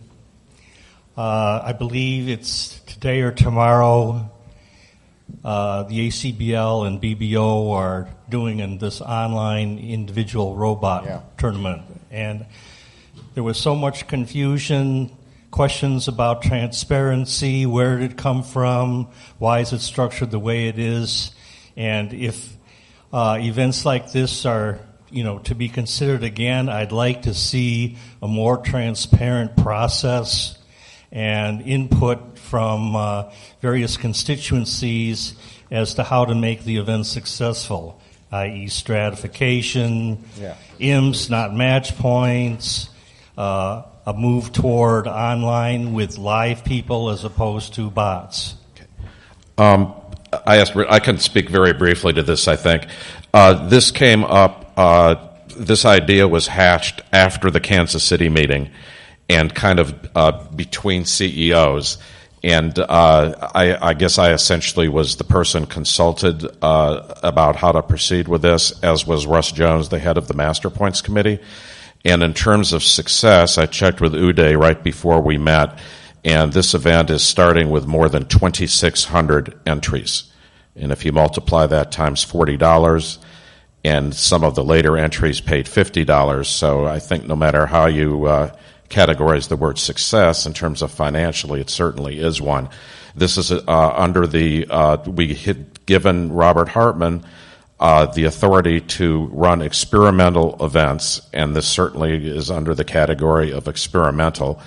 I believe it's today or tomorrow the ACBL and BBO are doing this online individual robot tournament. And there was so much confusion, questions about transparency, where did it come from, why is it structured the way it is, and if events like this are to be considered again, I'd like to see a more transparent process and input from various constituencies as to how to make the event successful, i.e. stratification, IMPS, not match points, a move toward online with live people as opposed to bots. I can speak very briefly to this, I think. This came up, this idea was hatched after the Kansas City meeting and kind of between CEOs. And I guess I essentially was the person consulted about how to proceed with this, as was Russ Jones, the head of the Master Points Committee. And in terms of success, I checked with Uday right before we met, And this event is starting with more than 2,600 entries. And if you multiply that times $40, and some of the later entries paid $50, so I think no matter how you categorize the word success in terms of financially, it certainly is one. This is under the, we had given Robert Hartman the authority to run experimental events, and this certainly is under the category of experimental.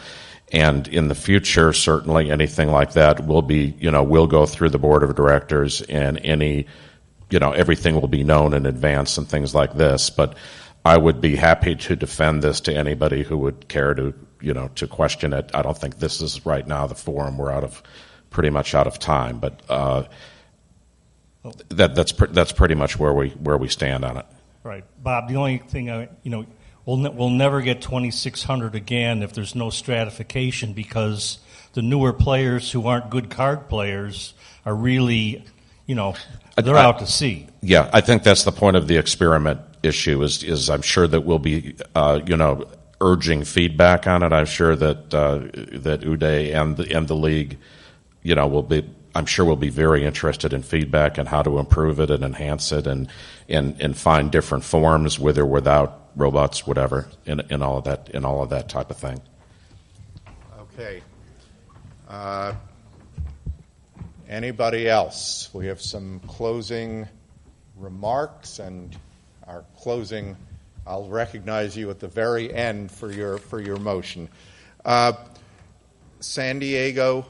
And in the future, certainly anything like that will be, will go through the board of directors, and everything will be known in advance and things like this. But I would be happy to defend this to anybody who would care to, to question it. I don't think this is right now the forum. We're pretty much out of time, but that's pretty much where we stand on it. Right, Bob. The only thing we'll never get 2,600 again if there's no stratification, because the newer players who aren't good card players are really, they're out to sea. Yeah, I think that's the point of the experiment issue. Is I'm sure that we'll be, urging feedback on it. I'm sure that Uday and the league, will be. I'm sure we'll be very interested in feedback and how to improve it and enhance it and find different forms with or without robots, whatever, in all of that type of thing. Okay. Anybody else? We have some closing remarks, and our closing, I'll recognize you at the very end for your motion. San Diego.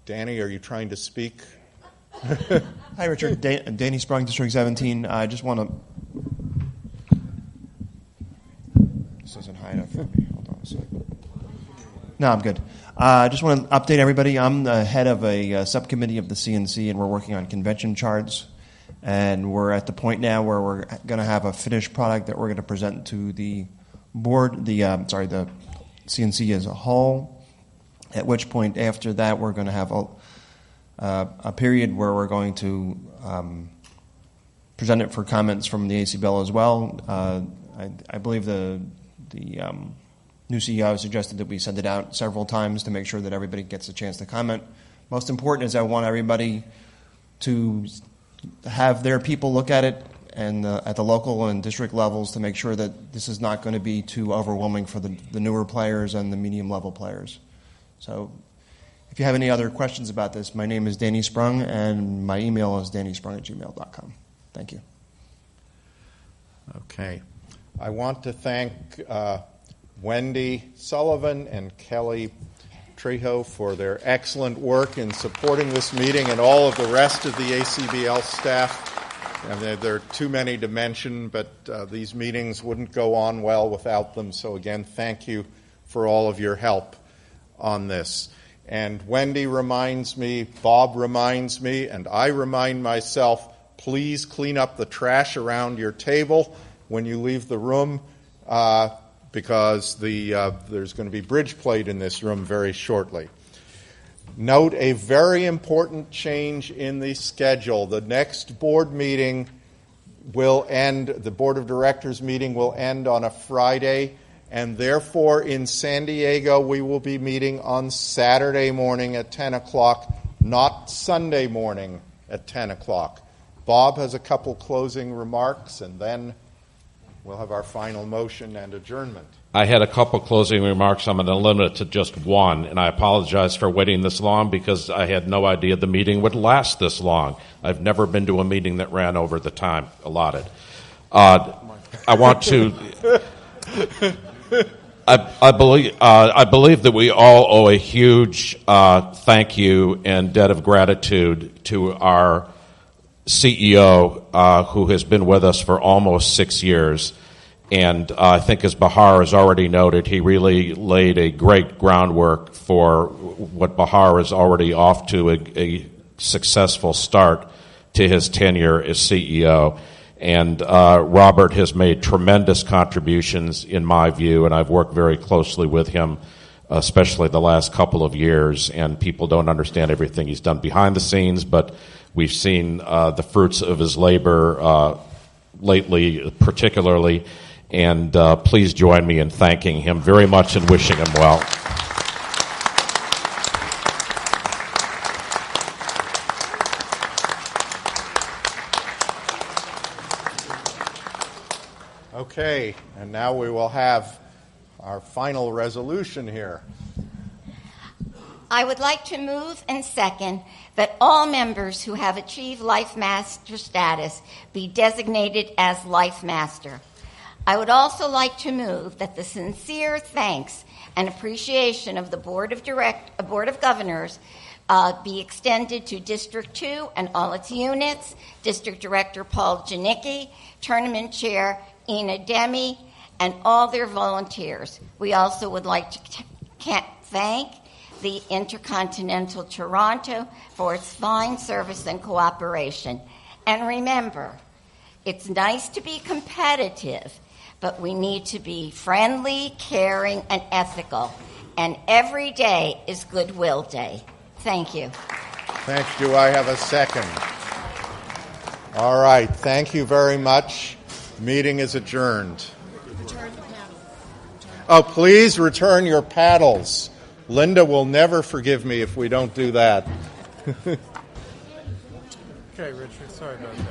Danny, are you trying to speak? Hi, Richard. Danny Sprung, District 17. I just want to... This isn't high enough for me. Hold on a second. No, I'm good. I just want to update everybody. I'm the head of a subcommittee of the CNC, and we're working on convention charts. And we're at the point now where we're going to have a finished product that we're going to present to the board, the CNC as a whole. At which point, after that, we're going to have a period where we're going to present it for comments from the ACBL as well. I believe the new CEO suggested that we send it out several times to make sure that everybody gets a chance to comment. Most important is I want everybody to have their people look at it and at the local and district levels to make sure that this is not going to be too overwhelming for the newer players and the medium-level players. So if you have any other questions about this, my name is Danny Sprung, and my email is dannysprung@gmail.com. Thank you. Okay. I want to thank Wendy Sullivan and Kelly Trejo for their excellent work in supporting this meeting, and all of the rest of the ACBL staff. And there are too many to mention, but these meetings wouldn't go on well without them. So again, thank you for all of your help on this. And Wendy reminds me, Bob reminds me, and I remind myself, please clean up the trash around your table when you leave the room, because there's going to be bridge played in this room very shortly. Note a very important change in the schedule. The next board meeting will end, the Board of Directors meeting will end on a Friday, and therefore in San Diego we will be meeting on Saturday morning at 10 o'clock, not Sunday morning at 10 o'clock. Bob has a couple closing remarks, and then we'll have our final motion and adjournment. I had a couple closing remarks. I'm going to limit it to just one, and I apologize for waiting this long because I had no idea the meeting would last this long. I've never been to a meeting that ran over the time allotted. I want to... I believe that we all owe a huge thank you and debt of gratitude to our CEO, who has been with us for almost 6 years. And I think, as Bahar has already noted, he really laid a great groundwork for what Bahar is already off to a successful start to his tenure as CEO. And Robert has made tremendous contributions, in my view, and I've worked very closely with him, especially the last couple of years. And people don't understand everything he's done behind the scenes, but we've seen the fruits of his labor lately, particularly. And please join me in thanking him very much and wishing him well. Okay, and now we will have our final resolution here. I would like to move and second that all members who have achieved Life Master status be designated as Life Master. I would also like to move that the sincere thanks and appreciation of the Board of Governors be extended to District 2 and all its units, District Director Paul Janicki, Tournament Chair Ina Demi, and all their volunteers. We also would like to thank the Intercontinental Toronto for its fine service and cooperation. And remember, it's nice to be competitive, but we need to be friendly, caring, and ethical. And every day is Goodwill Day. Thank you. Thank you. Do I have a second? All right. Thank you very much. Meeting is adjourned. Oh, please return your paddles. Linda will never forgive me if we don't do that. Okay, Richard, sorry about that.